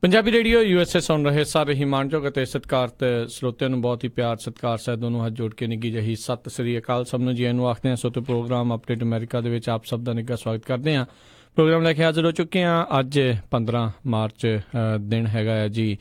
Punjabi radio USA ਸੁਣ ਰਹੇ ਸਾਰੇ ਹੀ ਮਾਣਯੋਗ ਅਤੇ ਸਤਿਕਾਰਤ ਸਰੋਤਿਆਂ ਨੂੰ ਬਹੁਤ ਹੀ ਪਿਆਰ ਸਤਿਕਾਰ ਸਹਿਤ ਨੂੰ ਹੱਥ ਜੋੜ ਕੇ ਨਿੱਘੀ ਜਿਹੀ ਸਤਿ ਸ੍ਰੀ ਅਕਾਲ ਸਭ ਨੂੰ ਜੀ ਨੂੰ ਆਖਦੇ ਹਾਂ। ਸੋ ਤੇ ਪ੍ਰੋਗਰਾਮ ਅਪਡੇਟ ਅਮਰੀਕਾ ਦੇ ਵਿੱਚ ਆਪ ਸਭ ਦਾ ਨਿੱਘਾ ਸਵਾਗਤ ਕਰਦੇ ਹਾਂ। ਪ੍ਰੋਗਰਾਮ ਲੈ ਕੇ ਹਾਜ਼ਰ ਹੋ ਚੁੱਕੇ ਹਾਂ। ਅੱਜ 15 ਮਾਰਚ ਦਿਨ ਹੈਗਾ ਹੈ ਜੀ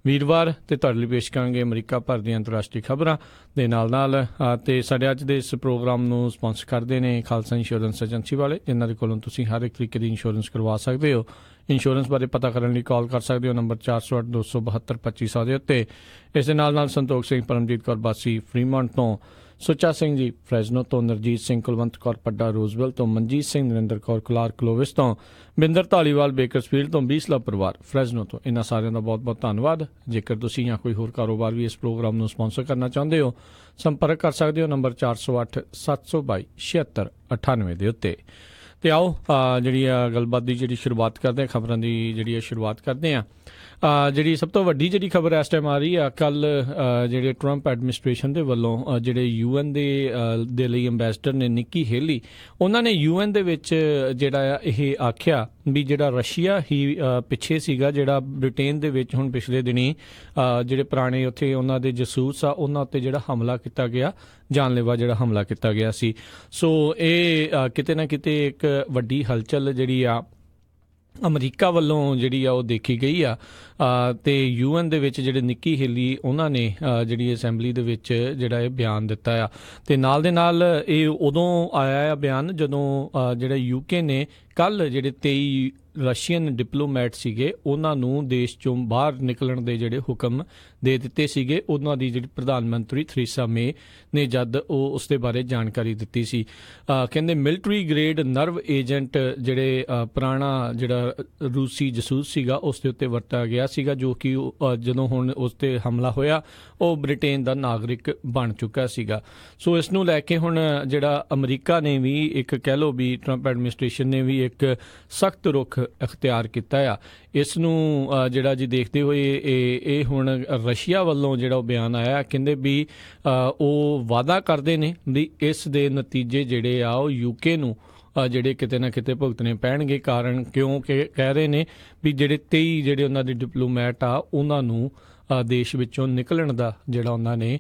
ਵੀਰਵਾਰ, ਅਤੇ ਤੁਹਾਡੇ ਲਈ ਪੇਸ਼ ਕਰਾਂਗੇ ਅਮਰੀਕਾ ਭਰ ਦੀਆਂ ਅੰਤਰਰਾਸ਼ਟਰੀ ਖਬਰਾਂ ਦੇ ਨਾਲ ਅਤੇ ਸਾਡੇ ਅੱਜ ਦੇ ਇਸ ਪ੍ਰੋਗਰਾਮ ਨੂੰ ਸਪਾਂਸਰ ਕਰਦੇ ਨੇ ਖਾਲਸਾ ਇੰਸ਼ੋਰੈਂਸ ਏਜੰਸੀ ਵਾਲੇ, ਜਿਨ੍ਹਾਂ ਦੇ ਕੋਲੋਂ ਤੁਸੀਂ ਹਰ ਇੱਕ ਤਰੀਕੇ ਦੀ ਇੰਸ਼ੋਰੈਂਸ ਕਰਵਾ ਸਕਦੇ ਹੋ। ਇੰਸ਼ੋਰੈਂਸ ਬਾਰੇ ਪਤਾ ਕਰਨ ਲਈ ਕਾਲ ਕਰ ਸਕਦੇ ਹੋ ਨੰਬਰ 408-272-2500 ਦੇ ਉੱਤੇ। ਇਸ ਦੇ ਨਾਲ ਸੰਤੋਖ ਸਿੰਘ, ਪਰਮਜੀਤ ਕੌਰ ਬਾਸੀ ਫਰੀਮੌਂਟ ਤੋਂ, ਸੁੱਚਾ ਸਿੰਘ ਜੀ ਫਰੈਜ਼ਨੋ ਤੋਂ, ਨਰਜੀਤ ਸਿੰਘ ਕੁਲਵੰਤ ਕੌਰ ਪੱਡਾ ਰੋਜ਼ਵੈਲ ਤੋਂ, ਮਨਜੀਤ ਸਿੰਘ ਨਰਿੰਦਰ ਕੌਰ ਕੁਲਾਰ ਕਲੋਵਿਸ ਤੋਂ, ਬਿੰਦਰ ਧਾਲੀਵਾਲ ਬੇਕਰਸਫੀਲਡ ਤੋਂ, ਬੀਸਲਾ ਪਰਿਵਾਰ ਫਰੈਜ਼ਨੋ ਤੋਂ, ਇਹਨਾਂ ਸਾਰਿਆਂ ਦਾ ਬਹੁਤ ਬਹੁਤ ਧੰਨਵਾਦ। ਜੇਕਰ ਤੁਸੀਂ ਜਾਂ ਕੋਈ ਹੋਰ ਕਾਰੋਬਾਰ ਵੀ ਇਸ ਪ੍ਰੋਗਰਾਮ ਨੂੰ ਸਪਾਂਸਰ ਕਰਨਾ ਚਾਹੁੰਦੇ ਹੋ, ਸੰਪਰਕ ਕਰ ਸਕਦੇ ਹੋ ਨੰਬਰ 408-722-7698 ਦੇ ਉੱਤੇ। ਅਤੇ ਆਓ ਜਿਹੜੀ ਗੱਲਬਾਤ ਦੀ ਜਿਹੜੀ ਸ਼ੁਰੂਆਤ ਕਰਦੇ ਹਾਂ, ਖਬਰਾਂ ਦੀ ਜਿਹੜੀ ਸ਼ੁਰੂਆਤ ਕਰਦੇ ਹਾਂ। ਜਿਹੜੀ ਸਭ ਤੋਂ ਵੱਡੀ ਜਿਹੜੀ ਖਬਰ ਇਸ ਟਾਈਮ ਆ ਰਹੀ ਆ, ਕੱਲ੍ਹ ਜਿਹੜੇ ਟਰੰਪ ਐਡਮਿਨਿਸਟ੍ਰੇਸ਼ਨ ਦੇ ਵੱਲੋਂ ਜਿਹੜੇ UN ਦੇ ਲਈ ਅੰਬੈਸਡਰ ਨੇ ਨਿੱਕੀ ਹੇਲੀ, ਉਹਨਾਂ ਨੇ UN ਦੇ ਵਿੱਚ ਜਿਹੜਾ ਆ ਇਹ ਆਖਿਆ ਵੀ ਜਿਹੜਾ ਰਸ਼ੀਆ ਹੀ ਪਿੱਛੇ ਸੀਗਾ, ਜਿਹੜਾ ਬ੍ਰਿਟੇਨ ਦੇ ਵਿੱਚ ਹੁਣ ਪਿਛਲੇ ਦਿਨੀਂ ਜਿਹੜੇ ਪੁਰਾਣੇ ਉੱਥੇ ਉਹਨਾਂ ਦੇ ਜਸੂਸ ਆ ਉਹਨਾਂ ਉੱਤੇ ਜਿਹੜਾ ਹਮਲਾ ਕੀਤਾ ਗਿਆ, ਜਾਨਲੇਵਾ ਜਿਹੜਾ ਹਮਲਾ ਕੀਤਾ ਗਿਆ ਸੀ। ਸੋ ਇਹ ਕਿਤੇ ਨਾ ਕਿਤੇ ਇੱਕ ਵੱਡੀ ਹਲਚਲ ਜਿਹੜੀ ਆ ਅਮਰੀਕਾ ਵੱਲੋਂ ਜਿਹੜੀ ਆ ਉਹ ਦੇਖੀ ਗਈ ਆ। ਅਤੇ UN ਦੇ ਵਿੱਚ ਜਿਹੜੇ ਨਿੱਕੀ ਹੇਲੀ ਉਹਨਾਂ ਨੇ ਜਿਹੜੀ ਅਸੈਂਬਲੀ ਦੇ ਵਿੱਚ ਜਿਹੜਾ ਇਹ ਬਿਆਨ ਦਿੱਤਾ ਆ। ਅਤੇ ਨਾਲ ਦੇ ਨਾਲ ਇਹ ਉਦੋਂ ਆਇਆ ਆ ਬਿਆਨ ਜਦੋਂ ਜਿਹੜਾ UK ਨੇ ਕੱਲ੍ਹ ਜਿਹੜੇ 23 ਰਸ਼ੀਅਨ ਡਿਪਲੋਮੈਟ ਸੀਗੇ ਉਹਨਾਂ ਨੂੰ ਦੇਸ਼ 'ਚੋਂ ਬਾਹਰ ਨਿਕਲਣ ਦੇ ਜਿਹੜੇ ਹੁਕਮ ਦੇ ਦਿੱਤੇ ਸੀਗੇ। ਉਹਨਾਂ ਦੀ ਜਿਹੜੀ ਪ੍ਰਧਾਨ ਮੰਤਰੀ ਥਰੀਸਾ ਮੇ ਨੇ ਜਦ ਉਹ ਉਸ ਦੇ ਬਾਰੇ ਜਾਣਕਾਰੀ ਦਿੱਤੀ ਸੀ, ਕਹਿੰਦੇ ਮਿਲਟਰੀ ਗ੍ਰੇਡ ਨਰਵ ਏਜੰਟ ਜਿਹੜੇ ਪੁਰਾਣਾ ਜਿਹੜਾ ਰੂਸੀ ਜਸੂਸ ਸੀਗਾ ਉਸ ਦੇ ਉੱਤੇ ਵਰਤਿਆ ਗਿਆ ਸੀਗਾ, ਜੋ ਕਿ ਜਦੋਂ ਹੁਣ ਉਸ 'ਤੇ ਹਮਲਾ ਹੋਇਆ ਉਹ ਬ੍ਰਿਟੇਨ ਦਾ ਨਾਗਰਿਕ ਬਣ ਚੁੱਕਾ ਸੀਗਾ। ਸੋ ਇਸ ਨੂੰ ਲੈ ਕੇ ਹੁਣ ਜਿਹੜਾ ਅਮਰੀਕਾ ਨੇ ਵੀ ਇੱਕ ਕਹਿ ਲਓ ਵੀ ਟਰੰਪ ਐਡਮਿਨਿਸਟ੍ਰੇਸ਼ਨ ਨੇ ਵੀ ਇੱਕ ਸਖਤ ਰੁਖ ਅਖਤਿਆਰ ਕੀਤਾ ਆ। ਇਸ ਨੂੰ ਜਿਹੜਾ ਜੀ ਦੇਖਦੇ ਹੋਏ ਇਹ ਹੁਣ ਰਸ਼ੀਆ ਵੱਲੋਂ ਜਿਹੜਾ ਉਹ ਬਿਆਨ ਆਇਆ, ਕਹਿੰਦੇ ਵੀ ਉਹ ਵਾਅਦਾ ਕਰਦੇ ਨੇ ਵੀ ਇਸ ਦੇ ਨਤੀਜੇ ਜਿਹੜੇ ਆ ਉਹ UK ਨੂੰ ਜਿਹੜੇ ਕਿਤੇ ਨਾ ਕਿਤੇ ਭੁਗਤਣੇ ਪੈਣਗੇ। ਕਾਰਨ ਕਿਉਂਕਿ ਕਹਿ ਰਹੇ ਨੇ ਵੀ ਜਿਹੜੇ 23 ਜਿਹੜੇ ਉਹਨਾਂ ਦੇ ਡਿਪਲੋਮੈਟ ਆ ਉਹਨਾਂ ਨੂੰ ਦੇਸ਼ ਵਿੱਚੋਂ ਨਿਕਲਣ ਦਾ ਜਿਹੜਾ ਉਹਨਾਂ ਨੇ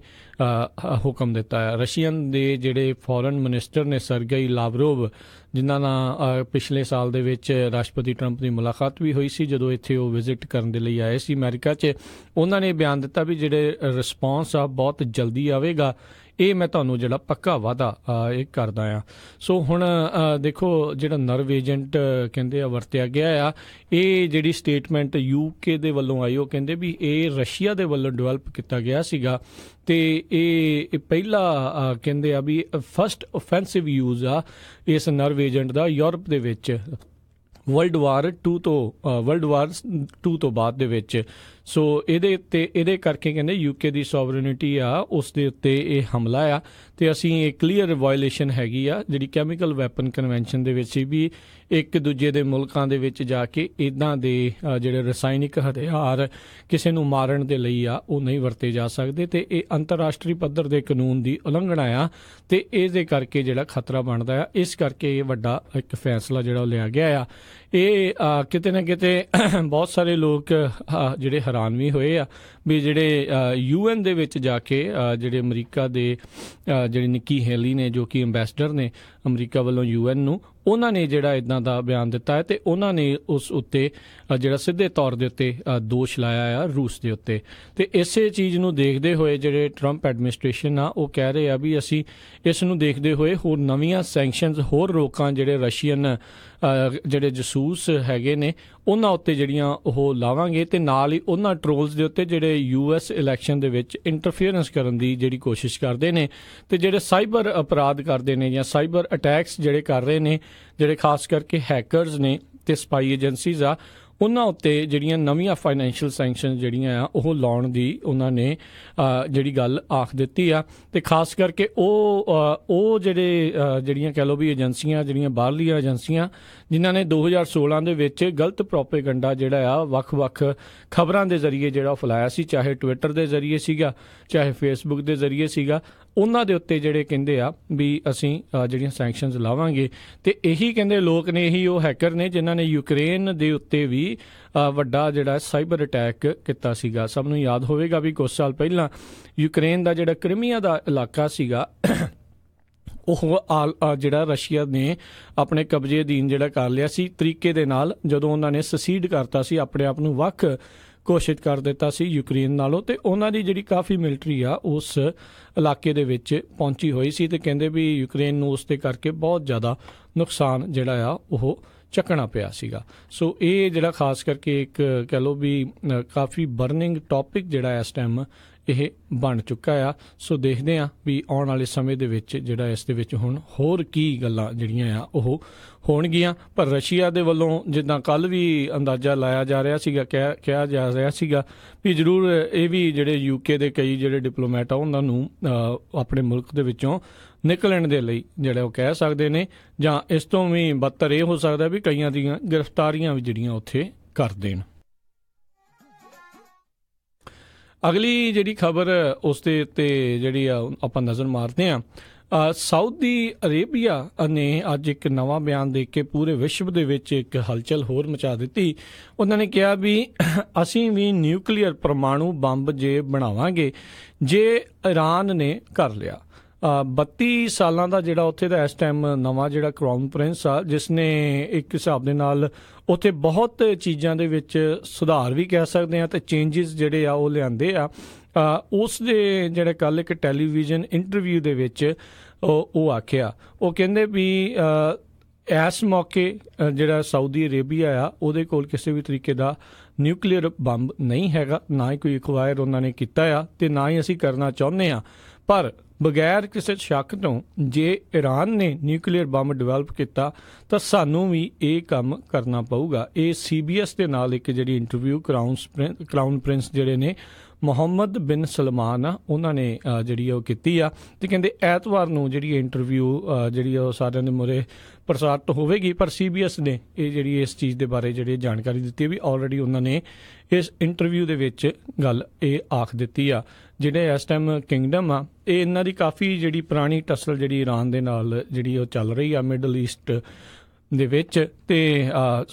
ਹੁਕਮ ਦਿੱਤਾ ਹੈ। ਰਸ਼ੀਅਨ ਦੇ ਜਿਹੜੇ ਫੋਰਨ ਮਿਨਿਸਟਰ ਨੇ ਸਰਗੇਈ ਲਾਵਰੋਵ, ਜਿਨ੍ਹਾਂ ਨਾਲ ਪਿਛਲੇ ਸਾਲ ਦੇ ਵਿੱਚ ਰਾਸ਼ਟਰਪਤੀ ਟਰੰਪ ਦੀ ਮੁਲਾਕਾਤ ਵੀ ਹੋਈ ਸੀ ਜਦੋਂ ਇੱਥੇ ਉਹ ਵਿਜ਼ਿਟ ਕਰਨ ਦੇ ਲਈ ਆਏ ਸੀ ਅਮਰੀਕਾ 'ਚ, ਉਹਨਾਂ ਨੇ ਬਿਆਨ ਦਿੱਤਾ ਵੀ ਜਿਹੜੇ ਰਿਸਪੌਂਸ ਆ ਬਹੁਤ ਜਲਦੀ ਆਵੇਗਾ। ਇਹ ਮੈਂ ਤੁਹਾਨੂੰ ਜਿਹੜਾ ਪੱਕਾ ਵਾਅਦਾ ਇਹ ਕਰਦਾ ਹਾਂ। ਸੋ ਹੁਣ ਦੇਖੋ ਜਿਹੜਾ ਨਰਵ ਏਜੰਟ ਕਹਿੰਦੇ ਆ ਵਰਤਿਆ ਗਿਆ ਆ, ਇਹ ਜਿਹੜੀ ਸਟੇਟਮੈਂਟ UK ਦੇ ਵੱਲੋਂ ਆਈ, ਉਹ ਕਹਿੰਦੇ ਵੀ ਇਹ ਰਸ਼ੀਆ ਦੇ ਵੱਲੋਂ ਡਿਵੈਲਪ ਕੀਤਾ ਗਿਆ ਸੀਗਾ ਅਤੇ ਇਹ ਪਹਿਲਾ ਕਹਿੰਦੇ ਆ ਵੀ ਫਸਟ ਓਫੈਂਸਿਵ ਯੂਜ਼ ਆ ਇਸ ਨਰਵ ਏਜੰਟ ਦਾ ਯੂਰਪ ਦੇ ਵਿੱਚ ਵਰਲਡ ਵਾਰ 2 ਤੋਂ ਬਾਅਦ ਦੇ ਵਿੱਚ। ਸੋ ਇਹਦੇ ਕਰਕੇ ਕਹਿੰਦੇ UK ਦੀ ਸੋਵਰਨਿਟੀ ਆ ਉਸ ਦੇ ਉੱਤੇ ਇਹ ਹਮਲਾ ਆ, ਅਤੇ ਅਸੀਂ ਇਹ ਕਲੀਅਰ ਵਾਇਲੇਸ਼ਨ ਹੈਗੀ ਆ ਜਿਹੜੀ ਕੈਮੀਕਲ ਵੈਪਨ ਕਨਵੈਨਸ਼ਨ ਦੇ ਵਿੱਚ ਵੀ ਇੱਕ ਦੂਜੇ ਦੇ ਮੁਲਕਾਂ ਦੇ ਵਿੱਚ ਜਾ ਕੇ ਇੱਦਾਂ ਦੇ ਜਿਹੜੇ ਰਸਾਇਣਿਕ ਹਥਿਆਰ ਕਿਸੇ ਨੂੰ ਮਾਰਨ ਦੇ ਲਈ ਆ ਉਹ ਨਹੀਂ ਵਰਤੇ ਜਾ ਸਕਦੇ, ਅਤੇ ਇਹ ਅੰਤਰਰਾਸ਼ਟਰੀ ਪੱਧਰ ਦੇ ਕਾਨੂੰਨ ਦੀ ਉਲੰਘਣਾ ਆ ਅਤੇ ਇਹਦੇ ਕਰਕੇ ਜਿਹੜਾ ਖਤਰਾ ਬਣਦਾ ਆ। ਇਸ ਕਰਕੇ ਇਹ ਵੱਡਾ ਇੱਕ ਫੈਸਲਾ ਜਿਹੜਾ ਉਹ ਲਿਆ ਗਿਆ ਆ। ਇਹ ਕਿਤੇ ਨਾ ਕਿਤੇ ਬਹੁਤ ਸਾਰੇ ਲੋਕ ਜਿਹੜੇ ਹੈਰਾਨ ਵੀ ਹੋਏ ਆ ਵੀ ਜਿਹੜੇ UN ਦੇ ਵਿੱਚ ਜਾ ਕੇ ਜਿਹੜੇ ਅਮਰੀਕਾ ਦੇ ਜਿਹੜੇ ਨਿੱਕੀ ਹੇਲੀ ਨੇ ਜੋ ਕਿ ਅੰਬੈਸਡਰ ਨੇ ਅਮਰੀਕਾ ਵੱਲੋਂ UN ਨੂੰ, ਉਹਨਾਂ ਨੇ ਜਿਹੜਾ ਇੱਦਾਂ ਦਾ ਬਿਆਨ ਦਿੱਤਾ ਹੈ ਅਤੇ ਉਹਨਾਂ ਨੇ ਉਸ ਉੱਤੇ ਜਿਹੜਾ ਸਿੱਧੇ ਤੌਰ ਦੇ ਉੱਤੇ ਦੋਸ਼ ਲਾਇਆ ਆ ਰੂਸ ਦੇ ਉੱਤੇ। ਅਤੇ ਇਸੇ ਚੀਜ਼ ਨੂੰ ਦੇਖਦੇ ਹੋਏ ਜਿਹੜੇ ਟਰੰਪ ਐਡਮਿਨਿਸਟ੍ਰੇਸ਼ਨ ਆ ਉਹ ਕਹਿ ਰਹੇ ਆ ਵੀ ਅਸੀਂ ਇਸ ਨੂੰ ਦੇਖਦੇ ਹੋਏ ਹੋਰ ਨਵੀਆਂ ਸੈਂਕਸ਼ਨਸ, ਹੋਰ ਰੋਕਾਂ ਜਿਹੜੇ ਰਸ਼ੀਅਨ ਜਿਹੜੇ ਜਸੂਸ ਹੈਗੇ ਨੇ ਉਹਨਾਂ ਉੱਤੇ ਜਿਹੜੀਆਂ ਉਹ ਲਾਵਾਂਗੇ, ਅਤੇ ਨਾਲ ਹੀ ਉਹਨਾਂ ਟਰੋਲਸ ਦੇ ਉੱਤੇ ਜਿਹੜੇ US ਇਲੈਕਸ਼ਨ ਦੇ ਵਿੱਚ ਇੰਟਰਫੀਅਰੈਂਸ ਕਰਨ ਦੀ ਜਿਹੜੀ ਕੋਸ਼ਿਸ਼ ਕਰਦੇ ਨੇ ਅਤੇ ਜਿਹੜੇ ਸਾਈਬਰ ਅਪਰਾਧ ਕਰਦੇ ਨੇ ਜਾਂ ਸਾਈਬਰ ਅਟੈਕਸ ਜਿਹੜੇ ਕਰ ਰਹੇ ਨੇ, ਜਿਹੜੇ ਖਾਸ ਕਰਕੇ ਹੈਕਰਸ ਨੇ ਅਤੇ ਸਪਾਈ ਏਜੰਸੀਜ਼ ਆ, ਉਹਨਾਂ ਉੱਤੇ ਜਿਹੜੀਆਂ ਨਵੀਆਂ ਫਾਈਨੈਂਸ਼ੀਅਲ ਸੈਂਕਸ਼ਨ ਜਿਹੜੀਆਂ ਆ ਉਹ ਲਾਉਣ ਦੀ ਉਹਨਾਂ ਨੇ ਜਿਹੜੀ ਗੱਲ ਆਖ ਦਿੱਤੀ ਆ। ਅਤੇ ਖਾਸ ਕਰਕੇ ਉਹ ਜਿਹੜੀਆਂ ਕਹਿ ਲਓ ਵੀ ਏਜੰਸੀਆਂ, ਜਿਹੜੀਆਂ ਬਾਹਰਲੀਆਂ ਏਜੰਸੀਆਂ ਜਿਨ੍ਹਾਂ ਨੇ 2016 ਦੇ ਵਿੱਚ ਗਲਤ ਪ੍ਰੋਪੇਗੰਡਾ ਜਿਹੜਾ ਆ ਵੱਖ-ਵੱਖ ਖਬਰਾਂ ਦੇ ਜ਼ਰੀਏ ਜਿਹੜਾ ਉਹ ਫੈਲਾਇਆ ਸੀ, ਚਾਹੇ ਟਵਿੱਟਰ ਦੇ ਜ਼ਰੀਏ ਸੀਗਾ, ਚਾਹੇ ਫੇਸਬੁੱਕ ਦੇ ਜ਼ਰੀਏ ਸੀਗਾ, ਉਹਨਾਂ ਦੇ ਉੱਤੇ ਜਿਹੜੇ ਕਹਿੰਦੇ ਆ ਵੀ ਅਸੀਂ ਜਿਹੜੀਆਂ ਸੈਂਕਸ਼ਨਸ ਲਾਵਾਂਗੇ। ਤੇ ਇਹੀ ਕਹਿੰਦੇ ਲੋਕ ਨੇ, ਇਹੀ ਉਹ ਹੈਕਰ ਨੇ ਜਿਨ੍ਹਾਂ ਨੇ ਯੂਕਰੇਨ ਦੇ ਉੱਤੇ ਵੀ ਵੱਡਾ ਜਿਹੜਾ ਸਾਈਬਰ ਅਟੈਕ ਕੀਤਾ ਸੀਗਾ। ਸਭ ਨੂੰ ਯਾਦ ਹੋਵੇਗਾ ਵੀ ਕੁਝ ਸਾਲ ਪਹਿਲਾਂ ਯੂਕਰੇਨ ਦਾ ਜਿਹੜਾ ਕ੍ਰੀਮੀਆ ਦਾ ਇਲਾਕਾ ਸੀਗਾ ਉਹ ਜਿਹੜਾ ਰਸ਼ੀਆ ਨੇ ਆਪਣੇ ਕਬਜ਼ੇ ਅਧੀਨ ਜਿਹੜਾ ਕਰ ਲਿਆ ਸੀ ਤਰੀਕੇ ਦੇ ਨਾਲ, ਜਦੋਂ ਉਹਨਾਂ ਨੇ ਸਸੀਡ ਕਰਤਾ ਸੀ, ਆਪਣੇ ਆਪ ਨੂੰ ਵੱਖ ਘੋਸ਼ਿਤ ਕਰ ਦਿੱਤਾ ਸੀ ਯੂਕਰੇਨ ਨਾਲੋਂ। ਤੇ ਉਹਨਾਂ ਦੀ ਜਿਹੜੀ ਕਾਫੀ ਮਿਲਟਰੀ ਆ ਉਸ ਇਲਾਕੇ ਦੇ ਵਿੱਚ ਪਹੁੰਚੀ ਹੋਈ ਸੀ ਤੇ ਕਹਿੰਦੇ ਵੀ ਯੂਕਰੇਨ ਨੂੰ ਉਸ ਦੇ ਕਰਕੇ ਬਹੁਤ ਜ਼ਿਆਦਾ ਨੁਕਸਾਨ ਜਿਹੜਾ ਆ ਉਹ ਚੱਕਣਾ ਪਿਆ ਸੀਗਾ। ਸੋ ਇਹ ਜਿਹੜਾ ਖਾਸ ਕਰਕੇ ਇੱਕ ਕਹਿ ਲਓ ਵੀ ਕਾਫੀ ਬਰਨਿੰਗ ਟੌਪਿਕ ਜਿਹੜਾ ਇਸ ਟਾਈਮ ਇਹ ਬਣ ਚੁੱਕਾ ਆ। ਸੋ ਦੇਖਦੇ ਹਾਂ ਵੀ ਆਉਣ ਵਾਲੇ ਸਮੇਂ ਦੇ ਵਿੱਚ ਜਿਹੜਾ ਇਸ ਦੇ ਵਿੱਚ ਹੁਣ ਹੋਰ ਕੀ ਗੱਲਾਂ ਜਿਹੜੀਆਂ ਆ ਉਹ ਹੋਣਗੀਆਂ। ਪਰ ਰਸ਼ੀਆ ਦੇ ਵੱਲੋਂ ਜਿੱਦਾਂ ਕੱਲ੍ਹ ਵੀ ਅੰਦਾਜ਼ਾ ਲਾਇਆ ਜਾ ਰਿਹਾ ਸੀਗਾ, ਕਿਹਾ ਜਾ ਰਿਹਾ ਸੀਗਾ ਵੀ ਜ਼ਰੂਰ ਇਹ ਵੀ ਜਿਹੜੇ ਯੂਕੇ ਦੇ ਕਈ ਜਿਹੜੇ ਡਿਪਲੋਮੈਟ ਆ ਉਹਨਾਂ ਨੂੰ ਆਪਣੇ ਮੁਲਕ ਦੇ ਵਿੱਚੋਂ ਨਿਕਲਣ ਦੇ ਲਈ ਜਿਹੜਾ ਉਹ ਕਹਿ ਸਕਦੇ ਨੇ, ਜਾਂ ਇਸ ਤੋਂ ਵੀ ਬਦਤਰ ਇਹ ਹੋ ਸਕਦਾ ਵੀ ਕਈਆਂ ਦੀਆਂ ਗ੍ਰਿਫਤਾਰੀਆਂ ਵੀ ਜਿਹੜੀਆਂ ਉੱਥੇ ਕਰ ਦੇਣ। ਅਗਲੀ ਜਿਹੜੀ ਖਬਰ ਉਸ ਦੇ ਉੱਤੇ ਜਿਹੜੀ ਆ ਆਪਾਂ ਨਜ਼ਰ ਮਾਰਦੇ ਹਾਂ। ਸਾਊਦੀ ਅਰੇਬੀਆ ਨੇ ਅੱਜ ਇੱਕ ਨਵਾਂ ਬਿਆਨ ਦੇ ਕੇ ਪੂਰੇ ਵਿਸ਼ਵ ਦੇ ਵਿੱਚ ਇੱਕ ਹਲਚਲ ਹੋਰ ਮਚਾ ਦਿੱਤੀ। ਉਹਨਾਂ ਨੇ ਕਿਹਾ ਵੀ ਅਸੀਂ ਵੀ ਨਿਊਕਲੀਅਰ ਪਰਮਾਣੂ ਬੰਬ ਜੇ ਬਣਾਵਾਂਗੇ ਜੇ ਇਰਾਨ ਨੇ ਕਰ ਲਿਆ। 32 ਸਾਲਾਂ ਦਾ ਜਿਹੜਾ ਉੱਥੇ ਦਾ ਇਸ ਟਾਈਮ ਨਵਾਂ ਜਿਹੜਾ ਕਰਾਊਨ ਪ੍ਰਿੰਸ ਆ, ਜਿਸ ਨੇ ਇੱਕ ਹਿਸਾਬ ਦੇ ਨਾਲ ਉੱਥੇ ਬਹੁਤ ਚੀਜ਼ਾਂ ਦੇ ਵਿੱਚ ਸੁਧਾਰ ਵੀ ਕਹਿ ਸਕਦੇ ਹਾਂ ਤੇ ਚੇਂਜਸ ਜਿਹੜੇ ਆ ਉਹ ਲਿਆਂਦੇ ਆ। ਉਸ ਦੇ ਜਿਹੜੇ ਕੱਲ੍ਹ ਇੱਕ ਟੈਲੀਵਿਜ਼ਨ ਇੰਟਰਵਿਊ ਦੇ ਵਿੱਚ ਉਹ ਆਖਿਆ, ਉਹ ਕਹਿੰਦੇ ਵੀ ਇਸ ਮੌਕੇ ਜਿਹੜਾ ਸਾਊਦੀ ਅਰੇਬੀਆ ਆ ਉਹਦੇ ਕੋਲ ਕਿਸੇ ਵੀ ਤਰੀਕੇ ਦਾ ਨਿਊਕਲੀਅਰ ਬੰਬ ਨਹੀਂ ਹੈਗਾ, ਨਾ ਹੀ ਕੋਈ ਐਕਵਾਇਰ ਉਹਨਾਂ ਨੇ ਕੀਤਾ ਆ ਤੇ ਨਾ ਹੀ ਅਸੀਂ ਕਰਨਾ ਚਾਹੁੰਦੇ ਹਾਂ। ਪਰ ਬਗੈਰ ਕਿਸੇ ਸ਼ੱਕ ਤੋਂ ਜੇ ਇਰਾਨ ਨੇ ਨਿਊਕਲੀਅਰ ਬੰਬ ਡਿਵੈਲਪ ਕੀਤਾ ਤਾਂ ਸਾਨੂੰ ਵੀ ਇਹ ਕੰਮ ਕਰਨਾ ਪਊਗਾ। ਇਹ CBS ਦੇ ਨਾਲ ਇੱਕ ਜਿਹੜੀ ਇੰਟਰਵਿਊ ਕਰਾਊਨ ਪ੍ਰਿੰਸ ਜਿਹੜੇ ਨੇ ਮੁਹੰਮਦ ਬਿਨ ਸਲਮਾਨ ਆ ਉਹਨਾਂ ਨੇ ਜਿਹੜੀ ਉਹ ਕੀਤੀ ਆ। ਤੇ ਕਹਿੰਦੇ ਐਤਵਾਰ ਨੂੰ ਜਿਹੜੀ ਇੰਟਰਵਿਊ ਜਿਹੜੀ ਉਹ ਸਾਰਿਆਂ ਦੇ ਮੂਹਰੇ ਪ੍ਰਸਾਰਿਤ ਹੋਵੇਗੀ। ਪਰ CBS ਨੇ ਇਹ ਜਿਹੜੀ ਇਸ ਚੀਜ਼ ਦੇ ਬਾਰੇ ਜਿਹੜੀ ਜਾਣਕਾਰੀ ਦਿੱਤੀ ਵੀ ਆਲਰੇਡੀ ਉਹਨਾਂ ਨੇ ਇਸ ਇੰਟਰਵਿਊ ਦੇ ਵਿੱਚ ਗੱਲ ਇਹ ਆਖ ਦਿੱਤੀ ਆ। ਜਿਹੜੇ ਇਸ ਟਾਈਮ ਕਿੰਗਡਮ ਆ ਇਹ ਇਹਨਾਂ ਦੀ ਕਾਫੀ ਜਿਹੜੀ ਪੁਰਾਣੀ ਟਸਲ ਜਿਹੜੀ ਇਰਾਨ ਦੇ ਨਾਲ ਜਿਹੜੀ ਉਹ ਚੱਲ ਰਹੀ ਆ ਮਿਡਲ ਈਸਟ ਦੇ ਵਿੱਚ। ਤੇ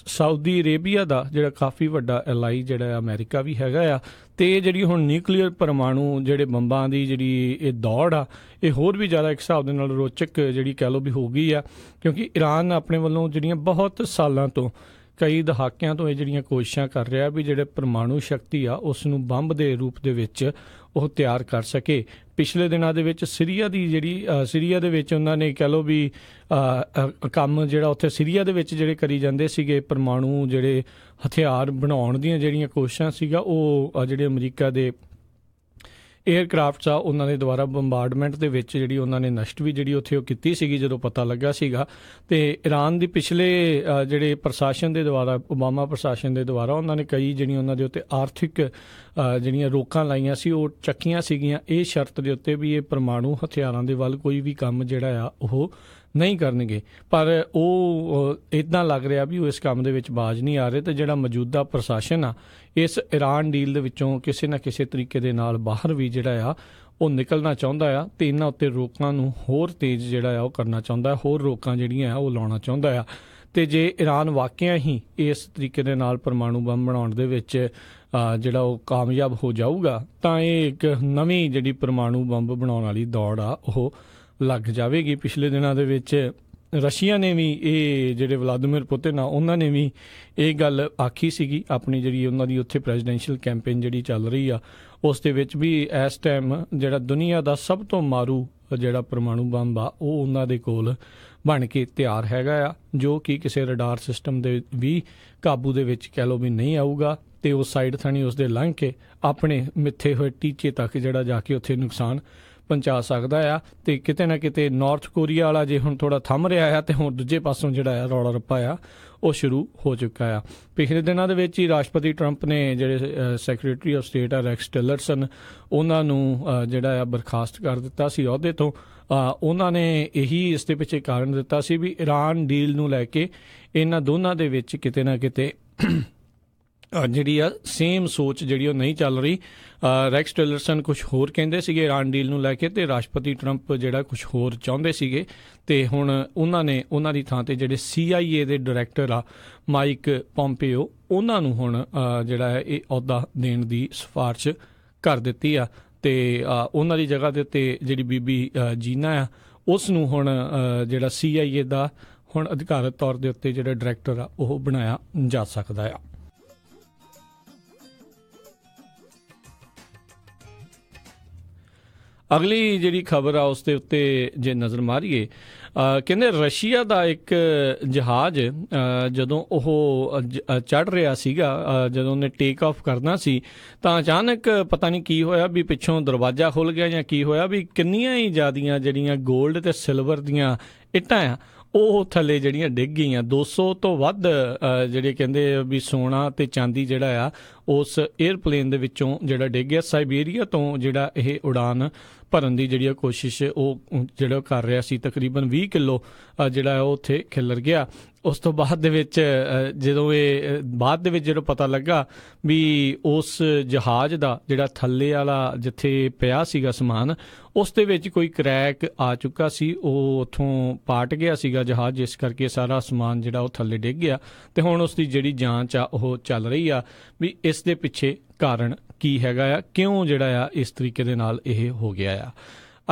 ਸਾਊਦੀ ਅਰੇਬੀਆ ਦਾ ਜਿਹੜਾ ਕਾਫੀ ਵੱਡਾ ਐਲਾਈ ਜਿਹੜਾ ਅਮਰੀਕਾ ਵੀ ਹੈਗਾ ਆ। ਤੇ ਜਿਹੜੀ ਹੁਣ ਨਿਊਕਲੀਅਰ ਪਰਮਾਣੂ ਜਿਹੜੇ ਬੰਬਾਂ ਦੀ ਜਿਹੜੀ ਇਹ ਦੌੜ ਆ ਇਹ ਹੋਰ ਵੀ ਜ਼ਿਆਦਾ ਇੱਕ ਹਿਸਾਬ ਦੇ ਨਾਲ ਰੋਚਕ ਜਿਹੜੀ ਕਹਿ ਲਓ ਵੀ ਹੋ ਗਈ ਆ, ਕਿਉਂਕਿ ਇਰਾਨ ਆਪਣੇ ਵੱਲੋਂ ਜਿਹੜੀਆਂ ਬਹੁਤ ਸਾਲਾਂ ਤੋਂ ਕਈ ਦਹਾਕਿਆਂ ਤੋਂ ਇਹ ਜਿਹੜੀਆਂ ਕੋਸ਼ਿਸ਼ਾਂ ਕਰ ਰਿਹਾ ਵੀ ਜਿਹੜੇ ਪਰਮਾਣੂ ਸ਼ਕਤੀ ਆ ਉਸ ਨੂੰ ਬੰਬ ਦੇ ਰੂਪ ਦੇ ਵਿੱਚ ਉਹ ਤਿਆਰ ਕਰ ਸਕੇ। ਪਿਛਲੇ ਦਿਨਾਂ ਦੇ ਵਿੱਚ ਸੀਰੀਆ ਦੇ ਵਿੱਚ ਉਹਨਾਂ ਨੇ ਕਹਿ ਲਓ ਵੀ ਕੰਮ ਜਿਹੜਾ ਉੱਥੇ ਸੀਰੀਆ ਦੇ ਵਿੱਚ ਜਿਹੜੇ ਕਰੀ ਜਾਂਦੇ ਸੀਗੇ ਪਰਮਾਣੂ ਜਿਹੜੇ ਹਥਿਆਰ ਬਣਾਉਣ ਦੀਆਂ ਜਿਹੜੀਆਂ ਕੋਸ਼ਿਸ਼ਾਂ ਸੀਗਾ ਉਹ ਜਿਹੜੇ ਅਮਰੀਕਾ ਦੇ ਏਅਰਕ੍ਰਾਫਟਸ ਆ ਉਹਨਾਂ ਦੇ ਦੁਆਰਾ ਬੰਬਾਰਡਮੈਂਟ ਦੇ ਵਿੱਚ ਜਿਹੜੀ ਉਹਨਾਂ ਨੇ ਨਸ਼ਟ ਵੀ ਜਿਹੜੀ ਉੱਥੇ ਉਹ ਕੀਤੀ ਸੀਗੀ ਜਦੋਂ ਪਤਾ ਲੱਗਾ ਸੀਗਾ। ਤੇ ਇਰਾਨ ਦੀ ਪਿਛਲੇ ਜਿਹੜੇ ਪ੍ਰਸ਼ਾਸਨ ਦੇ ਦੁਆਰਾ ਓਬਾਮਾ ਪ੍ਰਸ਼ਾਸਨ ਦੇ ਦੁਆਰਾ ਉਹਨਾਂ ਨੇ ਕਈ ਜਿਹੜੀਆਂ ਉਹਨਾਂ ਦੇ ਉੱਤੇ ਆਰਥਿਕ ਜਿਹੜੀਆਂ ਰੋਕਾਂ ਲਾਈਆਂ ਸੀ ਉਹ ਚੱਕੀਆਂ ਸੀਗੀਆਂ ਇਹ ਸ਼ਰਤ ਦੇ ਉੱਤੇ ਵੀ ਇਹ ਪਰਮਾਣੂ ਹਥਿਆਰਾਂ ਦੇ ਵੱਲ ਕੋਈ ਵੀ ਕੰਮ ਜਿਹੜਾ ਆ ਉਹ ਨਹੀਂ ਕਰਨਗੇ। ਪਰ ਉਹ ਇੱਦਾਂ ਲੱਗ ਰਿਹਾ ਵੀ ਉਹ ਇਸ ਕੰਮ ਦੇ ਵਿੱਚ ਬਾਜ਼ ਨਹੀਂ ਆ ਰਹੇ ਤੇ ਜਿਹੜਾ ਮੌਜੂਦਾ ਪ੍ਰਸ਼ਾਸਨ ਆ ਇਸ ਇਰਾਨ ਡੀਲ ਦੇ ਵਿੱਚੋਂ ਕਿਸੇ ਨਾ ਕਿਸੇ ਤਰੀਕੇ ਦੇ ਨਾਲ ਬਾਹਰ ਵੀ ਜਿਹੜਾ ਆ ਉਹ ਨਿਕਲਣਾ ਚਾਹੁੰਦਾ ਆ ਤੇ ਇਹਨਾਂ ਉੱਤੇ ਰੋਕਾਂ ਨੂੰ ਹੋਰ ਤੇਜ਼ ਜਿਹੜਾ ਆ ਉਹ ਕਰਨਾ ਚਾਹੁੰਦਾ, ਹੋਰ ਰੋਕਾਂ ਜਿਹੜੀਆਂ ਆ ਉਹ ਲਾਉਣਾ ਚਾਹੁੰਦਾ ਆ। ਤੇ ਜੇ ਇਰਾਨ ਵਾਕਿਆ ਹੀ ਇਸ ਤਰੀਕੇ ਦੇ ਨਾਲ ਪਰਮਾਣੂ ਬੰਬ ਬਣਾਉਣ ਦੇ ਵਿੱਚ ਜਿਹੜਾ ਉਹ ਕਾਮਯਾਬ ਹੋ ਜਾਊਗਾ ਤਾਂ ਇਹ ਇੱਕ ਨਵੀਂ ਜਿਹੜੀ ਪਰਮਾਣੂ ਬੰਬ ਬਣਾਉਣ ਵਾਲੀ ਦੌੜ ਆ ਉਹ ਲੱਗ ਜਾਵੇਗੀ। ਪਿਛਲੇ ਦਿਨਾਂ ਦੇ ਵਿੱਚ ਰਸ਼ੀਆ ਨੇ ਵੀ ਇਹ ਜਿਹੜੇ ਵਲਾਦੀਮੀਰ ਪੁਤਿਨ ਆ ਉਹਨਾਂ ਨੇ ਵੀ ਇਹ ਗੱਲ ਆਖੀ ਸੀਗੀ ਆਪਣੀ ਜਿਹੜੀ ਉਹਨਾਂ ਦੀ ਉੱਥੇ ਪ੍ਰੈਜ਼ੀਡੈਂਸ਼ੀਅਲ ਕੈਂਪੇਨ ਜਿਹੜੀ ਚੱਲ ਰਹੀ ਆ ਉਸ ਦੇ ਵਿੱਚ ਵੀ ਇਸ ਟਾਈਮ ਜਿਹੜਾ ਦੁਨੀਆ ਦਾ ਸਭ ਤੋਂ ਮਾਰੂ ਜਿਹੜਾ ਪਰਮਾਣੂ ਬੰਬ ਆ ਉਹ ਉਹਨਾਂ ਦੇ ਕੋਲ ਬਣ ਕੇ ਤਿਆਰ ਹੈਗਾ ਆ, ਜੋ ਕਿ ਕਿਸੇ ਰਡਾਰ ਸਿਸਟਮ ਦੇ ਵੀ ਕਾਬੂ ਦੇ ਵਿੱਚ ਕਹਿ ਲਓ ਵੀ ਨਹੀਂ ਆਊਗਾ ਤੇ ਉਸ ਸਾਈਡ ਥਾਣੀ ਉਸਦੇ ਲੰਘ ਕੇ ਆਪਣੇ ਮਿੱਥੇ ਹੋਏ ਟੀਚੇ ਤੱਕ ਜਿਹੜਾ ਜਾ ਕੇ ਉੱਥੇ ਨੁਕਸਾਨ ਪਹੁੰਚਾ ਸਕਦਾ ਆ। ਤੇ ਕਿਤੇ ਨਾ ਕਿਤੇ ਨਾਰਥ ਕੋਰੀਆ ਵਾਲਾ ਜੇ ਹੁਣ ਥੋੜਾ ਥੰਮ ਰਿਹਾ ਆ ਤੇ ਹੁਣ ਦੂਜੇ ਪਾਸੋਂ ਜਿਹੜਾ ਆ ਰੌਲਾ ਰੱਪਾ ਆ ਉਹ ਸ਼ੁਰੂ ਹੋ ਚੁੱਕਾ ਆ। ਪਿਛਲੇ ਦਿਨਾਂ ਦੇ ਵਿੱਚ ਹੀ ਰਾਸ਼ਟਰਪਤੀ ਟਰੰਪ ਨੇ ਜਿਹੜੇ ਸੈਕਟਰੀ ਆਫ ਸਟੇਟ ਆ ਰੈਕਸ ਟਿਲਰਸਨ ਉਹਨਾਂ ਨੂੰ ਜਿਹੜਾ ਆ ਬਰਖਾਸਤ ਕਰ ਦਿੱਤਾ ਸੀ ਅਹੁਦੇ ਤੋਂ। ਉਹਨਾਂ ਨੇ ਇਹੀ ਇਸ ਦੇ ਪਿੱਛੇ ਕਾਰਨ ਦਿੱਤਾ ਸੀ ਵੀ ਇਰਾਨ ਡੀਲ ਨੂੰ ਲੈ ਕੇ ਇਹਨਾਂ ਦੋਨਾਂ ਦੇ ਵਿੱਚ ਕਿਤੇ ਨਾ ਕਿਤੇ ਜਿਹੜੀ ਆ ਸੇਮ ਸੋਚ ਜਿਹੜੀ ਉਹ ਨਹੀਂ ਚੱਲ ਰਹੀ। ਰੈਕਸ ਟਿਲਰਸਨ ਕੁਛ ਹੋਰ ਕਹਿੰਦੇ ਸੀਗੇ ਇਰਾਨ ਡੀਲ ਨੂੰ ਲੈ ਕੇ, ਅਤੇ ਰਾਸ਼ਟਰਪਤੀ ਟਰੰਪ ਜਿਹੜਾ ਕੁਛ ਹੋਰ ਚਾਹੁੰਦੇ ਸੀਗੇ, ਅਤੇ ਹੁਣ ਉਹਨਾਂ ਦੀ ਥਾਂ 'ਤੇ ਜਿਹੜੇ CIA ਦੇ ਡਾਇਰੈਕਟਰ ਆ ਮਾਈਕ ਪੋਂਪੀਓ, ਉਹਨਾਂ ਨੂੰ ਹੁਣ ਜਿਹੜਾ ਹੈ ਇਹ ਅਹੁਦਾ ਦੇਣ ਦੀ ਸਿਫਾਰਿਸ਼ ਕਰ ਦਿੱਤੀ ਆ, ਅਤੇ ਉਹਨਾਂ ਦੀ ਜਗ੍ਹਾ ਦੇ ਉੱਤੇ ਜਿਹੜੀ ਬੀਬੀ ਜੀਨਾ ਆ ਉਸ ਨੂੰ ਹੁਣ ਜਿਹੜਾ CIA ਦਾ ਹੁਣ ਅਧਿਕਾਰਤ ਤੌਰ ਦੇ ਉੱਤੇ ਜਿਹੜਾ ਡਾਇਰੈਕਟਰ ਆ ਉਹ ਬਣਾਇਆ ਜਾ ਸਕਦਾ ਆ। ਅਗਲੀ ਜਿਹੜੀ ਖਬਰ ਆ ਉਸ ਦੇ ਉੱਤੇ ਜੇ ਨਜ਼ਰ ਮਾਰੀਏ, ਕਹਿੰਦੇ ਰਸ਼ੀਆ ਦਾ ਇੱਕ ਜਹਾਜ਼ ਜਦੋਂ ਉਹ ਚੜ੍ਹ ਰਿਹਾ ਸੀਗਾ, ਜਦੋਂ ਉਹਨੇ ਟੇਕ ਆਫ ਕਰਨਾ ਸੀ, ਤਾਂ ਅਚਾਨਕ ਪਤਾ ਨਹੀਂ ਕੀ ਹੋਇਆ ਵੀ ਪਿੱਛੋਂ ਦਰਵਾਜ਼ਾ ਖੁੱਲ੍ਹ ਗਿਆ ਜਾਂ ਕੀ ਹੋਇਆ ਵੀ ਕਿੰਨੀਆਂ ਹੀ ਜ਼ਿਆਦੀਆਂ ਜਿਹੜੀਆਂ ਗੋਲਡ ਅਤੇ ਸਿਲਵਰ ਦੀਆਂ ਇੱਟਾਂ ਆ ਉਹ ਥੱਲੇ ਜਿਹੜੀਆਂ ਡਿੱਗ ਗਈਆਂ। 200 ਤੋਂ ਵੱਧ ਜਿਹੜੇ ਕਹਿੰਦੇ ਵੀ ਸੋਨਾ ਅਤੇ ਚਾਂਦੀ ਜਿਹੜਾ ਆ ਉਸ ਏਅਰਪਲੇਨ ਦੇ ਵਿੱਚੋਂ ਜਿਹੜਾ ਡਿੱਗ ਗਿਆ। ਸਾਈਬੇਰੀਆ ਤੋਂ ਜਿਹੜਾ ਇਹ ਉਡਾਨ ਭਰਨ ਦੀ ਜਿਹੜੀ ਕੋਸ਼ਿਸ਼ ਉਹ ਜਿਹੜਾ ਕਰ ਰਿਹਾ ਸੀ, ਤਕਰੀਬਨ 20 ਕਿਲੋ ਜਿਹੜਾ ਉਹ ਉੱਥੇ ਖਿਲਰ ਗਿਆ। ਉਸ ਤੋਂ ਬਾਅਦ ਦੇ ਵਿੱਚ ਜਦੋਂ ਪਤਾ ਲੱਗਾ ਵੀ ਉਸ ਜਹਾਜ਼ ਦਾ ਜਿਹੜਾ ਥੱਲੇ ਵਾਲਾ ਜਿੱਥੇ ਪਿਆ ਸੀਗਾ ਸਮਾਨ, ਉਸ ਦੇ ਵਿੱਚ ਕੋਈ ਕਰੈਕ ਆ ਚੁੱਕਾ ਸੀ, ਉਹ ਉੱਥੋਂ ਪਾਟ ਗਿਆ ਸੀਗਾ ਜਹਾਜ਼, ਜਿਸ ਕਰਕੇ ਸਾਰਾ ਸਮਾਨ ਜਿਹੜਾ ਉਹ ਥੱਲੇ ਡਿੱਗ ਗਿਆ। ਅਤੇ ਹੁਣ ਉਸ ਦੀ ਜਿਹੜੀ ਜਾਂਚ ਆ ਉਹ ਚੱਲ ਰਹੀ ਆ ਵੀ ਇਸ ਦੇ ਪਿੱਛੇ ਕਾਰਨ ਕੀ ਹੈਗਾ ਆ, ਕਿਉਂ ਜਿਹੜਾ ਆ ਇਸ ਤਰੀਕੇ ਦੇ ਨਾਲ ਇਹ ਹੋ ਗਿਆ ਆ।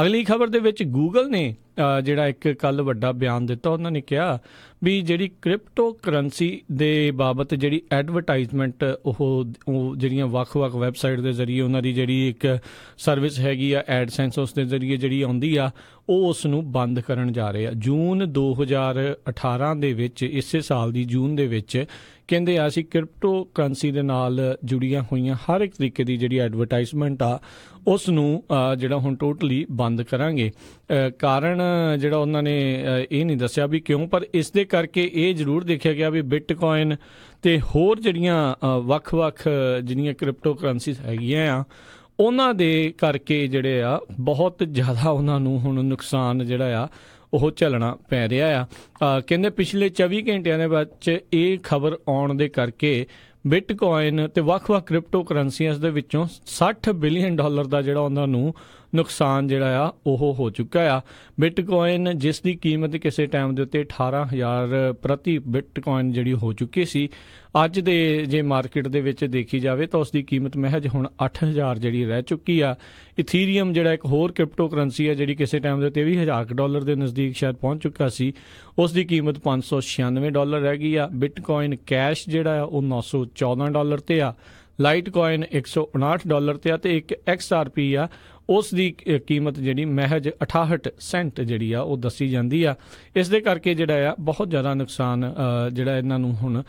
ਅਗਲੀ ਖਬਰ ਦੇ ਵਿੱਚ ਗੂਗਲ ਨੇ ਜਿਹੜਾ ਇੱਕ ਕੱਲ੍ਹ ਵੱਡਾ ਬਿਆਨ ਦਿੱਤਾ। ਉਹਨਾਂ ਨੇ ਕਿਹਾ ਵੀ ਜਿਹੜੀ ਕ੍ਰਿਪਟੋ ਕਰੰਸੀ ਦੇ ਬਾਬਤ ਜਿਹੜੀ ਐਡਵਰਟਾਈਜ਼ਮੈਂਟ ਉਹ ਜਿਹੜੀਆਂ ਵੱਖ-ਵੱਖ ਵੈਬਸਾਈਟ ਦੇ ਜ਼ਰੀਏ ਉਹਨਾਂ ਦੀ ਜਿਹੜੀ ਇੱਕ ਸਰਵਿਸ ਹੈਗੀ ਆ ਐਡਸੈਂਸ, ਉਸ ਦੇ ਜ਼ਰੀਏ ਜਿਹੜੀ ਆਉਂਦੀ ਆ ਉਹ ਉਸ ਨੂੰ ਬੰਦ ਕਰਨ ਜਾ ਰਹੇ ਆ। ਜੂਨ 2018 ਦੇ ਵਿੱਚ, ਇਸੇ ਸਾਲ ਦੀ ਜੂਨ ਦੇ ਵਿੱਚ ਕਹਿੰਦੇ ਆ ਅਸੀਂ ਕ੍ਰਿਪਟੋ ਕਰੰਸੀ ਦੇ ਨਾਲ ਜੁੜੀਆਂ ਹੋਈਆਂ ਹਰ ਇੱਕ ਤਰੀਕੇ ਦੀ ਜਿਹੜੀ ਐਡਵਰਟਾਈਜ਼ਮੈਂਟ ਆ ਉਸ ਨੂੰ ਜਿਹੜਾ ਹੁਣ ਟੋਟਲੀ ਬੰਦ ਕਰਾਂਗੇ। ਕਾਰਨ ਜਿਹੜਾ ਉਹਨਾਂ ਨੇ ਇਹ ਨਹੀਂ ਦੱਸਿਆ ਵੀ ਕਿਉਂ, ਪਰ ਇਸ ਦੇ ਕਰਕੇ ਇਹ ਜ਼ਰੂਰ ਦੇਖਿਆ ਗਿਆ ਵੀ ਬਿਟਕੋਇਨ ਅਤੇ ਹੋਰ ਜਿਹੜੀਆਂ ਵੱਖ-ਵੱਖ ਜਿਹੜੀਆਂ ਕ੍ਰਿਪਟੋ ਕਰੰਸੀਜ਼ ਹੈਗੀਆਂ ਆ ਉਹਨਾਂ ਦੇ ਕਰਕੇ ਜਿਹੜੇ ਆ ਬਹੁਤ ਜ਼ਿਆਦਾ ਉਹਨਾਂ ਨੂੰ ਹੁਣ ਨੁਕਸਾਨ ਜਿਹੜਾ ਆ ਉਹ ਝੱਲਣਾ ਪੈ ਰਿਹਾ ਆ। ਕਹਿੰਦੇ ਪਿਛਲੇ 24 ਘੰਟਿਆਂ ਦੇ ਵਿੱਚ ਇਹ ਖਬਰ ਆਉਣ ਦੇ ਕਰਕੇ ਬਿਟਕੋਇਨ ਅਤੇ ਵੱਖ-ਵੱਖ ਕ੍ਰਿਪਟੋ ਕਰੰਸੀਆਂ ਦੇ ਵਿੱਚੋਂ $60 ਬਿਲੀਅਨ ਦਾ ਜਿਹੜਾ ਉਹਨਾਂ ਨੂੰ ਨੁਕਸਾਨ ਜਿਹੜਾ ਆ ਉਹ ਹੋ ਚੁੱਕਾ ਆ। ਬਿਟਕੋਇਨ ਜਿਸ ਦੀ ਕੀਮਤ ਕਿਸੇ ਟਾਈਮ ਦੇ ਉੱਤੇ 18,000 ਪ੍ਰਤੀ ਬਿਟਕੋਇਨ ਜਿਹੜੀ ਹੋ ਚੁੱਕੀ ਸੀ, ਅੱਜ ਦੇ ਜੇ ਮਾਰਕੀਟ ਦੇ ਵਿੱਚ ਦੇਖੀ ਜਾਵੇ ਤਾਂ ਉਸ ਦੀ ਕੀਮਤ ਮਹਿਜ ਹੁਣ 8,000 ਜਿਹੜੀ ਰਹਿ ਚੁੱਕੀ ਆ। ਇਥੀਰੀਅਮ ਜਿਹੜਾ ਇੱਕ ਹੋਰ ਕ੍ਰਿਪਟੋ ਕਰੰਸੀ ਹੈ ਜਿਹੜੀ ਕਿਸੇ ਟਾਈਮ ਦੇ ਉੱਤੇ $20,000 ਦੇ ਨਜ਼ਦੀਕ ਸ਼ਾਇਦ ਪਹੁੰਚ ਚੁੱਕਾ ਸੀ, ਉਸ ਦੀ ਕੀਮਤ $596 ਰਹਿ ਗਈ ਆ। ਬਿਟਕੋਇਨ ਕੈਸ਼ ਜਿਹੜਾ ਆ ਉਹ $914 ਤੇ ਆ। ਲਾਈਟ ਕੋਇਨ $159 ਤੇ ਆ, ਅਤੇ ਇੱਕ XRP ਆ ਉਸ ਦੀ ਕੀਮਤ ਜਿਹੜੀ ਮਹਿਜ 68 ਸੈਂਟ ਜਿਹੜੀ ਆ ਉਹ ਦੱਸੀ ਜਾਂਦੀ ਆ। ਇਸ ਦੇ ਕਰਕੇ ਜਿਹੜਾ ਆ ਬਹੁਤ ਜ਼ਿਆਦਾ ਨੁਕਸਾਨ ਜਿਹੜਾ ਇਹਨਾਂ ਨੂੰ ਹੁਣ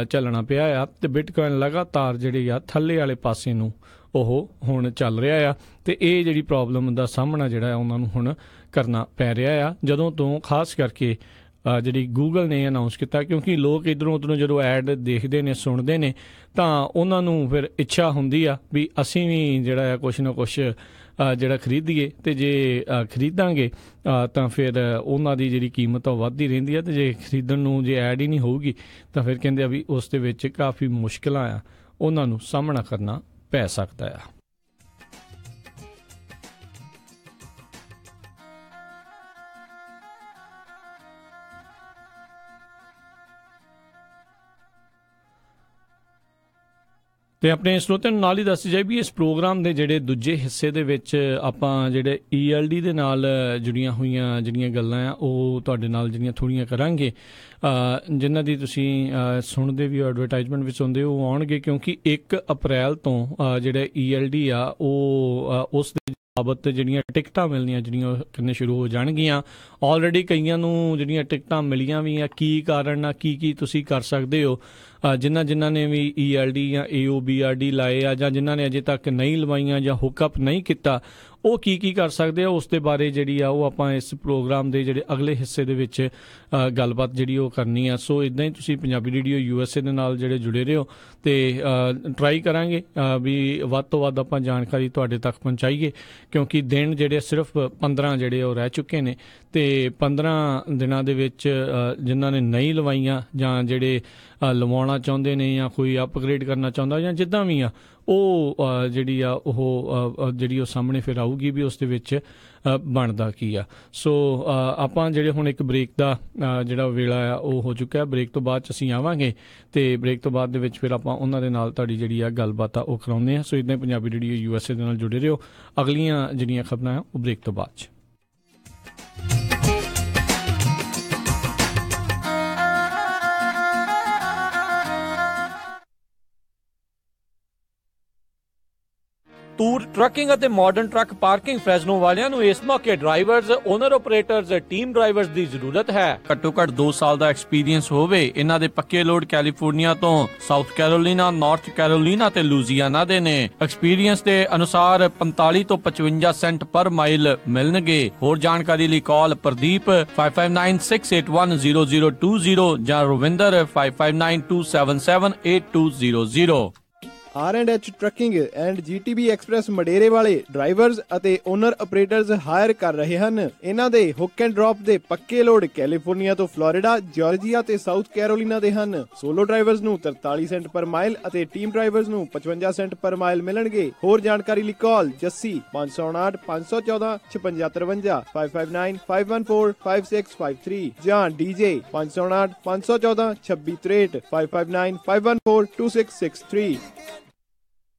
ਚੱਲਣਾ ਪਿਆ ਆ, ਅਤੇ ਬਿਟਕੋਇਨ ਲਗਾਤਾਰ ਜਿਹੜੀ ਆ ਥੱਲੇ ਵਾਲੇ ਪਾਸੇ ਨੂੰ ਉਹ ਹੁਣ ਚੱਲ ਰਿਹਾ ਆ, ਅਤੇ ਇਹ ਜਿਹੜੀ ਪ੍ਰੋਬਲਮ ਦਾ ਸਾਹਮਣਾ ਜਿਹੜਾ ਉਹਨਾਂ ਨੂੰ ਹੁਣ ਕਰਨਾ ਪੈ ਰਿਹਾ ਆ ਜਦੋਂ ਤੋਂ ਖਾਸ ਕਰਕੇ ਜਿਹੜੀ ਗੂਗਲ ਨੇ ਅਨਾਊਂਸ ਕੀਤਾ। ਕਿਉਂਕਿ ਲੋਕ ਇੱਧਰੋਂ ਉੱਧਰੋਂ ਜਦੋਂ ਐਡ ਦੇਖਦੇ ਨੇ, ਸੁਣਦੇ ਨੇ, ਤਾਂ ਉਹਨਾਂ ਨੂੰ ਫਿਰ ਇੱਛਾ ਹੁੰਦੀ ਆ ਵੀ ਅਸੀਂ ਵੀ ਜਿਹੜਾ ਆ ਕੁਛ ਨਾ ਕੁਛ ਜਿਹੜਾ ਖਰੀਦੀਏ, ਅਤੇ ਜੇ ਖਰੀਦਾਂਗੇ ਤਾਂ ਫਿਰ ਉਹਨਾਂ ਦੀ ਜਿਹੜੀ ਕੀਮਤ ਉਹ ਵੱਧਦੀ ਰਹਿੰਦੀ ਹੈ, ਅਤੇ ਜੇ ਖਰੀਦਣ ਨੂੰ ਜੇ ਐਡ ਹੀ ਨਹੀਂ ਹੋਊਗੀ ਤਾਂ ਫਿਰ ਕਹਿੰਦੇ ਆ ਵੀ ਉਸ ਦੇ ਵਿੱਚ ਕਾਫੀ ਮੁਸ਼ਕਿਲਾਂ ਆ ਉਹਨਾਂ ਨੂੰ ਸਾਹਮਣਾ ਕਰਨਾ ਪੈ ਸਕਦਾ ਆ। ਅਤੇ ਆਪਣੇ ਸਰੋਤਿਆਂ ਨੂੰ ਨਾਲ ਹੀ ਦੱਸ ਜਾਏ ਵੀ ਇਸ ਪ੍ਰੋਗਰਾਮ ਦੇ ਜਿਹੜੇ ਦੂਜੇ ਹਿੱਸੇ ਦੇ ਵਿੱਚ ਆਪਾਂ ਜਿਹੜੇ ELD ਦੇ ਨਾਲ ਜੁੜੀਆਂ ਹੋਈਆਂ ਜਿਹੜੀਆਂ ਗੱਲਾਂ ਆ ਉਹ ਤੁਹਾਡੇ ਨਾਲ ਜਿਹੜੀਆਂ ਥੋੜ੍ਹੀਆਂ ਕਰਾਂਗੇ, ਜਿਨ੍ਹਾਂ ਦੀ ਤੁਸੀਂ ਸੁਣਦੇ ਵੀ ਐਡਵਰਟਾਈਜ਼ਮੈਂਟ ਵੀ ਸੁਣਦੇ ਉਹ ਆਉਣਗੇ, ਕਿਉਂਕਿ 1 ਅਪ੍ਰੈਲ ਤੋਂ ਜਿਹੜੇ ELD ਆ ਉਹ ਉਸ ਦੇ ਬਾਬਤ ਜਿਹੜੀਆਂ ਟਿਕਟਾਂ ਮਿਲਣੀਆਂ ਜਿਹੜੀਆਂ ਕਿੰਨੇ ਸ਼ੁਰੂ ਹੋ ਜਾਣਗੀਆਂ। ਆਲਰੇਡੀ ਕਈਆਂ ਨੂੰ ਜਿਹੜੀਆਂ ਟਿਕਟਾਂ ਮਿਲੀਆਂ ਵੀ ਆ। ਕੀ ਕਾਰਨ ਆ, ਕੀ ਤੁਸੀਂ ਕਰ ਸਕਦੇ ਹੋ, ਜਿਨ੍ਹਾਂ ਨੇ ਵੀ ELD ਜਾਂ AOBRD ਲਾਏ ਆ, ਜਾਂ ਜਿਨ੍ਹਾਂ ਨੇ ਅਜੇ ਤੱਕ ਨਹੀਂ ਲਵਾਈਆਂ ਜਾਂ ਹੁੱਕਅਪ ਨਹੀਂ ਕੀਤਾ, ਉਹ ਕੀ ਕਰ ਸਕਦੇ ਆ, ਉਸ ਦੇ ਬਾਰੇ ਜਿਹੜੀ ਆ ਉਹ ਆਪਾਂ ਇਸ ਪ੍ਰੋਗਰਾਮ ਦੇ ਜਿਹੜੇ ਅਗਲੇ ਹਿੱਸੇ ਦੇ ਵਿੱਚ ਗੱਲਬਾਤ ਜਿਹੜੀ ਉਹ ਕਰਨੀ ਆ। ਸੋ ਇੱਦਾਂ ਹੀ ਤੁਸੀਂ ਪੰਜਾਬੀ ਰੇਡੀਓ USA ਦੇ ਨਾਲ ਜਿਹੜੇ ਜੁੜੇ ਰਹੋ, ਅਤੇ ਟਰਾਈ ਕਰਾਂਗੇ ਵੀ ਵੱਧ ਤੋਂ ਵੱਧ ਆਪਾਂ ਜਾਣਕਾਰੀ ਤੁਹਾਡੇ ਤੱਕ ਪਹੁੰਚਾਈਏ, ਕਿਉਂਕਿ ਦਿਨ ਜਿਹੜੇ ਸਿਰਫ 15 ਜਿਹੜੇ ਉਹ ਰਹਿ ਚੁੱਕੇ ਨੇ, ਅਤੇ 15 ਦਿਨਾਂ ਦੇ ਵਿੱਚ ਜਿਨ੍ਹਾਂ ਨੇ ਨਹੀਂ ਲਵਾਈਆਂ ਜਾਂ ਜਿਹੜੇ ਲਵਾਉਣਾ ਬਣਾਉਣਾ ਚਾਹੁੰਦੇ ਨੇ ਜਾਂ ਕੋਈ ਅਪਗ੍ਰੇਡ ਕਰਨਾ ਚਾਹੁੰਦਾ ਜਾਂ ਜਿੱਦਾਂ ਵੀ ਆ ਉਹ ਜਿਹੜੀ ਆ ਉਹ ਸਾਹਮਣੇ ਫਿਰ ਆਊਗੀ ਵੀ ਉਸ ਦੇ ਵਿੱਚ ਬਣਦਾ ਕੀ ਆ। ਸੋ ਆਪਾਂ ਜਿਹੜੇ ਹੁਣ ਇੱਕ ਬ੍ਰੇਕ ਦਾ ਜਿਹੜਾ ਵੇਲਾ ਆ ਉਹ ਹੋ ਚੁੱਕਾ। ਬ੍ਰੇਕ ਤੋਂ ਬਾਅਦ 'ਚ ਅਸੀਂ ਆਵਾਂਗੇ ਅਤੇ ਬ੍ਰੇਕ ਤੋਂ ਬਾਅਦ ਦੇ ਵਿੱਚ ਫਿਰ ਆਪਾਂ ਉਹਨਾਂ ਦੇ ਨਾਲ ਤੁਹਾਡੀ ਜਿਹੜੀ ਆ ਗੱਲਬਾਤ ਆ ਉਹ ਕਰਾਉਂਦੇ ਹਾਂ। ਸੋ ਇੱਦਾਂ ਹੀ ਪੰਜਾਬੀ ਰੇਡੀਓ USA ਦੇ ਨਾਲ ਜੁੜੇ ਰਹੋ। ਅਗਲੀਆਂ ਜਿਹੜੀਆਂ ਖਬਰਾਂ ਆ ਉਹ ਬ੍ਰੇਕ ਤੋਂ ਬਾਅਦ 'ਚ। ਟੂਰ ਟਰੱਕਿੰਗ ਅਤੇ ਮਾਡਰਨ ਟਰੱਕ ਪਾਰਕਿੰਗ ਫ੍ਰੈਜ਼ਨੋ ਵਾਲਿਆਂ ਨੂੰ ਇਸ ਮੌਕੇ drivers, owner operators, team drivers ਦੀ ਜ਼ਰੂਰਤ ਹੈ। ਘੱਟੋ ਘੱਟ 2 ਸਾਲ ਦਾ ਐਕਸਪੀਰੀਅੰਸ ਹੋਵੇ। ਇਹਨਾਂ ਦੇ ਪੱਕੇ ਲੋਡ ਕੈਲੀਫੋਰਨੀਆ ਤੋਂ, ਸਾਊਥ ਕੈਰੋਲੀਨਾ, ਨਾਰਥ ਕੈਰੋਲੀਨਾ ਤੇ ਲੂਜ਼ੀਆਨਾ ਦੇ ਨੇ। ਐਕਸਪੀਰੀਅੰਸ ਦੇ ਅਨੁਸਾਰ 45 ਤੋਂ 55 ਸੈਂਟ ਪਰ ਮਾਈਲ ਮਿਲਣਗੇ। ਹੋਰ ਜਾਣਕਾਰੀ ਲਈ ਕਾਲ ਪ੍ਰਦੀਪ 5596810020 ਜਾਂ Ravinder 5592778200। R&H trucking and GTB express Madera ਵਾਲੇ ਡਰਾਈਵਰਜ਼ ਅਤੇ ਓਨਰ ਆਪਰੇਟਰਜ਼ ਹਾਇਰ ਕਰ ਰਹੇ ਹਨ। ਇਹਨਾਂ ਦੇ ਹੁੱਕ ਐਂਡ ਡ੍ਰੌਪ ਦੇ ਪੱਕੇ ਲੋਡ ਕੈਲੀਫੋਰਨੀਆ ਤੋਂ ਫਲੋਰੀਡਾ, ਜਾਰਜੀਆ ਤੇ ਸਾਊਥ ਕੈਰੋਲੀਨਾ ਦੇ ਹਨ। ਸੋਲੋ ਡਰਾਈਵਰਜ਼ ਨੂੰ 43 ਸੈਂਟ ਪਰ ਮਾਈਲ ਅਤੇ ਟੀਮ ਡਰਾਈਵਰਜ਼ ਨੂੰ 55 ਸੈਂਟ ਪਰ ਮਾਈਲ ਮਿਲਣਗੇ। ਹੋਰ ਜਾਣਕਾਰੀ ਲਈ ਕਾਲ ਜੱਸੀ 559 514 5653 559 514 5653 ਜਾਂ DJ 559 514 2663 559 514 2663।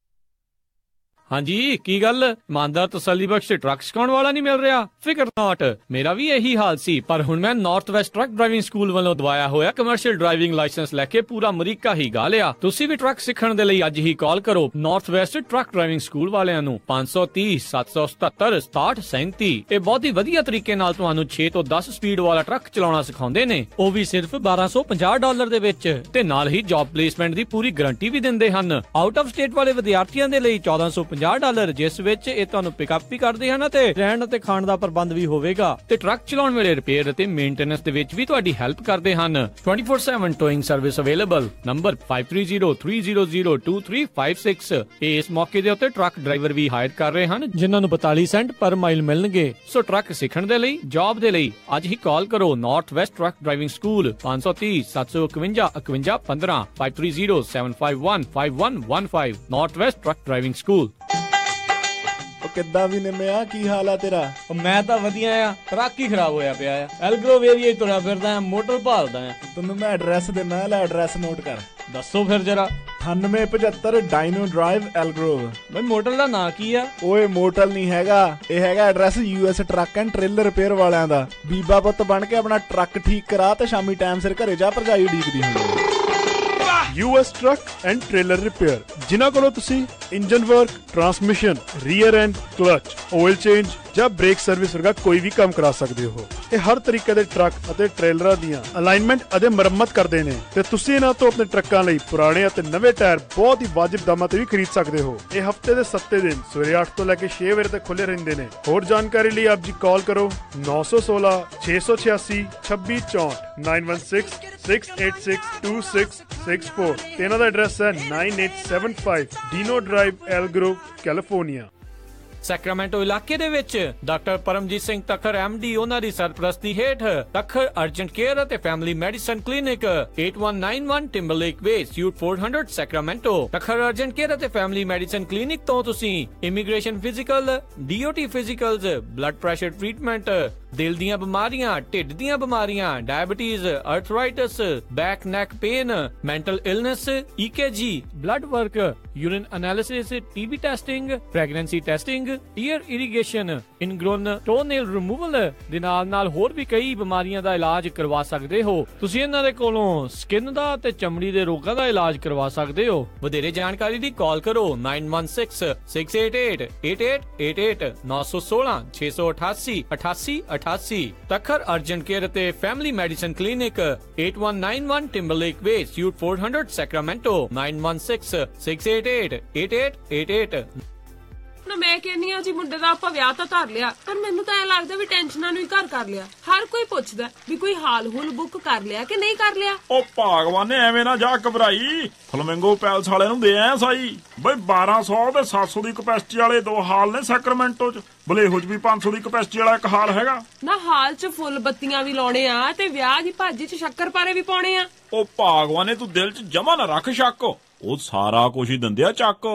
ਹਾਂਜੀ, ਕੀ ਗੱਲ? ਇਮਾਨਦਾਰ ਤਸੱਲੀ ਬਖਸ਼ ਟਰੱਕ ਸਿਖਾਉਣ ਵਾਲਾ ਨਹੀਂ ਮਿਲ ਰਿਹਾ? ਫਿਕਰ ਨਾਟ, ਮੇਰਾ ਵੀ ਇਹੀ ਹਾਲ ਸੀ। ਪਰ ਹੁਣ ਮੈਂ north West truck driving school ਵੱਲੋਂ ਦਵਾਇਆ ਹੋਇਆ ਕਮਰਸ਼ੀਅਲ ਡਰਾਈਵਿੰਗ ਲਾਇਸੈਂਸ ਲੈ ਕੇ ਪੂਰਾ ਅਮਰੀਕਾ ਹੀ ਗਾ ਲਿਆ। ਤੁਸੀਂ ਵੀ ਟਰੱਕ ਸਿੱਖਣ ਦੇ ਲਈ ਅੱਜ ਹੀ ਕਾਲ ਕਰੋ north West truck driving school ਵਾਲਿਆਂ ਨੂੰ 530 777 6737। ਇਹ ਬਹੁਤ ਹੀ ਵਧੀਆ ਤਰੀਕੇ ਨਾਲ ਤੁਹਾਨੂੰ 6 ਤੋਂ 10 ਸਪੀਡ ਵਾਲਾ ਟਰੱਕ ਚਲਾਉਣਾ ਸਿਖਾਉਂਦੇ ਨੇ, ਉਹ ਵੀ ਸਿਰਫ $1250 ਦੇ ਵਿੱਚ, ਤੇ ਨਾਲ ਹੀ ਜੌਬ ਪਲੇਸਮੈਂਟ ਦੀ ਪੂਰੀ ਗਰੰਟੀ ਵੀ ਦਿੰਦੇ ਹਨ। ਆਊਟ ਆਫ ਸਟੇਟ ਵਾਲੇ ਵਿਦਿਆਰਥੀਆਂ ਦੇ ਲਈ $1450, ਜਿਸ ਵਿੱਚ ਇਹ ਤੁਹਾਨੂੰ ਪਿਕਅਪ ਵੀ ਕਰਦੇ ਹਨ ਅਤੇ ਰਹਿਣ ਅਤੇ ਖਾਣ ਦਾ ਪ੍ਰਬੰਧ ਵੀ ਹੋਵੇਗਾ, ਤੇ ਟਰੱਕ ਚਲਾਉਣ ਵੇਲੇ ਰਿਪੇਅਰ ਅਤੇ ਮੇਨਟੇਨੈਂਸ ਦੇ ਵਿੱਚ ਵੀ ਤੁਹਾਡੀ ਹੈਲਪ ਕਰਦੇ ਹਨ। 24/7 ਟੋਇੰਗ ਸਰਵਿਸ ਅਵੇਲੇਬਲ। ਨੰਬਰ 5303002356। ਇਸ ਮੌਕੇ ਦੇ ਉੱਤੇ ਟਰੱਕ ਡਰਾਈਵਰ ਵੀ ਹਾਇਰ ਕਰ ਰਹੇ ਹਨ ਜਿਨ੍ਹਾਂ ਨੂੰ 42 ਸੈਂਟ ਪਰ ਮਾਈਲ ਮਿਲਣਗੇ। ਸੋ ਟਰੱਕ ਸਿੱਖਣ ਦੇ ਲਈ, ਜੌਬ ਦੇ ਲਈ ਅੱਜ ਹੀ ਕਾਲ ਕਰੋ north West truck driving school 530 751 5115 530 751 5115 north West truck driving school. ਕਿੱਦਾਂ ਵੀ ਨਿੰਮਿਆ, ਕੀ ਹਾਲ ਆ ਤੇਰਾ? ਮੈਂ ਤਾਂ ਵਧੀਆ ਆ, ਟਰੱਕ ਹੀ ਖਰਾਬ ਹੋਇਆ ਪਿਆ ਆ। ਐਲਗਰੋਵ ਏਰੀਆ ਤੁਰਿਆ ਫਿਰਦਾ ਆ, ਮੋਟਰ ਭਾਲਦਾ ਆ। ਤੈਨੂੰ ਮੈਂ ਐਡਰੈਸ ਦਿੰਦਾ, ਲੈ ਐਡਰੈਸ ਨੋਟ ਕਰ। ਦੱਸੋ ਫਿਰ ਜਰਾ। 9875 ਡਾਇਨੋ ਡਰਾਈਵ ਐਲਗਰੋਵ। ਬਈ ਮੋਟਰ ਦਾ ਨਾਂ ਕੀ ਆ? ਓਏ ਮੋਟਲ ਨਹੀਂ ਹੈਗਾ, ਇਹ ਹੈਗਾ address US truck and trailer repair ਵਾਲਿਆਂ ਦਾ। ਬੀਬਾ ਪੁੱਤ ਬਣ ਕੇ ਆਪਣਾ ਟਰੱਕ ਠੀਕ ਕਰਾ ਤੇ ਸ਼ਾਮੀ ਟਾਈਮ ਸਿਰ ਘਰੇ ਜਾ, ਭਰਜਾਈ ਉਡੀਕਦੀ ਹੁੰਦੀ। US truck and trailer repair, ਜਿਨ੍ਹਾਂ ਕੋਲੋਂ ਤੁਸੀਂ engine work, transmission, rear and clutch, oil change ਜਾਂ ਬ੍ਰੇਕ ਸਰਵਿਸ ਵਰਗਾ ਕੋਈ ਵੀ ਕੰਮ ਕਰਾ ਸਕਦੇ ਹੋ। ਇਹ ਹਰ ਤਰੀਕੇ ਦੇ ਟਰੱਕ ਅਤੇ ਟ੍ਰੇਲਰਾਂ ਦੀਆਂ ਅਲਾਈਨਮੈਂਟ ਅਤੇ ਮੁਰੰਮਤ ਕਰਦੇ ਨੇ, ਤੇ ਤੁਸੀਂ ਇਹਨਾਂ ਤੋਂ ਆਪਣੇ ਟਰੱਕਾਂ ਲਈ ਪੁਰਾਣੇ ਅਤੇ ਨਵੇਂ ਟਾਇਰ ਬਹੁਤ ਹੀ ਵਾਜਿਬ ਦਾਮਾਂ ਤੇ ਵੀ ਖਰੀਦ ਸਕਦੇ ਹੋ। ਇਹ ਹਫਤੇ ਦੇ 7 ਦਿਨ ਸਵੇਰੇ 8 ਤੋਂ ਲੈ ਕੇ 6 ਵਜੇ ਤੱਕ ਖੁੱਲੇ ਰਹਿੰਦੇ ਨੇ। ਹੋਰ ਜਾਣਕਾਰੀ ਲਈ ਆਪ ਜੀ ਕਾਲ ਕਰੋ 916 686 2664 916 686 2664 ਤੇ ਇਹਨਾਂ ਦਾ ਐਡਰੈਸ ਹੈ 9875 Dino drive Elk Grove, California. Sacramento ਇਲਾਕੇ ਦੇ ਵਿੱਚ ਡਾਕਟਰ ਪਰਮਜੀਤ ਸਿੰਘ ਤੱਖਰ MD ਉਹਨਾਂ ਦੀ ਸਰਪ੍ਰਸਤੀ ਹੇਠ ਤੱਖਰ ਅਰਜੈਂਟ ਕੇਅਰ ਅਤੇ family medicine clinic 8191 Timberlake way, suite 400 Sacramento. Takhar urgent care ਅਤੇ ਫੈਮਿਲੀ ਮੈਡੀਸਨ ਕਲੀਨਿਕ ਤੋਂ ਤੁਸੀਂ immigration physical, DOT physicals, blood pressure treatment, ਦਿਲ ਦੀਆਂ ਬਿਮਾਰੀਆਂ, ਢਿੱਡ ਦੀਆਂ ਬਿਮਾਰੀਆਂ, diabetes, arthritis, back neck pain, mental illness, EKG, blood work, urine analysis, TB testing, pregnancy testing, ear irrigation, ingrown toenail removal ਦੇ ਨਾਲ ਹੋਰ ਵੀ ਕਈ ਬਿਮਾਰੀਆਂ ਦਾ ਇਲਾਜ ਕਰਵਾ ਸਕਦੇ ਹੋ। ਤੁਸੀਂ ਇਹਨਾਂ ਦੇ ਕੋਲੋਂ ਸਕਿਨ ਦਾ ਤੇ ਚਮੜੀ ਦੇ ਰੋਗਾਂ ਦਾ ਇਲਾਜ ਕਰਵਾ ਸਕਦੇ ਹੋ। ਵਧੇਰੇ ਜਾਣਕਾਰੀ ਲਈ ਕਾਲ ਕਰੋ 916 688 8888 916 688 8888। ਤੱਖਰ ਅਰਜੈਂਟ ਕੇਅਰ ਅਤੇ family medicine clinic 8191 Timberlake way, suite 400 Sacramento 916 688 8888। ਮੈਂ ਕਹਿੰਦੀ ਆ ਜੀ ਮੁੰਡੇ ਦਾ ਆਪਾਂ ਵਿਆਹ ਤਾਂ ਧਰ ਲਿਆ, ਪਰ ਮੈਨੂੰ ਤਾਂ ਐ ਲੱਗਦਾ ਵੀ ਟੈਨਸ਼ਨਾਂ ਨੂੰ ਹੀ ਘਰ ਕਰ ਲਿਆ। ਹਰ ਕੋਈ ਪੁੱਛਦਾ ਵੀ ਕੋਈ ਹਾਲ ਹੁਲ ਬੁੱਕ ਕਰ ਲਿਆ ਕਿ ਨਹੀਂ ਕਰ ਲਿਆ। ਉਹ ਭਾਗਵਾਨ ਨੇ ਐਵੇਂ ਨਾ ਜਾ ਘਬਰਾਈ, ਫਲਮਿੰਗੋ ਪੈਲਸ ਵਾਲਿਆਂ ਨੂੰ ਦੇ ਆਇਆ ਸਾਈ। ਬਈ 1200 ਤੇ 700 ਦੀ ਕਪੈਸਿਟੀ ਵਾਲੇ 2 ਹਾਲ ਨੇ ਸੈਕਰਾਮੈਂਟੋ ਚ। ਬਲੇਹੋ ਚ ਵੀ 500 ਦੀ ਕਪੈਸਿਟੀ ਵਾਲਾ ਇੱਕ ਹਾਲ ਹੈਗਾ। ਨਾ ਹਾਲ ਚ ਫੁੱਲ ਬੱਤੀਆਂ ਵੀ ਲਾਉਣੇ ਆ ਤੇ ਵਿਆਹ ਦੀ ਭਾਜੀ ਚ ਸ਼ੱਕਰ ਪਾਰੇ ਵੀ ਪਾਉਣੇ ਆ। ਉਹ ਭਾਗਵਾਨੇ ਤੂੰ ਦਿਲ 'ਚ ਜਮਾ ਨਾ ਰੱਖ ਸ਼ੱਕ, ਉਹ ਸਾਰਾ ਕੁਝ ਹੀ ਦਿੰਦੇ ਆ ਚੱਕ।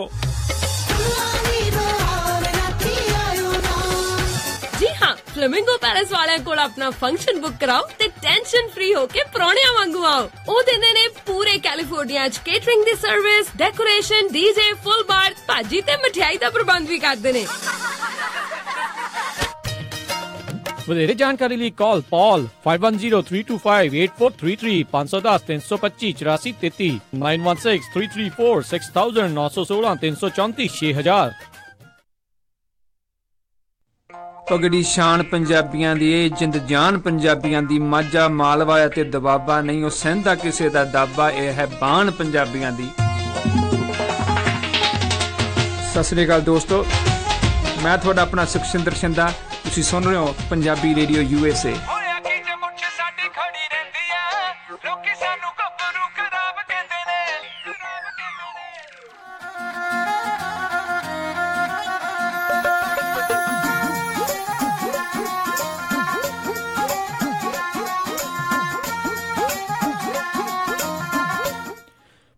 ਜੀ ਹਾਂ, ਫਲੇਮਿੰਗੋ ਪੈਲੇਸ ਵਾਲਿਆਂ ਕੋਲ ਆਪਣਾ ਫੰਕਸ਼ਨ ਬੁੱਕ ਕਰਾਓ ਤੇ ਟੈਨਸ਼ਨ ਫ੍ਰੀ ਹੋ ਕੇ ਪ੍ਰਾਹੁਣਿਆਂ ਵਾਂਗੂ ਆਓ। ਉਹ ਦਿੰਦੇ ਨੇ ਪੂਰੇ ਕੈਲੀਫੋਰਨੀਆ 'ਚ ਕੇਟਰਿੰਗ ਦੀ ਸਰਵਿਸ, ਡੈਕੋਰੇਸ਼ਨ, ਡੀਜੇ, ਫੁੱਲ ਬਾਰ, ਭਾਜੀ ਤੇ ਮਠਿਆਈ ਦਾ ਪ੍ਰਬੰਧ ਵੀ ਕਰਦੇ ਨੇ। ਵਧੇਰੇ ਜਾਣਕਾਰੀ ਲਈ ਕਾਲ ਪੌਲ 5103258433 510 325 8433 916 334 6000 916 334 6000। ਪਗੜੀ ਸ਼ਾਨ ਪੰਜਾਬੀਆਂ ਦੀ, ਇਹ ਜਿੰਦ ਜਾਨ ਪੰਜਾਬੀਆਂ ਦੀ, ਮਾਝਾ ਮਾਲਵਾ ਅਤੇ ਦਬਾਬਾ ਨਹੀਂ ਉਹ ਸਹਿੰਦਾ ਕਿਸੇ ਦਾ ਦਾਬਾ, ਇਹ ਹੈ ਬਾਣ ਪੰਜਾਬੀਆਂ ਦੀ। ਸਤਿ ਸ੍ਰੀ ਅਕਾਲ ਦੋਸਤੋ, ਮੈਂ ਤੁਹਾਡਾ ਆਪਣਾ ਸੁਖਸਿੰਦਰ ਸ਼ਿੰਦਾ, ਤੁਸੀਂ ਸੁਣ ਰਹੇ ਹੋ Punjabi radio USA।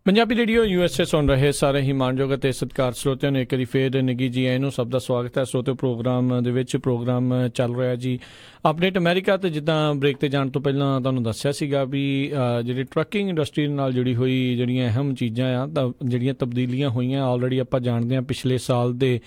Punjabi radio USA ਸੁਣ ਰਹੇ ਸਾਰੇ ਹੀ ਮਾਣਯੋਗ ਅਤੇ ਸਤਿਕਾਰ ਸਰੋਤਿਆਂ ਨੂੰ ਇੱਕ ਵਾਰੀ ਫੇਰ ਨਿੱਘੀ ਜੀ ਆਇਆਂ ਨੂੰ ਸਭ ਦਾ ਸਵਾਗਤ ਹੈ। ਸਰੋਤਿਓ, ਪ੍ਰੋਗਰਾਮ ਦੇ ਵਿੱਚ ਪ੍ਰੋਗਰਾਮ ਚੱਲ ਰਿਹਾ ਜੀ ਅਪਡੇਟ ਅਮਰੀਕਾ ਤੇ। ਜਿੱਦਾਂ ਬ੍ਰੇਕ ਤੇ ਜਾਣ ਤੋਂ ਪਹਿਲਾਂ ਤੁਹਾਨੂੰ ਦੱਸਿਆ ਸੀਗਾ ਵੀ ਜਿਹੜੀ ਟਰੱਕਿੰਗ ਇੰਡਸਟਰੀ ਨਾਲ ਜੁੜੀ ਹੋਈ ਜਿਹੜੀਆਂ ਅਹਿਮ ਚੀਜ਼ਾਂ ਆ, ਤਾਂ ਜਿਹੜੀਆਂ ਤਬਦੀਲੀਆਂ ਹੋਈਆਂ ਆਲਰੇਡੀ ਆਪਾਂ ਜਾਣਦੇ ਹਾਂ। ਪਿਛਲੇ ਸਾਲ ਦੇ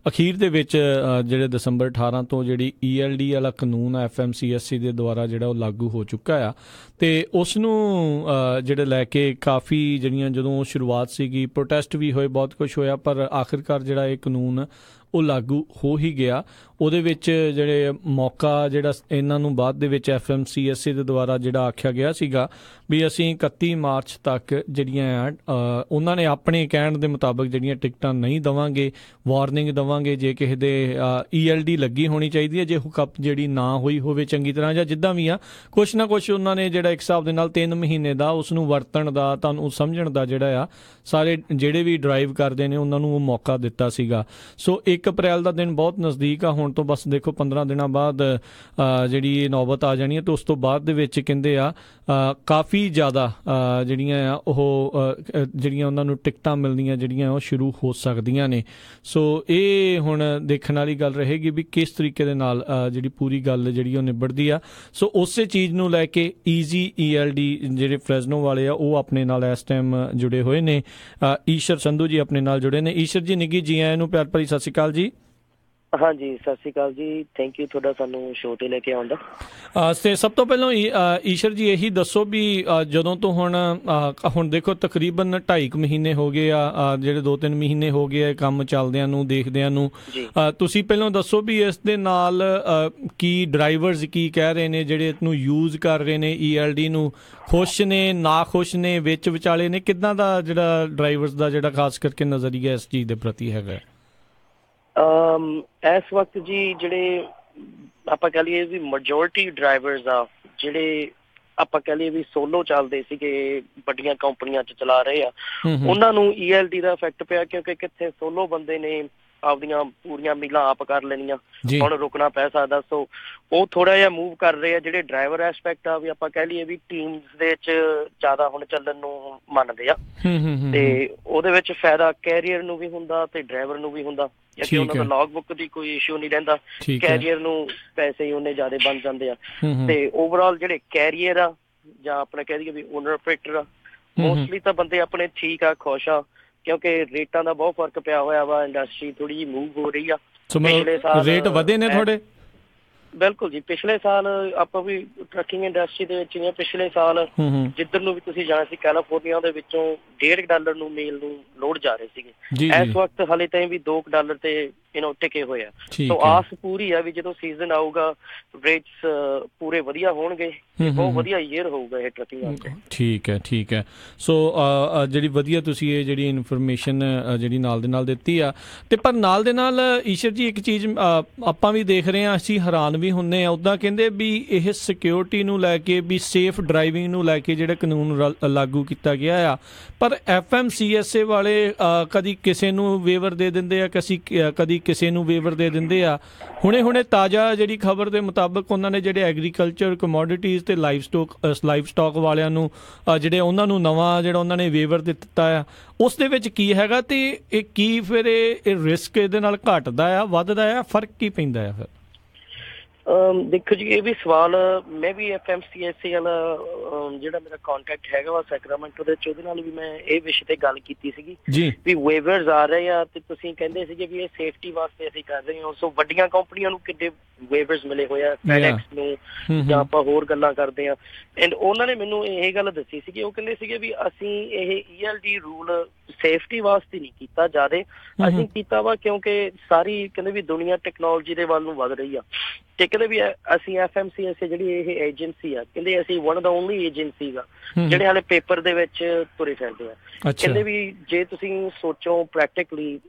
ਅਖੀਰ ਦੇ ਵਿੱਚ ਜਿਹੜੇ ਦਸੰਬਰ 18 ਤੋਂ ਜਿਹੜੀ ELD ਵਾਲਾ ਕਾਨੂੰਨ FMCSA ਦੇ ਦੁਆਰਾ ਜਿਹੜਾ ਉਹ ਲਾਗੂ ਹੋ ਚੁੱਕਾ ਆ, ਤੇ ਉਸ ਨੂੰ ਜਿਹੜੇ ਲੈ ਕੇ ਕਾਫੀ ਜਿਹੜੀਆਂ ਜਦੋਂ ਸ਼ੁਰੂਆਤ ਸੀਗੀ ਪ੍ਰੋਟੈਸਟ ਵੀ ਹੋਏ, ਬਹੁਤ ਕੁਝ ਹੋਇਆ, ਪਰ ਆਖਿਰਕਾਰ ਜਿਹੜਾ ਇਹ ਕਾਨੂੰਨ ਉਹ ਲਾਗੂ ਹੋ ਹੀ ਗਿਆ। ਉਹਦੇ ਵਿੱਚ ਜਿਹੜੇ ਮੌਕਾ ਜਿਹੜਾ ਇਹਨਾਂ ਨੂੰ ਬਾਅਦ ਦੇ ਵਿੱਚ FMCSA ਦੇ ਦੁਆਰਾ ਜਿਹੜਾ ਆਖਿਆ ਗਿਆ ਸੀਗਾ ਵੀ ਅਸੀਂ 31 ਮਾਰਚ ਤੱਕ ਜਿਹੜੀਆਂ ਆ ਉਹਨਾਂ ਨੇ ਆਪਣੇ ਕਹਿਣ ਦੇ ਮੁਤਾਬਕ ਜਿਹੜੀਆਂ ਟਿਕਟਾਂ ਨਹੀਂ ਦੇਵਾਂਗੇ, ਵਾਰਨਿੰਗ ਦੇਵਾਂਗੇ ਜੇ ਕਿਸੇ ਦੇ ELD ਲੱਗੀ ਹੋਣੀ ਚਾਹੀਦੀ ਹੈ, ਜੇ ਹੁਕਅਪ ਜਿਹੜੀ ਨਾ ਹੋਈ ਹੋਵੇ ਚੰਗੀ ਤਰ੍ਹਾਂ ਜਾਂ ਜਿੱਦਾਂ ਵੀ ਆ, ਕੁਛ ਨਾ ਕੁਛ ਉਹਨਾਂ ਨੇ ਜਿਹੜਾ ਇੱਕ ਹਿਸਾਬ ਦੇ ਨਾਲ 3 ਮਹੀਨੇ ਦਾ ਉਸ ਨੂੰ ਵਰਤਣ ਦਾ, ਤੁਹਾਨੂੰ ਸਮਝਣ ਦਾ ਜਿਹੜਾ ਆ ਸਾਰੇ ਜਿਹੜੇ ਵੀ ਡਰਾਈਵ ਕਰਦੇ ਨੇ ਉਹਨਾਂ ਨੂੰ ਉਹ ਮੌਕਾ ਦਿੱਤਾ ਸੀਗਾ। ਸੋ 1 ਅਪ੍ਰੈਲ ਦਾ ਦਿਨ ਬਹੁਤ ਨਜ਼ਦੀਕ ਆ ਹੁਣ ਤੋਂ, ਬਸ ਦੇਖੋ 15 ਦਿਨਾਂ ਬਾਅਦ ਜਿਹੜੀ ਨੌਬਤ ਆ ਜਾਣੀ ਹੈ। ਤੇ ਉਸ ਤੋਂ ਬਾਅਦ ਦੇ ਵਿੱਚ ਕਹਿੰਦੇ ਆ ਕਾਫੀ ਜ਼ਿਆਦਾ ਜਿਹੜੀਆਂ ਆ ਉਹ ਜਿਹੜੀਆਂ ਉਹਨਾਂ ਨੂੰ ਟਿਕਟਾਂ ਮਿਲਣੀਆਂ ਜਿਹੜੀਆਂ ਉਹ ਸ਼ੁਰੂ ਹੋ ਸਕਦੀਆਂ ਨੇ। ਸੋ ਇਹ ਹੁਣ ਦੇਖਣ ਵਾਲੀ ਗੱਲ ਰਹੇਗੀ ਵੀ ਕਿਸ ਤਰੀਕੇ ਦੇ ਨਾਲ ਜਿਹੜੀ ਪੂਰੀ ਗੱਲ ਜਿਹੜੀ ਉਹ ਨਿਬੜਦੀ ਆ। ਸੋ ਉਸੇ ਚੀਜ਼ ਨੂੰ ਲੈ ਕੇ ਈਜ਼ੀ ELD ਜਿਹੜੇ ਫ੍ਰੈਜ਼ਨੋ ਵਾਲੇ ਆ ਉਹ ਆਪਣੇ ਨਾਲ ਇਸ ਟਾਈਮ ਜੁੜੇ ਹੋਏ ਨੇ। ਈਸ਼ਰ ਸੰਧੂ ਜੀ ਆਪਣੇ ਨਾਲ ਜੁੜੇ ਨੇ। ਈਸ਼ਰ ਜੀ ਨਿੱਘੀ ਜੀ ਆਇਆਂ ਨੂੰ ਪਿਆਰ ਭਰੀ ਸਤਿ ਸ਼੍ਰੀ ਅਕਾਲ ਜੀ। ਹਾਂਜੀ, ਸਤਿ ਸ਼੍ਰੀ ਅਕਾਲ ਜੀ, ਥੈਂਕ ਯੂ ਤੁਹਾਡਾ ਸਾਨੂੰ ਸ਼ੋਅ ਤੇ ਲੈ ਕੇ ਆਉਣ ਦਾ। ਤੇ ਸਭ ਤੋਂ ਪਹਿਲਾਂ ਈਸ਼ਰ ਜੀ ਇਹੀ ਦੱਸੋ ਵੀ ਜਦੋਂ ਤੋਂ ਹੁਣ ਦੇਖੋ ਤਕਰੀਬਨ 2.5 ਮਹੀਨੇ ਹੋ ਗਏ ਆ, ਜਿਹੜੇ 2-3 ਮਹੀਨੇ ਹੋ ਗਏ ਆ ਕੰਮ ਚੱਲਦਿਆਂ ਨੂੰ, ਦੇਖਦਿਆਂ ਨੂੰ, ਤੁਸੀਂ ਪਹਿਲਾਂ ਦੱਸੋ ਵੀ ਇਸ ਦੇ ਨਾਲ ਕੀ ਡਰਾਈਵਰਸ ਕੀ ਕਹਿ ਰਹੇ ਨੇ ਜਿਹੜੇ ਇਹਨੂੰ ਯੂਜ਼ ਕਰ ਰਹੇ ਨੇ ELD ਨੂੰ, ਖੁਸ਼ ਨੇ, ਨਾ ਖੁਸ਼ ਨੇ, ਵਿੱਚ ਵਿਚਾਲੇ ਨੇ, ਕਿੱਦਾਂ ਦਾ ਜਿਹੜਾ ਡਰਾਈਵਰਸ ਦਾ ਜਿਹੜਾ ਖਾਸ ਕਰਕੇ ਨਜ਼ਰੀਆ ਇਸ ਚੀਜ਼ ਦੇ ਪ੍ਰਤੀ ਹੈਗਾ? ਇਸ ਵਕਤ ਜੀ ਜਿਹੜੇ ਆਪਾਂ ਕਹਿ ਲਈਏ ਵੀ ਮੈਜੋਰਿਟੀ ਡਰਾਈਵਰਸ ਆ, ਜਿਹੜੇ ਆਪਾਂ ਕਹਿ ਲਈਏ ਵੀ ਸੋਲੋ ਚੱਲਦੇ ਸੀਗੇ, ਵੱਡੀਆਂ ਕੰਪਨੀਆਂ 'ਚ ਚਲਾ ਰਹੇ ਆ, ਉਹਨਾਂ ਨੂੰ ELD ਦਾ ਇਫੈਕਟ ਪਿਆ, ਕਿਉਂਕਿ ਕਿੱਥੇ ਸੋਲੋ ਬੰਦੇ ਨੇ ਆਪਦੀਆਂ ਪੂਰੀਆਂ ਮੀਲਾਂ ਆਪ ਕਰ ਲੈਣੀਆਂ, ਹੁਣ ਰੁਕਣਾ ਪੈ ਸਕਦਾ। ਸੋ ਉਹ ਥੋੜਾ ਜਿਹਾ ਮੂਵ ਕਰ ਰਹੇ ਆ। ਜਿਹੜੇ ਡਰਾਈਵਰ ਐਸਪੈਕਟ ਆ ਵੀ ਆਪਾਂ ਕਹਿ ਲਈਏ ਵੀ ਟੀਮਸ ਦੇ ਵਿੱਚ ਜ਼ਿਆਦਾ ਹੁਣ ਚੱਲਣ ਨੂੰ ਮੰਨਦੇ ਆ, ਤੇ ਉਹਦੇ ਵਿੱਚ ਫਾਇਦਾ ਕੈਰੀਅਰ ਨੂੰ ਵੀ ਹੁੰਦਾ ਤੇ ਡਰਾਈਵਰ ਨੂੰ ਵੀ ਹੁੰਦਾ, ਕਿਉਂਕਿ ਉਹਨਾਂ ਦਾ ਲੌਗ ਬੁੱਕ ਦੀ ਕੋਈ ਇਸ਼ੂ ਨਹੀਂ ਰਹਿੰਦਾ, ਕੈਰੀਅਰ ਨੂੰ ਪੈਸੇ ਹੀ ਉਹਨੇ ਜ਼ਿਆਦਾ ਬਣ ਜਾਂਦੇ ਆ। ਤੇ ਓਵਰਆਲ ਜਿਹੜੇ ਕੈਰੀਅਰ ਆ ਜਾਂ ਆਪਣਾ ਕਹਿ ਦਈਏ ਵੀ ਓਨਰ ਆਪਰੇਟਰ ਆ, ਮੋਸਟਲੀ ਤਾਂ ਬੰਦੇ ਆਪਣੇ ਠੀਕ ਆ, ਖੁਸ਼ ਆ, ਕਿਉਂਕਿ ਰੇਟਾਂ ਦਾ ਬਹੁਤ ਫਰਕ ਪਿਆ ਹੋਇਆ ਵਾ, ਇੰਡਸਟਰੀ ਥੋੜੀ ਜਿਹੀ ਮੂਵ ਹੋ ਰਹੀ ਆ। ਪਿਛਲੇ ਸਾਲ ਰੇਟ ਵਧੇ ਨੇ ਥੋੜੇ? ਬਿਲਕੁਲ ਜੀ, ਪਿਛਲੇ ਸਾਲ ਆਪਾਂ ਵੀ ਟਰੱਕਿੰਗ ਇੰਡਸਟਰੀ ਦੇ ਵਿੱਚ ਪਿਛਲੇ ਸਾਲ ਜਿੱਧਰ ਨੂੰ ਵੀ ਤੁਸੀਂ ਜਾਣਾ ਸੀ, ਕੈਲੀਫੋਰਨੀਆ ਦੇ ਵਿੱਚੋਂ $1.5 ਨੂੰ ਮੀਲ ਨੂੰ ਲੋਡ ਜਾ ਰਹੇ ਸੀਗੇ। ਇਸ ਵਕਤ ਹਾਲੇ ਤਾਈਂ ਵੀ $2 ਤੇ ਟਿਕੇ ਹੋਏ ਆ। ਸੋ ਆਸ ਪੂਰੀ ਆ ਵੀ ਜਦੋਂ ਸੀਜ਼ਨ ਆਊਗਾ ਰੇਟਸ ਪੂਰੇ ਵਧੀਆ ਹੋਣਗੇ, ਬਹੁਤ ਵਧੀਆ ਈਅਰ ਹੋਊਗਾ ਇਹ ਟਰੱਕਿੰਗ ਵਾਸਤੇ। ਠੀਕ ਹੈ। ਸੋ ਜਿਹੜੀ ਵਧੀਆ ਤੁਸੀਂ ਇਹ ਜਿਹੜੀ ਇਨਫੋਰਮੇਸ਼ਨ ਜਿਹੜੀ ਨਾਲ ਦੇ ਨਾਲ ਦਿੱਤੀ ਆ, ਤੇ ਪਰ ਨਾਲ ਦੇ ਨਾਲ ਈਸ਼ਰ ਜੀ ਇੱਕ ਚੀਜ਼ ਆਪਾਂ ਵੀ ਦੇਖ ਰਹੇ ਹਾਂ, ਅਸੀਂ ਹੈਰਾਨ ਵੀ ਹੁੰਦੇ ਆ। ਉੱਦਾਂ ਕਹਿੰਦੇ ਵੀ ਇਹ ਸਿਕਿਉਰਿਟੀ ਨੂੰ ਲੈ ਕੇ ਵੀ ਸੇਫ ਡਰਾਈਵਿੰਗ ਨੂੰ ਲੈ ਕੇ ਜਿਹੜਾ ਕਾਨੂੰਨ ਲਾਗੂ ਕੀਤਾ ਗਿਆ ਆ, ਪਰ FMCSA ਵਾਲੇ ਕਦੀ ਕਿਸੇ ਨੂੰ ਵੇਵਰ ਦੇ ਦਿੰਦੇ ਆ, ਕਦੀ ਕਿਸੇ ਨੂੰ ਵੇਵਰ ਦੇ ਦਿੰਦੇ ਆ। ਹੁਣੇ ਤਾਜ਼ਾ ਜਿਹੜੀ ਖਬਰ ਦੇ ਮੁਤਾਬਕ ਉਹਨਾਂ ਨੇ ਜਿਹੜੇ ਐਗਰੀਕਲਚਰ ਕਮੋਡਿਟੀਜ਼ ਤੇ ਲਾਈਵ ਸਟਾਕ ਵਾਲਿਆਂ ਨੂੰ ਜਿਹੜੇ ਉਹਨਾਂ ਨੂੰ ਨਵਾਂ ਜਿਹੜਾ ਉਹਨਾਂ ਨੇ ਵੇਵਰ ਦਿੱਤਾ ਆ, ਉਸ ਦੇ ਵਿੱਚ ਕੀ ਹੈਗਾ ਤੇ ਇਹ ਕੀ ਫਿਰ ਇਹ ਰਿਸਕ ਇਹਦੇ ਨਾਲ ਘਟਦਾ ਆ, ਵੱਧਦਾ ਆ, ਫਰਕ ਕੀ ਪੈਂਦਾ ਆ ਫਿਰ? ਦੇਖੋ ਜੀ, ਇਹ ਵੀ ਸਵਾਲ ਮੈਂ ਵੀ FMCSA ਵਾਲਾ ਜਿਹੜਾ ਮੇਰਾ ਕੰਟੈਕਟ ਹੈਗਾ ਵਾ ਸੈਕਰਾਮੈਂਟੋ ਦੇ, ਉਹਦੇ ਨਾਲ ਵੀ ਮੈਂ ਇਹ ਵਿਸ਼ੇ ਤੇ ਗੱਲ ਕੀਤੀ ਸੀਗੀ ਵੀ ਵੇਵਰਸ ਆ ਰਹੇ ਆ ਤੇ ਤੁਸੀਂ ਕਹਿੰਦੇ ਸੀਗੇ ਵੀ ਇਹ ਸੇਫਟੀ ਵਾਸਤੇ ਅਸੀਂ ਕਰ ਰਹੇ ਹਾਂ। ਸੋ ਵੱਡੀਆਂ ਕੰਪਨੀਆਂ ਨੂੰ ਕਿੰਨੇ ਵੇਵਰਸ ਮਿਲੇ ਹੋਏ ਆ, FedEx ਨੂੰ ਜਾਂ ਆਪਾਂ ਹੋਰ ਗੱਲਾਂ ਕਰਦੇ ਆ, ਐਂਡ ਉਹਨਾਂ ਨੇ ਮੈਨੂੰ ਇਹ ਗੱਲ ਦੱਸੀ ਸੀਗੀ, ਉਹ ਕਹਿੰਦੇ ਸੀਗੇ ਵੀ ਅਸੀਂ ਇਹ ELD ਰੂਲ ਸੇਫਟੀ ਵਾਸਤੇ ਨਹੀਂ ਕੀਤਾ ਜ਼ਿਆਦਾ, ਅਸੀਂ ਕੀਤਾ ਵਾ ਕਿਉਂਕਿ ਸਾਰੀ ਕਹਿੰਦੇ ਵੀ ਦੁਨੀਆ ਟੈਕਨੋਲੋਜੀ ਦੇ ਵੱਲ ਨੂੰ ਵੱਧ ਰਹੀ ਆ ਤੇ ਕਹਿੰਦੇ ਵੀ ਅਸੀਂ FMCSA ਜਿਹੜੀ ਇਹ ਏਜੰਸੀ ਆ, ਕਹਿੰਦੇ ਅਸੀਂ one of the only agency ਆ ਜਿਹੜੇ ਹਾਲੇ ਪੇਪਰ ਦੇ ਵਿੱਚ ਤੁਰੇ ਫਿਰਦੇ ਆ। ਕਹਿੰਦੇ ਵੀ ਜੇ ਤੁਸੀਂ ਸੋਚੋ practically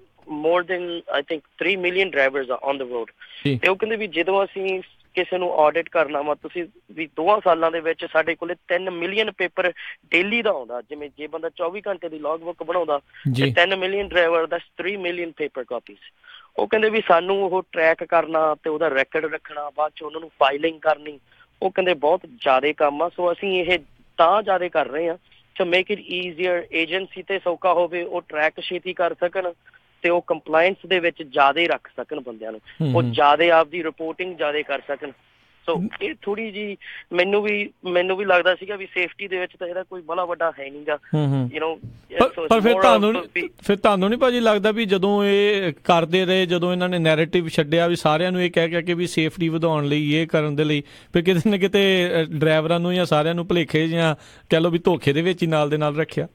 more than I think 3 million drivers are on the road ਤੇ ਉਹ ਕਹਿੰਦੇ ਵੀ ਜਦੋਂ ਅਸੀਂ ਕਿਸੇ ਨੂੰ ਆਡਿਟ ਕਰਨਾ ਵਾ, ਤੁਸੀਂ ਵੀ 2 ਸਾਲਾਂ ਦੇ ਵਿੱਚ ਸਾਡੇ ਕੋਲੇ 3 ਮਿਲੀਅਨ ਪੇਪਰ ਡੇਲੀ ਦਾ ਆਉਂਦਾ, ਜਿਵੇਂ ਜੇ ਬੰਦਾ 24 ਘੰਟੇ ਦੀ ਲੌਗ ਬੁੱਕ ਬਣਾਉਂਦਾ ਤੇ 3 ਮਿਲੀਅਨ ਡਰਾਈਵਰ ਦਾ 3 ਮਿਲੀਅਨ ਪੇਪਰ ਕਾਪੀਜ਼। ਉਹ ਕਹਿੰਦੇ ਵੀ ਸਾਨੂੰ ਉਹ ਟਰੈਕ ਕਰਨਾ ਤੇ ਉਹਦਾ ਰੈਕਡ ਰੱਖਣਾ, ਬਾਅਦ ਚ ਉਹਨਾਂ ਨੂੰ ਫਾਈਲਿੰਗ ਕਰਨੀ, ਉਹ ਕਹਿੰਦੇ ਬਹੁਤ ਜ਼ਿਆਦਾ ਕੰਮ ਆ। ਸੋ ਅਸੀਂ ਇਹ ਤਾਂ ਜ਼ਿਆਦਾ ਕਰ ਰਹੇ ਹਾਂ to make it easier, agency ਤੇ ਸੌਖਾ ਹੋਵੇ, ਉਹ ਟਰੈਕ ਛੇਤੀ ਕਰ ਸਕਣ ਤੇ ਉਹ ਕੰਪਲਾਇੰਸ ਦੇ ਵਿੱਚ ਜ਼ਿਆਦਾ ਰੱਖ ਸਕਣ ਬੰਦਿਆਂ ਨੂੰ, ਉਹ ਜ਼ਿਆਦਾ ਆਪਦੀ ਰਿਪੋਰਟਿੰਗ ਜ਼ਿਆਦਾ ਕਰ ਸਕਣ। ਸੋ ਇਹ ਥੋੜੀ ਜੀ ਮੈਨੂੰ ਵੀ ਲੱਗਦਾ ਸੀਗਾ ਵੀ ਸੇਫਟੀ ਦੇ ਵਿੱਚ ਤਾਂ ਇਹਦਾ ਕੋਈ ਬੜਾ ਵੱਡਾ ਹੈ ਨਹੀਂਗਾ, ਯੂ ਨੋ। ਪਰ ਫਿਰ ਤੁਹਾਨੂੰ ਨਹੀਂ ਭਾਜੀ ਲੱਗਦਾ ਵੀ ਜਦੋਂ ਇਹ ਕਰਦੇ ਰਹੇ, ਜਦੋਂ ਇਹਨਾਂ ਨੇ ਨੈਰੇਟਿਵ ਛੱਡਿਆ ਵੀ ਸਾਰਿਆਂ ਨੂੰ ਇਹ ਕਹਿ ਕੇ ਵੀ ਸੇਫਟੀ ਵਧਾਉਣ ਲਈ, ਇਹ ਕਰਨ ਦੇ ਲਈ, ਫਿਰ ਕਿਤੇ ਨਾ ਕਿਤੇ ਡਰਾਈਵਰਾਂ ਨੂੰ ਜਾਂ ਸਾਰਿਆਂ ਨੂੰ ਭੁਲੇਖੇ ਜਾਂ ਕਹਿ ਲਓ ਵੀ ਧੋਖੇ ਦੇ ਵਿੱਚ ਹੀ ਨਾਲ ਦੇ ਨਾਲ ਰੱਖਿਆ?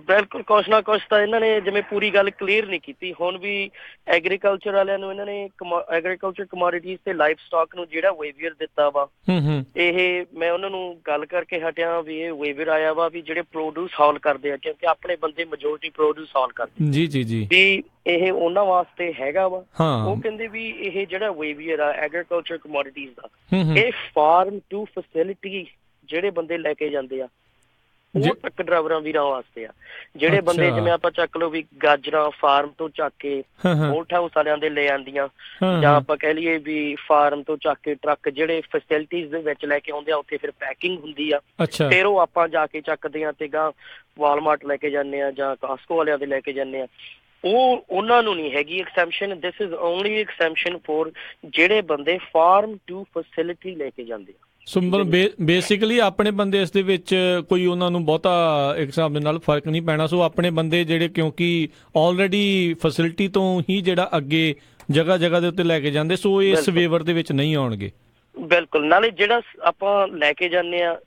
ਬਿਲਕੁਲ, ਕੁਛ ਨਾ ਕੁਛ ਤਾਂ ਇਹਨਾਂ ਨੇ ਜਿਵੇਂ ਪੂਰੀ ਗੱਲ ਕਲੀਅਰ ਨਹੀਂ ਕੀਤੀ। ਹੁਣ ਵੀ ਐਗਰੀਕਲਚਰ ਵਾਲਿਆਂ ਨੂੰ ਇਹਨਾਂ ਨੇ ਐਗਰੀਕਲਚਰ ਕਮੋਡਿਟੀਜ਼ ਤੇ ਲਾਈਵ ਸਟਾਕ ਨੂੰ ਜਿਹੜਾ ਵੇਵੀਅਰ ਦਿੱਤਾ ਵਾ, ਇਹ ਮੈਂ ਉਹਨਾਂ ਨੂੰ ਗੱਲ ਕਰਕੇ ਹਟਿਆ ਵੀ ਇਹ ਵੇਵੀਅਰ ਆਇਆ ਵਾ ਵੀ ਜਿਹੜੇ ਪ੍ਰੋਡਿਊਸ ਹੌਲ ਕਰਦੇ ਆ, ਕਿਉਂਕਿ ਆਪਣੇ ਬੰਦੇ ਮੈਜੋਰਿਟੀ ਪ੍ਰੋਡਿਊਸ ਹੌਲ ਕਰਦੇ ਜੀ ਵੀ ਇਹ ਉਹਨਾਂ ਵਾਸਤੇ ਹੈਗਾ ਵਾ। ਉਹ ਕਹਿੰਦੇ ਵੀ ਇਹ ਜਿਹੜਾ ਵੇਵੀਅਰ ਆ ਐਗਰੀਕਲਚਰ ਕਮੋਡਿਟੀਜ਼ ਦਾ, ਇਹ ਫਾਰਮ ਟੂ ਫੈਸਿਲਿਟੀ ਜਿਹੜੇ ਬੰਦੇ ਲੈ ਕੇ ਜਾਂਦੇ ਆ ਉਹ ਟਰੱਕ ਡਰਾਈਵਰਾਂ ਵੀਰਾਂ ਵਾਸਤੇ ਆ। ਜਿਹੜੇ ਬੰਦੇ ਜਿਵੇਂ ਆਪਾਂ ਚੱਕ ਲਓ ਵੀ ਗਾਜਰਾਂ ਫਾਰਮ ਤੋਂ ਚੱਕ ਕੇ ਹੋਲਟ ਹਾਊਸ ਵਾਲਿਆਂ ਦੇ ਲੈ ਆਉਂਦੀਆਂ, ਜਾਂ ਆਪਾਂ ਕਹਿ ਲਈਏ ਵੀ ਫਾਰਮ ਤੋਂ ਚੱਕ ਕੇ ਟਰੱਕ ਜਿਹੜੇ ਫੈਸਿਲਿਟੀਜ਼ ਦੇ ਵਿੱਚ ਲੈ ਕੇ ਆਉਂਦੇ ਆ, ਉੱਥੇ ਫਿਰ ਪੈਕਿੰਗ ਹੁੰਦੀ ਆ, ਫਿਰ ਉਹ ਆਪਾਂ ਜਾ ਕੇ ਚੱਕਦੇ ਆ ਤੇ ਗਾਂ ਵਾਲਮਾਰਟ ਲੈ ਕੇ ਜਾਂਦੇ ਆ ਜਾਂ ਕਾਸਕੋ ਵਾਲਿਆਂ ਦੇ ਲੈ ਕੇ ਜਾਂਦੇ ਆ। ਉਹ ਉਹਨਾਂ ਨੂੰ ਨਹੀਂ ਹੈਗੀ ਐਕਸੈਂਪਸ਼ਨ। ਦਿਸ ਇਜ਼ ਓਨਲੀ ਐਕਸੈਂਪਸ਼ਨ ਫੋਰ ਜਿਹੜੇ ਬੰਦੇ ਫਾਰਮ ਟੂ ਫੈਸਿਲਿਟੀ ਲੈ ਕੇ ਜਾਂਦੇ ਆ। ਸੋ ਬੇਸਿਕਲੀ ਆਪਣੇ ਬੰਦੇ ਇਸ ਦੇ ਵਿੱਚ ਕੋਈ ਉਹਨਾਂ ਨੂੰ ਬਹੁਤਾ ਇੱਕ ਹਿਸਾਬ ਦੇ ਨਾਲ ਫਰਕ ਨਹੀਂ ਪੈਣਾ। ਸੋ ਆਪਣੇ ਬੰਦੇ ਜਿਹੜੇ ਕਿਉਂਕਿ ਆਲਰੇਡੀ ਫੈਸਿਲਿਟੀ ਤੋਂ ਹੀ ਜਿਹੜਾ ਅੱਗੇ ਜਗ੍ਹਾ ਦੇ ਉੱਤੇ ਲੈ ਕੇ ਜਾਂਦੇ, ਸੋ ਇਸ ਵੇਵਰ ਦੇ ਵਿੱਚ ਨਹੀਂ ਆਉਣਗੇ। ਬਿਲਕੁਲ, ਨਾਲੇ ਜਿਹੜਾ ਆਪਾਂ ਲੈ ਕੇ ਜਾਂਦੇ ਆ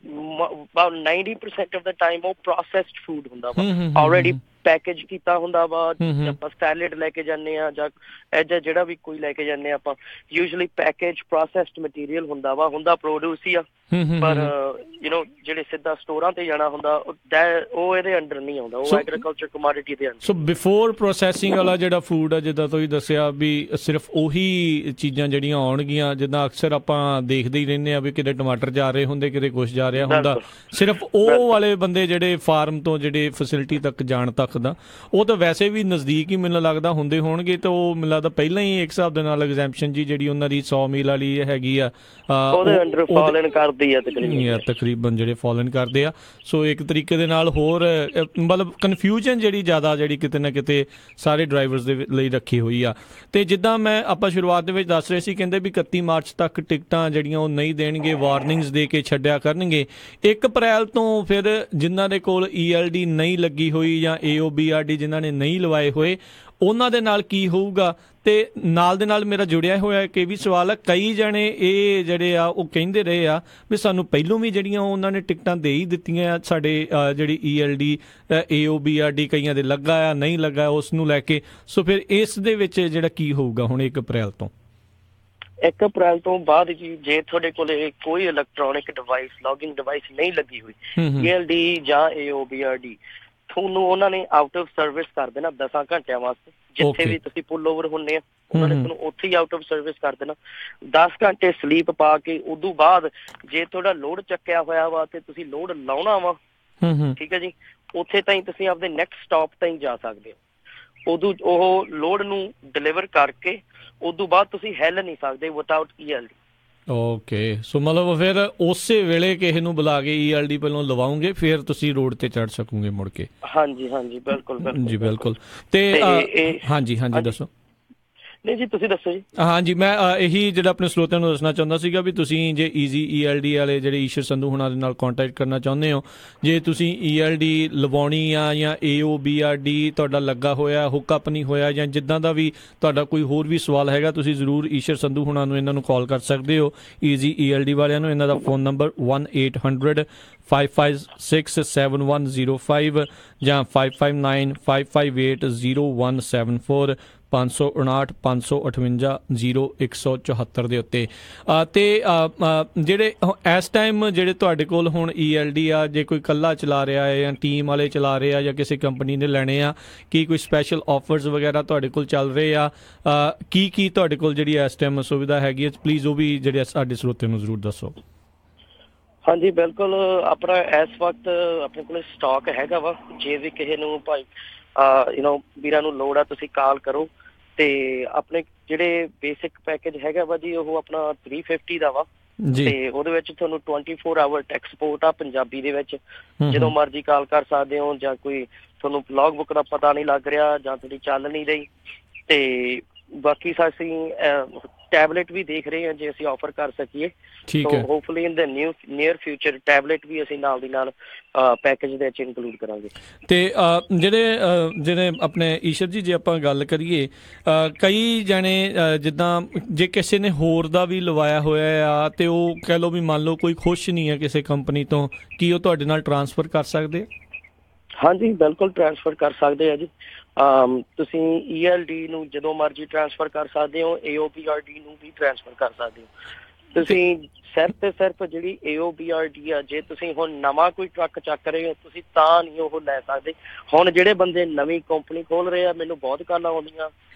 90% ਆਫ ਦਾ ਟਾਈਮ ਉਹ ਪ੍ਰੋਸੈਸਡ ਫੂਡ ਹੁੰਦਾ ਵਾ, ਆਲਰੇਡੀ ਪੈਕੇਜ ਕੀਤਾ ਹੁੰਦਾ ਵਾ। ਆਪਾਂ ਸੈਲਡ ਲੈ ਕੇ ਜਾਂਦੇ ਆ ਜਾਂ ਐਜਾ ਜਿਹੜਾ ਵੀ ਕੋਈ ਲੈ ਕੇ ਜਾਂਦੇ ਆ, ਆਪਾਂ ਯੂਜੂਅਲੀ ਪੈਕੇਜ ਪ੍ਰੋਸੈਸਡ ਮਟੀਰੀਅਲ ਹੁੰਦਾ ਵਾ, ਹੁੰਦਾ ਪ੍ਰੋਡਿਊਸ ਹੀ ਆ, ਪਰ ਯੂ ਨੋ ਜਿਹੜੇ ਸਿੱਧਾ ਸਟੋਰਾਂ ਤੇ ਜਾਣਾ ਹੁੰਦਾ ਉਹ ਇਹਦੇ ਅੰਡਰ ਨਹੀਂ ਆਉਂਦਾ, ਉਹ ਐਗਰੀਕਲਚਰ ਕਮੋਡਿਟੀ ਦੇ ਅੰਡਰ। ਸੋ ਬਿਫੋਰ ਪ੍ਰੋਸੈਸਿੰਗ ਵਾਲਾ ਜਿਹੜਾ ਫੂਡ ਆ, ਜਿੱਦਾਂ ਤੁਸੀਂ ਦੱਸਿਆ ਵੀ ਸਿਰਫ ਉਹੀ ਚੀਜ਼ਾਂ ਜਿਹੜੀਆਂ ਆਉਣਗੀਆਂ, ਜਿੱਦਾਂ ਅਕਸਰ ਆਪਾਂ ਦੇਖਦੇ ਹੀ ਰਹਿੰਦੇ ਆ ਵੀ ਕਿਤੇ ਟਮਾਟਰ ਜਾ ਰਹੇ ਹੁੰਦੇ, ਕਿਤੇ ਕੁਛ ਜਾ ਰਿਹਾ ਹੁੰਦਾ, ਸਿਰਫ ਉਹ ਵਾਲੇ ਬੰਦੇ ਜਿਹੜੇ ਫਾਰਮ ਤੋਂ ਜਿਹੜੇ ਫੈਸਿਲਿਟੀ ਤੱਕ ਜਾਣ ਤੱਕ ਦਾ, ਉਹ ਤਾਂ ਵੈਸੇ ਵੀ ਨਜ਼ਦੀਕ ਹੀ ਮੈਨੂੰ ਲੱਗਦਾ ਹੁੰਦੇ ਹੋਣਗੇ, ਤੇ ਉਹ ਮੈਨੂੰ ਲੱਗਦਾ ਪਹਿਲਾਂ ਹੀ ਇੱਕ ਹਿਸਾਬ ਦੇ ਨਾਲ ਐਗਜ਼ੈਂਪਸ਼ਨ ਜੀ ਜਿਹੜੀ ਉਹਨਾਂ ਦੀ 100 ਮੀਲ ਵਾਲੀ ਹੈਗੀ ਆ, ਉਹਦੇ ਅੰਡਰ ਫਾਲਨ ਕਰਦੀ ਆ ਤਕਰੀਬਨ ਜਿਹੜੇ ਫਾਲਨ ਕਰਦੇ ਆ। ਸੋ ਇੱਕ ਤਰੀਕੇ ਦੇ ਨਾਲ ਹੋਰ ਮਤਲਬ ਕਨਫਿਊਜ਼ਨ ਜਿਹੜੀ ਕਿਤੇ ਨਾ ਕਿਤੇ ਸਾਰੇ ਡਰਾਈਵਰਸ ਦੇ ਲਈ ਰੱਖੀ ਹੋਈ ਆ। ਤੇ ਜਿੱਦਾਂ ਆਪਾਂ ਸ਼ੁਰੂਆਤ ਦੇ ਵਿੱਚ ਦੱਸ ਰਹੇ ਸੀ, ਕਹਿੰਦੇ ਵੀ 31 ਮਾਰਚ ਤੱਕ ਟਿਕਟਾਂ ਜਿਹੜੀਆਂ ਉਹ ਨਹੀਂ ਦੇਣਗੇ, ਵਾਰਨਿੰਗਸ ਦੇ ਕੇ ਛੱਡਿਆ ਕਰਨਗੇ। 1 ਅਪ੍ਰੈਲ ਤੋਂ ਫਿਰ ਜਿਨ੍ਹਾਂ ਦੇ ਕੋਲ ELD ਨਹੀਂ ਲੱਗੀ ਹੋਈ ਜਾਂ AOBRD ਜਿਨ੍ਹਾਂ ਨੇ ਨਹੀਂ ਲਵਾਏ ਹੋਏ, ਉਹਨਾਂ ਦੇ ਨਾਲ ਕੀ ਹੋਊਗਾ? ਤੇ ਨਾਲ ਦੇ ਨਾਲ ਮੇਰਾ ਜੁੜਿਆ ਹੋਇਆ ਇੱਕ ਇਹ ਵੀ ਸਵਾਲ ਆ, ਕਈ ਜਣੇ ਇਹ ਜਿਹੜੇ ਆ ਉਹ ਕਹਿੰਦੇ ਰਹੇ ਆ ਵੀ ਸਾਨੂੰ ਪਹਿਲੋਂ ਵੀ ਜਿਹੜੀਆਂ ਉਹਨਾਂ ਨੇ ਟਿਕਟਾਂ ਦੇ ਹੀ ਦਿੱਤੀਆਂ ਆ, ਸਾਡੇ ਜਿਹੜੀ ELD AOBRD ਕਈਆਂ ਦੇ ਲੱਗਾ ਆ, ਨਹੀਂ ਲੱਗਾ, ਉਸ ਨੂੰ ਲੈ ਕੇ। ਸੋ ਫਿਰ ਇਸ ਦੇ ਵਿੱਚ ਜਿਹੜਾ ਕੀ ਹੋਊਗਾ ਹੁਣ 1 ਅਪ੍ਰੈਲ ਤੋਂ? 1 ਅਪ੍ਰੈਲ ਤੋਂ ਬਾਅਦ ਜੀ ਜੇ ਤੁਹਾਡੇ ਕੋਲੇ ਕੋਈ ਇਲੈਕਟ੍ਰੋਨਿਕ ਡਿਵਾਈਸ, ਲੌਗਿੰਗ ਡਿਵਾਈਸ ਨਹੀਂ ਲੱਗੀ ਹੋਈ, ELD ਜਾਂ AOBRD, ਤੁਹਾਨੂੰ ਉਹਨਾਂ ਨੇ ਆਊਟ ਆਫ ਸਰਵਿਸ ਕਰ ਦੇਣਾ 10 ਘੰਟਿਆਂ ਵਾਸਤੇ। ਜਿੱਥੇ ਵੀ ਤੁਸੀਂ ਪੁੱਲ ਓਵਰ ਹੁੰਦੇ ਆ, ਉਹਨਾਂ ਨੇ ਤੁਹਾਨੂੰ ਉੱਥੇ ਹੀ ਆਊਟ ਆਫ ਸਰਵਿਸ ਕਰ ਦੇਣਾ। 10 ਘੰਟੇ ਸਲੀਪ ਪਾ ਕੇ ਉਦੋਂ ਬਾਅਦ ਜੇ ਤੁਹਾਡਾ ਲੋਡ ਚੱਕਿਆ ਹੋਇਆ ਵਾ ਤੇ ਤੁਸੀਂ ਲੋਡ ਲਾਉਣਾ ਵਾ, ਠੀਕ ਹੈ ਜੀ, ਉੱਥੇ ਤਾਈਂ ਤੁਸੀਂ ਆਪਦੇ ਨੈਕਸਟ ਸਟਾਪ ਤਾਈਂ ਜਾ ਸਕਦੇ ਹੋ। ਉਦੋਂ ਉਹ ਲੋਡ ਨੂੰ ਡਿਲੀਵਰ ਕਰਕੇ ਉਦੋਂ ਬਾਅਦ ਤੁਸੀਂ ਹਿੱਲ ਨਹੀਂ ਸਕਦੇ ਵਿਦਆਊਟ ELD। ਓਕੇ, ਸੋ ਮਤਲਬ ਫਿਰ ਉਸੇ ਵੇਲੇ ਕਿਸੇ ਨੂੰ ਬੁਲਾ ਕੇ ELD ਪਹਿਲਾਂ ਲਵਾਉਂਗੇ, ਫਿਰ ਤੁਸੀਂ ਰੋਡ ਤੇ ਚੜ ਸਕੋਗੇ ਮੁੜ ਕੇ? ਹਾਂਜੀ ਹਾਂਜੀ ਬਿਲਕੁਲ ਬਿਲਕੁਲ ਜੀ ਬਿਲਕੁਲ। ਤੇ ਹਾਂਜੀ ਹਾਂਜੀ ਦੱਸੋ। ਨਹੀਂ ਜੀ ਤੁਸੀਂ ਦੱਸੋ ਜੀ। ਹਾਂਜੀ, ਮੈਂ ਇਹੀ ਜਿਹੜਾ ਆਪਣੇ ਸਰੋਤਿਆਂ ਨੂੰ ਦੱਸਣਾ ਚਾਹੁੰਦਾ ਸੀਗਾ ਵੀ ਤੁਸੀਂ ਜੇ ਈਜ਼ੀ ELD ਵਾਲੇ ਜਿਹੜੇ ਈਸ਼ਰ ਸੰਧੂ ਹੁਣਾਂ ਦੇ ਨਾਲ ਕੰਟੈਕਟ ਕਰਨਾ ਚਾਹੁੰਦੇ ਹੋ, ਜੇ ਤੁਸੀਂ ELD ਲਵਾਉਣੀ ਆ ਜਾਂ AOBRD ਤੁਹਾਡਾ ਲੱਗਾ ਹੋਇਆ, ਹੁੱਕਅਪ ਨਹੀਂ ਹੋਇਆ, ਜਾਂ ਜਿੱਦਾਂ ਦਾ ਵੀ ਤੁਹਾਡਾ ਕੋਈ ਹੋਰ ਵੀ ਸਵਾਲ ਹੈਗਾ, ਤੁਸੀਂ ਜ਼ਰੂਰ ਈਸ਼ਰ ਸੰਧੂ ਹੁਣਾਂ ਨੂੰ ਇਹਨਾਂ ਨੂੰ ਕਾਲ ਕਰ ਸਕਦੇ ਹੋ, ਈਜ਼ੀ ELD ਵਾਲਿਆਂ ਨੂੰ। ਇਹਨਾਂ ਦਾ ਫੋਨ ਨੰਬਰ 1-800-556-7105 ਜਾਂ 559-558-0174 559-558-0174 ਦੇ ਉੱਤੇ। ਤੇ ਜਿਹੜੇ ਇਸ ਟਾਈਮ ਜਿਹੜੇ ਤੁਹਾਡੇ ਕੋਲ ਹੁਣ ELD ਆ, ਜੇ ਕੋਈ ਇਕੱਲਾ ਚਲਾ ਰਿਹਾ ਹੈ ਜਾਂ ਟੀਮ ਵਾਲੇ ਚਲਾ ਰਹੇ ਆ ਜਾਂ ਕਿਸੇ ਕੰਪਨੀ ਨੇ ਲੈਣੇ ਆ, ਕੀ ਕੋਈ ਸਪੈਸ਼ਲ ਆਫਰਸ ਵਗੈਰਾ ਤੁਹਾਡੇ ਕੋਲ ਚੱਲ ਰਹੇ ਆ? ਕੀ ਤੁਹਾਡੇ ਕੋਲ ਜਿਹੜੀ ਇਸ ਟਾਈਮ ਸੁਵਿਧਾ ਹੈਗੀ ਹੈ, ਪਲੀਜ਼ ਉਹ ਵੀ ਜਿਹੜੇ ਸਾਡੇ ਸਰੋਤਿਆਂ ਨੂੰ ਜ਼ਰੂਰ ਦੱਸੋ। ਹਾਂਜੀ ਬਿਲਕੁਲ, ਆਪਣਾ ਇਸ ਵਕਤ ਆਪਣੇ ਕੋਲ ਸਟਾਕ ਹੈਗਾ ਵਾ। ਜੇ ਵੀ ਕਿਸੇ ਨੂੰ ਭਾਈ ਵੀਰਾਂ ਨੂੰ ਲੋੜ ਆ, ਤੁਸੀਂ ਕਾਲ ਕਰੋ। ਤੇ ਆਪਣੇ ਜਿਹੜੇ ਬੇਸਿਕ ਪੈਕੇਜ ਹੈਗਾ ਵਾ ਜੀ, ਉਹ ਆਪਣਾ 350 ਦਾ ਵਾ ਤੇ ਉਹਦੇ ਵਿੱਚ ਤੁਹਾਨੂੰ 24 ਆਵਰ ਟੈਕ ਸਪੋਰਟ ਆ ਪੰਜਾਬੀ ਦੇ ਵਿੱਚ। ਜਦੋਂ ਮਰਜ਼ੀ ਕਾਲ ਕਰ ਸਕਦੇ ਹੋ, ਜਾਂ ਕੋਈ ਤੁਹਾਨੂੰ ਲੌਗ ਬੁੱਕ ਦਾ ਪਤਾ ਨਹੀਂ ਲੱਗ ਰਿਹਾ ਜਾਂ ਤੁਹਾਡੀ ਚੱਲ ਨਹੀਂ ਰਹੀ। ਤੇ ਬਾਕੀ ਅਸੀਂ ਟੈਬਲੇਟ ਵੀ ਦੇਖ ਰਹੇ ਹਾਂ ਜੇ ਅਸੀਂ ਆਫਰ ਕਰ ਸਕੀਏ। ਠੀਕ ਹੈ, ਹੋਪਫੁਲੀ ਇਨ ਦ ਨੀਅਰ ਫਿਊਚਰ ਟੈਬਲੇਟ ਵੀ ਅਸੀਂ ਨਾਲ ਦੀ ਨਾਲ ਪੈਕੇਜ ਦੇ ਵਿੱਚ ਇਨਕਲੂਡ ਕਰਾਂਗੇ। ਤੇ ਜਿਹੜੇ ਆਪਣੇ ਈਸ਼ਰ ਜੀ, ਜੇ ਆਪਾਂ ਗੱਲ ਕਰੀਏ, ਕਈ ਜਾਣੇ ਜਿੱਦਾਂ ਜੇ ਕਿਸੇ ਨੇ ਹੋਰ ਦਾ ਵੀ ਲਵਾਇਆ ਹੋਇਆ ਆ ਤੇ ਉਹ ਕਹਿ ਲਓ ਵੀ ਮੰਨ ਲਓ ਕੋਈ ਖੁਸ਼ ਨਹੀਂ ਹੈ ਕਿਸੇ ਕੰਪਨੀ ਤੋਂ, ਕੀ ਉਹ ਤੁਹਾਡੇ ਨਾਲ ਟਰਾਂਸਫਰ ਕਰ ਸਕਦੇ ਆ? ਹਾਂਜੀ ਬਿਲਕੁਲ ਟਰਾਂਸਫਰ ਕਰ ਸਕਦੇ ਆ ਜੀ। ਤੁਸੀਂ ELD ਨੂੰ ਜਦੋਂ ਮਰਜ਼ੀ ਟਰਾਂਸਫਰ ਕਰ ਸਕਦੇ ਹੋ, AOBRD ਨੂੰ ਵੀ ਟਰਾਂਸਫਰ ਕਰ ਸਕਦੇ ਹੋ। ਤੁਸੀਂ ਸਿਰਫ ਤੇ ਸਿਰਫ ਜਿਹੜੀ AOBRD ਆ, ਜੇ ਤੁਸੀਂ ਹੁਣ ਨਵਾਂ ਕੋਈ ਟਰੱਕ ਚੱਕ ਰਹੇ ਹੋ ਤੁਸੀਂ ਤਾਂ ਨਹੀਂ ਉਹ ਲੈ ਸਕਦੇ। ਹੁਣ ਜਿਹੜੇ ਬੰਦੇ ਨਵੀਂ ਕੰਪਨੀ ਖੋਲ ਰਹੇ ਆ, ਮੈਨੂੰ ਬਹੁਤ ਕਾਲਾਂ ਆਉਂਦੀਆਂ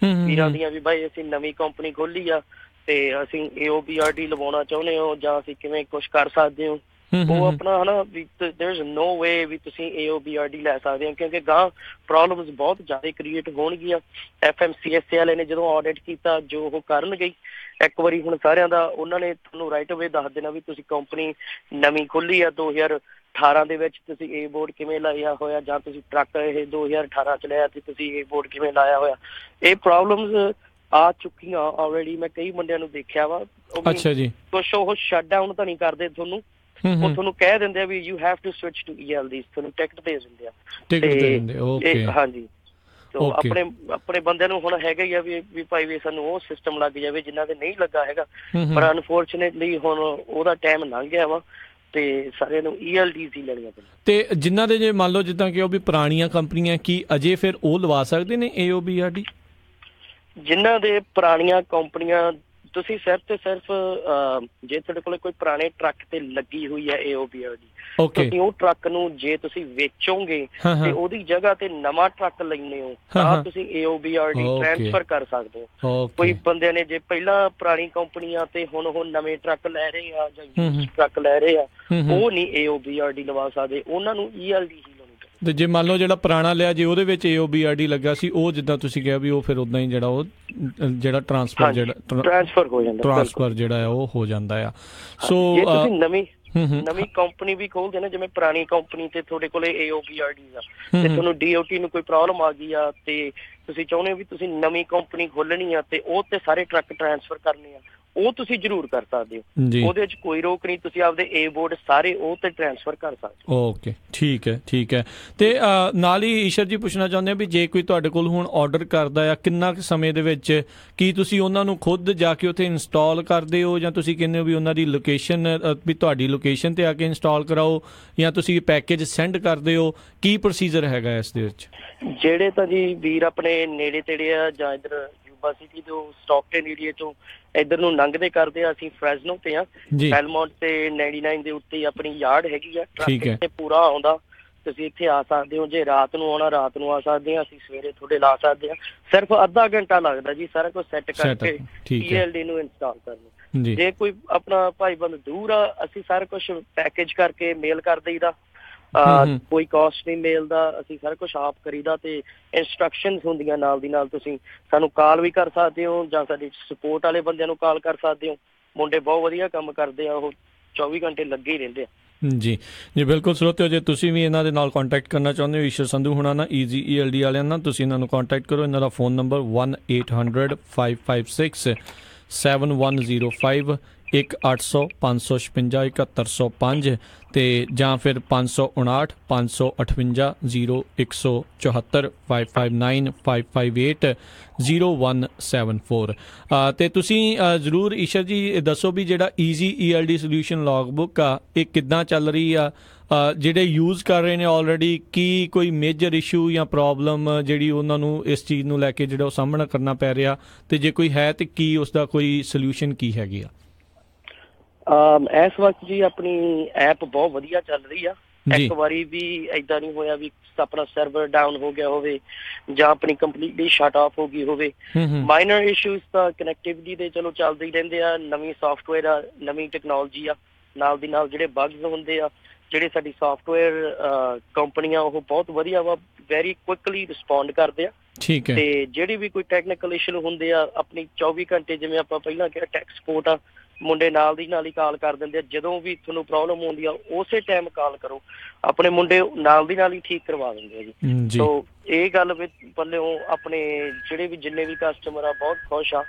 ਵੀਰਾਂ ਦੀਆਂ ਵੀ ਭਾਈ ਅਸੀਂ ਨਵੀਂ ਕੰਪਨੀ ਖੋਲੀ ਆ ਤੇ ਅਸੀਂ AOBRD ਲਵਾਉਣਾ ਚਾਹੁੰਦੇ ਹੋ, ਜਾਂ ਅਸੀਂ ਕਿਵੇਂ ਕੁਛ ਕਰ ਸਕਦੇ ਹੋ। ਉਹ ਆਪਣਾ ਹਨਾ ਵੀ ਦੇयर इज नो ਵੇ ਵੀ ਤੁਸੀਂ AOBRD ਲੈ ਸਕਦੇ ਹੋ, ਕਿਉਂਕਿ ਗਾਂ ਪ੍ਰੋਬਲਮਸ ਬਹੁਤ ਜ਼ਿਆਦਾ ਕ੍ਰੀਏਟ ਹੋਣਗੀਆਂ। FMCSA ਵਾਲੇ ਨੇ ਜਦੋਂ ਆਡਿਟ ਕੀਤਾ, ਜੋ ਉਹ ਕਰਨਗੇ ਇੱਕ ਵਾਰੀ ਹੁਣ ਸਾਰਿਆਂ ਦਾ, ਉਹਨਾਂ ਨੇ ਤੁਹਾਨੂੰ ਰਾਈਟ ਅਵੇ ਦੱਸ ਦੇਣਾ ਵੀ ਤੁਸੀਂ ਕੰਪਨੀ ਨਵੀਂ ਖੋਲੀ ਆ 2018 ਦੇ ਵਿੱਚ, ਤੁਸੀਂ A ਬੋਰਡ ਕਿਵੇਂ ਲਾਇਆ ਹੋਇਆ, ਜਾਂ ਤੁਸੀਂ ਟਰੱਕ ਇਹ 2018 ਚ ਲਿਆ ਤੇ ਤੁਸੀਂ A ਬੋਰਡ ਕਿਵੇਂ ਲਾਇਆ ਹੋਇਆ। ਇਹ ਪ੍ਰੋਬਲਮਸ ਆ ਚੁੱਕੀਆਂ ਆਲਰੇਡੀ, ਮੈਂ ਕਈ ਮੁੰਡਿਆਂ ਨੂੰ ਦੇਖਿਆ ਵਾ। ਅੱਛਾ ਜੀ, ਕੁਛ ਉਹ ਸ਼ਟ ਡਾਊਨ ਤਾਂ ਨਹੀਂ ਕਰਦੇ ਤੁਹਾਨੂੰ, ਉਹ ਤੁਹਾਨੂੰ ਕਹਿ ਦਿੰਦੇ ਆ ਵੀ you have to switch to ELD, ਤੁਹਾਨੂੰ ਟਿਕਟ ਦੇ ਦਿੰਦੇ ਆ। ਹਾਂਜੀ, ਆਪਣੇ ਬੰਦਿਆਂ ਨੂੰ ਹੁਣ ਹੈਗਾ ਹੀ ਆ ਵੀ ਭਾਈ ਵੀ ਸਾਨੂੰ ਉਹ ਸਿਸਟਮ ਲੱਗ ਜਾਵੇ, ਜਿਨ੍ਹਾਂ ਦੇ ਨਹੀਂ ਲੱਗਾ ਹੈਗਾ। ਪਰ ਅਨਫੋਰਚੂਨੇਟਲੀ ਹੁਣ ਉਹਦਾ ਟਾਈਮ ਲੰਘ ਗਿਆ ਵਾ ਤੇ ਸਾਰਿਆਂ ਨੂੰ ELDs ਹੀ ਲੈਣੀਆਂ ਪੈਣੀਆਂ। ਤੇ ਜਿਨ੍ਹਾਂ ਦੇ ਜੇ ਮੰਨ ਲਓ ਜਿੱਦਾਂ ਕਿ ਉਹ ਵੀ ਪੁਰਾਣੀਆਂ ਕੰਪਨੀਆਂ, ਕੀ ਅਜੇ ਫਿਰ ਉਹ ਲਵਾ ਸਕਦੇ ਨੇ AOBRD? ਜਿਨ੍ਹਾਂ ਦੇ ਪੁਰਾਣੀਆਂ ਕੰਪਨੀਆਂ, ਤੁਸੀਂ ਸਿਰਫ ਤੇ ਸਿਰਫ ਜੇ ਤੁਹਾਡੇ ਕੋਲ ਕੋਈ ਪੁਰਾਣੇ ਟਰੱਕ ਤੇ ਲੱਗੀ ਹੋਈ ਹੈ AOBRD, ਤੁਸੀਂ ਉਹ ਟਰੱਕ ਨੂੰ ਜੇ ਤੁਸੀਂ ਵੇਚੋਗੇ ਤੇ ਉਹਦੀ ਜਗ੍ਹਾ ਤੇ ਨਵਾਂ ਟਰੱਕ ਲੈਂਦੇ ਹੋ ਤਾਂ ਤੁਸੀਂ AOBRD ਟ੍ਰਾਂਸਫਰ ਕਰ ਸਕਦੇ ਹੋ। ਕੋਈ ਬੰਦਿਆਂ ਨੇ ਜੇ ਪਹਿਲਾਂ ਪੁਰਾਣੀ ਕੰਪਨੀਆਂ ਤੇ ਹੁਣ ਉਹ ਨਵੇਂ ਟਰੱਕ ਲੈ ਰਹੇ ਆ ਜਾਂ ਟਰੱਕ ਲੈ ਰਹੇ ਆ, ਉਹ ਨਹੀਂ AOBRD ਲਵਾ ਸਕਦੇ, ਉਹਨਾਂ ਨੂੰ ELD ਹੀ। ਤੇ ਜੇ ਮੰਨ ਲਓ ਜਿਹੜਾ ਪੁਰਾਣਾ ਲਿਆ, ਜੇ ਉਹਦੇ ਵਿੱਚ AOBRD ਲੱਗਾ ਸੀ, ਉਹ ਜਿੱਦਾਂ ਤੁਸੀਂ ਕਿਹਾ ਵੀ ਉਹ ਫਿਰ ਉਦਾਂ ਹੀ ਜਿਹੜਾ ਟਰਾਂਸਫਰ ਜਿਹੜਾ ਆ ਉਹ ਹੋ ਜਾਂਦਾ ਆ। ਸੋ ਤੁਸੀਂ ਨਵੀਂ ਕੰਪਨੀ ਵੀ ਖੋਲਦੇ ਨਾ, ਜਿਵੇਂ ਪੁਰਾਣੀ ਕੰਪਨੀ ਤੇ ਤੁਹਾਡੇ ਕੋਲੇ AOBRD ਆ ਤੇ ਤੁਹਾਨੂੰ DOT ਨੂੰ ਕੋਈ ਪ੍ਰੋਬਲਮ ਆ ਗਈ ਆ ਤੇ ਤੁਸੀਂ ਚਾਹੁੰਦੇ ਹੋ ਵੀ ਤੁਸੀਂ ਨਵੀਂ ਕੰਪਨੀ ਖੋਲਣੀ ਆ ਤੇ ਉਹ ਤੇ ਸਾਰੇ ਟਰੱਕ ਟਰਾਂਸਫਰ ਕਰਨੇ ਆ, ਉਹ ਤੁਸੀਂ ਜ਼ਰੂਰ ਕਰ ਸਕਦੇ ਹੋ। ਉਹਦੇ ਵਿੱਚ ਕੋਈ ਰੋਕ ਨਹੀਂ, ਤੁਸੀਂ ਆਪਦੇ A ਬੋਰਡ ਸਾਰੇ ਉਹ ਤੇ ਟ੍ਰਾਂਸਫਰ ਕਰ ਸਕਦੇ ਹੋ। ਓਕੇ, ਠੀਕ ਹੈ ਠੀਕ ਹੈ। ਤੇ ਨਾਲ ਹੀ ਈਸ਼ਰ ਜੀ ਪੁੱਛਣਾ ਚਾਹੁੰਦੇ ਆ ਵੀ ਜੇ ਕੋਈ ਤੁਹਾਡੇ ਕੋਲ ਹੁਣ ਆਰਡਰ ਕਰਦਾ ਆ, ਕਿੰਨਾ ਕੁ ਸਮੇਂ ਦੇ ਵਿੱਚ ਕੀ ਤੁਸੀਂ ਉਹਨਾਂ ਨੂੰ ਖੁਦ ਜਾ ਕੇ ਉੱਥੇ ਇੰਸਟਾਲ ਕਰਦੇ ਹੋ, ਜਾਂ ਤੁਸੀਂ ਕਹਿੰਦੇ ਹੋ ਵੀ ਉਹਨਾਂ ਦੀ ਲੋਕੇਸ਼ਨ ਵੀ ਤੁਹਾਡੀ ਲੋਕੇਸ਼ਨ ਤੇ ਆ ਕੇ ਇੰਸਟਾਲ ਕਰਾਓ, ਜਾਂ ਤੁਸੀਂ ਪੈਕੇਜ ਸੈਂਡ ਕਰਦੇ ਹੋ? ਕੀ ਪ੍ਰੋਸੀਜਰ ਹੈਗਾ ਇਸ ਦੇ ਵਿੱਚ? ਜਿਹੜੇ ਤਾਂ ਜੀ ਵੀਰ ਆਪਣੇ ਨੇੜੇ ਤੇੜੇ ਆ ਜਾਂ ਇੱਧਰ ਯੂਬਾ ਸਿਟੀ ਤੋਂ ਸਟਾਕਟਨ ਏਰੀਆ ਤੋਂ ਇੱਧਰ ਨੂੰ ਲੰਘਦੇ ਕਰਦੇ ਆ, ਅਸੀਂ ਫ੍ਰੈਜ਼ਨੋ ਤੇ ਆ, ਬੈਲਮੌਂਟ ਤੇ 99 ਦੇ ਉੱਤੇ ਆਪਣੀ ਯਾਰਡ ਹੈਗੀ ਆ। ਟਰੱਕ ਇੱਥੇ ਪੂਰਾ ਆਉਂਦਾ, ਤੁਸੀਂ ਇੱਥੇ ਆ ਸਕਦੇ ਹੋ। ਜੇ ਰਾਤ ਨੂੰ ਆਉਣਾ ਰਾਤ ਨੂੰ ਆ ਸਕਦੇ ਆ, ਅਸੀਂ ਸਵੇਰੇ ਤੁਹਾਡੇ ਲਾ ਸਕਦੇ ਆ। ਸਿਰਫ ਅੱਧਾ ਘੰਟਾ ਲੱਗਦਾ ਜੀ ਸਾਰਾ ਕੁਝ ਸੈੱਟ ਕਰਕੇ ELD ਨੂੰ ਇੰਸਟਾਲ ਕਰਨ ਨੂੰ। ਜੇ ਕੋਈ ਆਪਣਾ ਭਾਈ ਬੰਦ ਦੂਰ ਆ, ਅਸੀਂ ਸਾਰਾ ਕੁਝ ਪੈਕੇਜ ਕਰਕੇ ਮੇਲ ਕਰ ਦਈਦਾ, ਕੋਈ ਕਾਸਟ ਨਹੀਂ ਮਿਲਦਾ, ਅਸੀਂ ਸਾਰਾ ਕੁਝ ਆਪ ਕਰੀਦਾ ਤੇ ਇੰਸਟਰਕਸ਼ਨਸ ਹੁੰਦੀਆਂ ਨਾਲ ਦੀ ਨਾਲ। ਤੁਸੀਂ ਸਾਨੂੰ ਕਾਲ ਵੀ ਕਰ ਸਕਦੇ ਹੋ ਜਾਂ ਸਾਡੇ ਸਪੋਰਟ ਵਾਲੇ ਬੰਦਿਆਂ ਨੂੰ ਕਾਲ ਕਰ ਸਕਦੇ ਹੋ। ਮੁੰਡੇ ਬਹੁਤ ਵਧੀਆ ਕੰਮ ਕਰਦੇ ਆ, ਉਹ 24 ਘੰਟੇ ਲੱਗੇ ਹੀ ਰਹਿੰਦੇ ਆ। ਜੀ ਜੀ ਬਿਲਕੁਲ ਸਰੋਤਿਓ, ਜੇ ਤੁਸੀਂ ਵੀ ਇਹਨਾਂ ਦੇ ਨਾਲ ਕੰਟੈਕਟ ਕਰਨਾ ਚਾਹੁੰਦੇ ਹੋ ਈਸ਼ਰ ਸੰਧੂ ਹੁਣਾਂ ਨਾਲ, ਈਜ਼ੀ ELD ਵਾਲਿਆਂ ਨਾਲ, ਤੁਸੀਂ ਇਹਨਾਂ ਨੂੰ ਕੰਟੈਕਟ ਕਰੋ। ਇਹਨਾਂ ਦਾ ਫੋਨ ਨੰਬਰ 1-800-556-7105, 1-800-556-7105 ਤੇ ਜਾਂ ਫਿਰ 559-558-0174, 559-558-0174। ਤੇ ਤੁਸੀਂ ਜ਼ਰੂਰ ਈਸ਼ਰ ਜੀ ਦੱਸੋ ਵੀ ਜਿਹੜਾ ਈਜ਼ੀ ELD ਸੋਲਿਊਸ਼ਨ ਲੌਗਬੁੱਕ ਆ ਇਹ ਕਿੱਦਾਂ ਚੱਲ ਰਹੀ ਆ? ਜਿਹੜੇ ਯੂਜ਼ ਕਰ ਰਹੇ ਨੇ ਆਲਰੇਡੀ, ਕੀ ਕੋਈ ਮੇਜਰ ਇਸ਼ੂ ਜਾਂ ਪ੍ਰੋਬਲਮ ਜਿਹੜੀ ਉਹਨਾਂ ਨੂੰ ਇਸ ਚੀਜ਼ ਨੂੰ ਲੈ ਕੇ ਜਿਹੜਾ ਉਹ ਸਾਹਮਣਾ ਕਰਨਾ ਪੈ ਰਿਹਾ, ਤੇ ਜੇ ਕੋਈ ਹੈ ਤੇ ਕੀ ਉਸਦਾ ਕੋਈ ਸੋਲਿਊਸ਼ਨ ਕੀ ਹੈਗੀ ਆ? ਇਸ ਵਕਤ ਜੀ ਆਪਣੀ ਐਪ ਬਹੁਤ ਵਧੀਆ ਚੱਲ ਰਹੀ ਆ। ਇੱਕ ਵਾਰੀ ਵੀ ਏਦਾਂ ਨਹੀਂ ਹੋਇਆ ਵੀ ਆਪਣਾ ਸਰਵਰ ਡਾਊਨ ਹੋ ਗਿਆ ਹੋਵੇ ਜਾਂ ਆਪਣੀ ਕੰਪਲੀਟਲੀ ਸ਼ਟ ਆਫ ਹੋ ਗਈ ਹੋਵੇ। ਮਾਈਨਰ ਇਸ਼ੂਜ਼ ਤਾਂ ਕਨੈਕਟੀਵਿਟੀ ਦੇ ਚਲੋ ਚੱਲਦੇ ਹੀ ਰਹਿੰਦੇ ਆ, ਨਵੀਂ ਸੌਫਟਵੇਅਰ ਆ, ਨਵੀਂ ਟੈਕਨੋਲੋਜੀ ਆ, ਨਾਲ ਦੀ ਨਾਲ ਜਿਹੜੇ ਬਗਸ ਹੁੰਦੇ ਆ, ਜਿਹੜੇ ਸਾਡੀ ਸੌਫਟਵੇਅਰ ਕੰਪਨੀਆਂ ਉਹ ਬਹੁਤ ਵਧੀਆ ਵਾ, ਵੈਰੀ ਕੁਇਕਲੀ ਰਿਸਪੌਂਡ ਕਰਦੇ ਆ। ਠੀਕ ਹੈ। ਤੇ ਜਿਹੜੀ ਵੀ ਕੋਈ ਟੈਕਨੀਕਲ ਇਸ਼ੂ ਹੁੰਦੇ ਆ, ਆਪਣੀ 24 ਘੰਟੇ ਜਿਵੇਂ ਆਪਾਂ ਪਹਿਲਾਂ ਕਿਹਾ ਟੈਕ ਸਪੋਰਟ ਆ, ਮੁੰਡੇ ਨਾਲ ਦੀ ਨਾਲ ਹੀ ਕਾਲ ਕਰ ਦਿੰਦੇ ਆ। ਜਦੋਂ ਵੀ ਤੁਹਾਨੂੰ ਪ੍ਰੋਬਲਮ ਹੁੰਦੀ ਆ ਉਸੇ ਟਾਈਮ ਕਾਲ ਕਰੋ, ਆਪਣੇ ਮੁੰਡੇ ਨਾਲ ਦੀ ਨਾਲ ਹੀ ਠੀਕ ਕਰਵਾ ਦਿੰਦੇ ਆ ਜੀ। ਸੋ ਇਹ ਗੱਲ ਵਿੱਚ ਪੱਲਿਓਂ ਆਪਣੇ ਜਿਹੜੇ ਵੀ ਜਿੰਨੇ ਵੀ ਕਸਟਮਰ ਆ ਬਹੁਤ ਖੁਸ਼ ਆ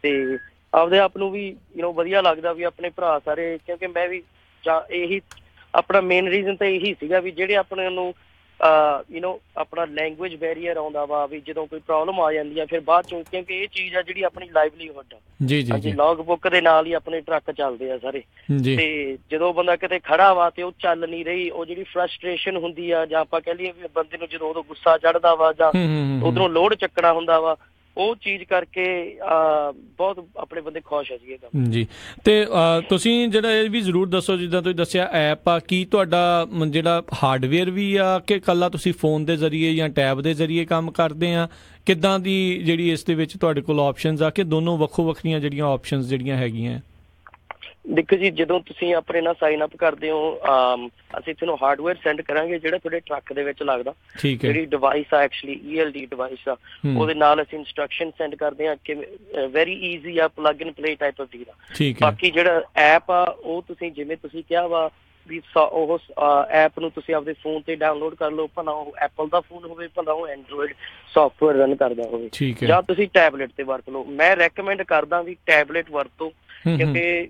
ਤੇ ਆਪਦੇ ਆਪ ਨੂੰ ਵੀ ਵਧੀਆ ਲੱਗਦਾ ਵੀ ਆਪਣੇ ਭਰਾ ਸਾਰੇ, ਕਿਉਂਕਿ ਮੈਂ ਵੀ ਜਾਂ ਇਹੀ ਆਪਣਾ ਮੇਨ ਰੀਜ਼ਨ ਤਾਂ ਇਹੀ ਸੀਗਾ ਵੀ ਜਿਹੜੇ ਆਪਣੇ ਨੂੰ ਆਪਣਾ ਲੈਂਗੁਏਜ ਬੈਰੀਅਰ ਆਉਂਦਾ ਵਾ ਵੀ ਜਦੋਂ ਕੋਈ ਪ੍ਰੋਬਲਮ ਆ ਜਾਂਦੀ ਆ ਫਿਰ ਬਾਅਦ ਚੋਂ, ਕਿਉਂਕਿ ਇਹ ਚੀਜ਼ ਆ ਜਿਹੜੀ ਆਪਣੀ ਲਾਈਵਲੀਹੁੱਡ ਆ ਜੀ, ਲੌਗ ਬੁੱਕ ਦੇ ਨਾਲ ਹੀ ਆਪਣੇ ਟਰੱਕ ਚੱਲਦੇ ਆ ਸਾਰੇ। ਤੇ ਜਦੋਂ ਬੰਦਾ ਕਿਤੇ ਖੜਾ ਵਾ ਤੇ ਉਹ ਚੱਲ ਨਹੀਂ ਰਹੀ, ਉਹ ਜਿਹੜੀ ਫਰਸਟ੍ਰੇਸ਼ਨ ਹੁੰਦੀ ਆ ਜਾਂ ਆਪਾਂ ਕਹਿ ਲਈਏ ਵੀ ਬੰਦੇ ਨੂੰ ਜਦੋਂ ਉਦੋਂ ਗੁੱਸਾ ਚੜ੍ਹਦਾ ਵਾ ਜਾਂ ਉਧਰੋਂ ਲੋਡ ਚੱਕਣਾ ਹੁੰਦਾ ਵਾ, ਉਹ ਚੀਜ਼ ਕਰਕੇ ਬਹੁਤ ਆਪਣੇ ਬੰਦੇ ਖੁਸ਼ ਆ ਜੀ ਇਹ ਗੱਲ ਜੀ। ਤੇ ਤੁਸੀਂ ਜਿਹੜਾ ਇਹ ਵੀ ਜ਼ਰੂਰ ਦੱਸੋ, ਜਿੱਦਾਂ ਤੁਸੀਂ ਦੱਸਿਆ ਐਪ ਆ, ਕੀ ਤੁਹਾਡਾ ਜਿਹੜਾ ਹਾਰਡਵੇਅਰ ਵੀ ਆ ਕਿ ਇਕੱਲਾ ਤੁਸੀਂ ਫੋਨ ਦੇ ਜ਼ਰੀਏ ਜਾਂ ਟੈਬ ਦੇ ਜ਼ਰੀਏ ਕੰਮ ਕਰਦੇ ਆ? ਕਿੱਦਾਂ ਦੀ ਜਿਹੜੀ ਇਸ ਦੇ ਵਿੱਚ ਤੁਹਾਡੇ ਕੋਲ ਆਪਸ਼ਨਸ ਆ ਕਿ ਦੋਨੋਂ ਵੱਖੋ ਵੱਖਰੀਆਂ ਜਿਹੜੀਆਂ ਆਪਸ਼ਨਸ ਜਿਹੜੀਆਂ ਹੈਗੀਆਂ? ਦੇਖੋ ਜੀ, ਜਦੋਂ ਤੁਸੀਂ ਆਪਣੇ ਨਾਲ ਸਾਈਨ ਅਪ ਕਰਦੇ ਹੋ ਅਸੀਂ ਤੁਹਾਨੂੰ ਹਾਰਡਵੇਅਰ ਸੈਂਡ ਕਰਾਂਗੇ ਜਿਹੜਾ ਤੁਹਾਡੇ ਟਰੱਕ ਦੇ ਵਿੱਚ ਲੱਗਦਾ। ਜਿਹੜੀ ਡਿਵਾਈਸ ਆ ਐਕਚੁਅਲੀ ELD ਡਿਵਾਈਸ ਆ, ਉਹਦੇ ਨਾਲ ਅਸੀਂ ਇੰਸਟਰਕਸ਼ਨ ਸੈਂਡ ਕਰਦੇ ਹਾਂ ਕਿ ਵੈਰੀ ਈਜ਼ੀ ਆ, plug and play type of deal ਆ। ਬਾਕੀ ਜਿਹੜਾ ਐਪ ਆ ਉਹ ਤੁਸੀਂ ਜਿਵੇਂ ਤੁਸੀਂ ਕਿਹਾ ਵਾ ਵੀ ਉਹ ਐਪ ਨੂੰ ਤੁਸੀਂ ਆਪਦੇ ਫੋਨ ਤੇ ਡਾਊਨਲੋਡ ਕਰ ਲਓ, ਭਲਾ ਉਹ ਐਪਲ ਦਾ ਫੋਨ ਹੋਵੇ ਭਲਾ ਉਹ ਐਂਡਰੋਇਡ ਸੌਫਟਵੇਅਰ ਰਨ ਕਰਦਾ ਹੋਵੇ, ਜਾਂ ਤੁਸੀਂ ਟੈਬਲੇਟ ਤੇ ਵਰਤ ਲਓ। ਮੈਂ ਰੈਕਮੈਂਡ ਕਰਦਾ ਵੀ ਟੈਬਲੇਟ ਵਰਤੋ, ਕਿਉਂਕਿ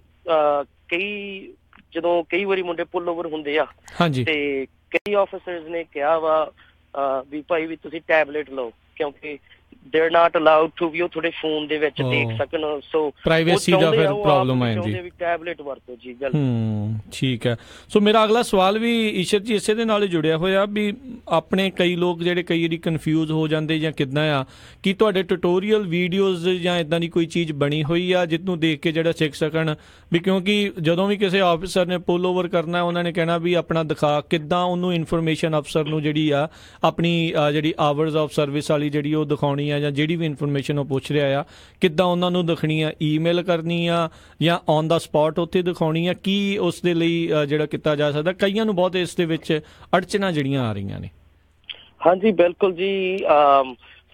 ਜਦੋਂ ਕਈ ਵਾਰੀ ਮੁੰਡੇ ਪੁੱਲ ਓਵਰ ਹੁੰਦੇ ਆ ਤੇ ਕਈ ਆਫਿਸਰਸ ਨੇ ਕਿਹਾ ਵਾ ਵੀ ਭਾਈ ਵੀ ਤੁਸੀਂ ਟੈਬਲੇਟ ਲਓ, ਕਿਉਂਕਿ they are not allowed to ਵੀ ਉਹ ਤੁਹਾਡੇ ਫੋਨ ਦੇ ਵਿੱਚ ਦੇਖ ਸਕਣ। ਸੋ ਪ੍ਰਾਈਵੇਸੀ ਦਾ ਫਿਰ ਪ੍ਰੋਬਲਮ ਆ ਜਾਂਦੀ ਵੀ ਟੈਬਲੇਟ ਵਰਤੋ ਜੀ ਗੱਲ। ਠੀਕ ਹੈ। ਸੋ ਮੇਰਾ ਅਗਲਾ ਸਵਾਲ ਵੀ ਈਸ਼ਰ ਜੀ ਇਸੇ ਦੇ ਨਾਲ ਹੀ ਜੁੜਿਆ ਹੋਇਆ ਵੀ ਆਪਣੇ ਕਈ ਲੋਕ ਜਿਹੜੇ ਕਈ ਵਾਰੀ ਕਨਫਿਊਜ਼ ਹੋ ਜਾਂਦੇ ਜਾਂ ਕਿੱਦਾਂ ਆ, ਕੀ ਤੁਹਾਡੇ ਟਿਊਟੋਰੀਅਲ ਵੀਡੀਓਜ਼ ਜਾਂ ਇੱਦਾਂ ਦੀ ਕੋਈ ਚੀਜ਼ ਬਣੀ ਹੋਈ ਆ ਜਿਹਨੂੰ ਦੇਖ ਕੇ ਜਿਹੜਾ ਸਿੱਖ ਸਕਣ? ਵੀ ਕਿਉਂਕਿ ਜਦੋਂ ਵੀ ਕਿਸੇ ਆਫਿਸਰ ਨੇ ਪੁੱਲ ਓਵਰ ਕਰਨਾ ਉਹਨਾਂ ਨੇ ਕਹਿਣਾ ਵੀ ਆਪਣਾ ਦਿਖਾ, ਕਿੱਦਾਂ ਉਹਨੂੰ ਇਨਫੋਰਮੇਸ਼ਨ ਅਫਸਰ ਨੂੰ ਜਿਹੜੀ ਆ ਆਪਣੀ ਜਿਹੜੀ ਆਵਰਸ ਆਫ ਸਰਵਿਸ ਵਾਲੀ ਜਿਹੜੀ ਉਹ ਦਿਖਾਉਣੀ ਆ, ਜਾਂ ਜਿਹੜੀ ਵੀ ਇਨਫੋਰਮੇਸ਼ਨ ਉਹ ਪੁੱਛ ਰਿਹਾ ਆ ਕਿੱਦਾਂ ਉਹਨਾਂ ਨੂੰ ਦਿਖਣੀ ਆ? ਈਮੇਲ ਕਰਨੀ ਆ ਜਾਂ ਔਨ ਦਾ ਸਪੌਟ ਉੱਥੇ ਦਿਖਾਉਣੀ ਆ? ਕੀ ਉਸ ਦੇ ਲਈ ਜਿਹੜਾ ਕੀਤਾ ਜਾ ਸਕਦਾ? ਕਈਆਂ ਨੂੰ ਬਹੁਤ ਇਸ ਦੇ ਵਿੱਚ ਅੜਚਨਾਂ ਜਿਹੜੀਆਂ ਆ ਰਹੀਆਂ ਨੇ। ਹਾਂਜੀ ਬਿਲਕੁਲ ਜੀ,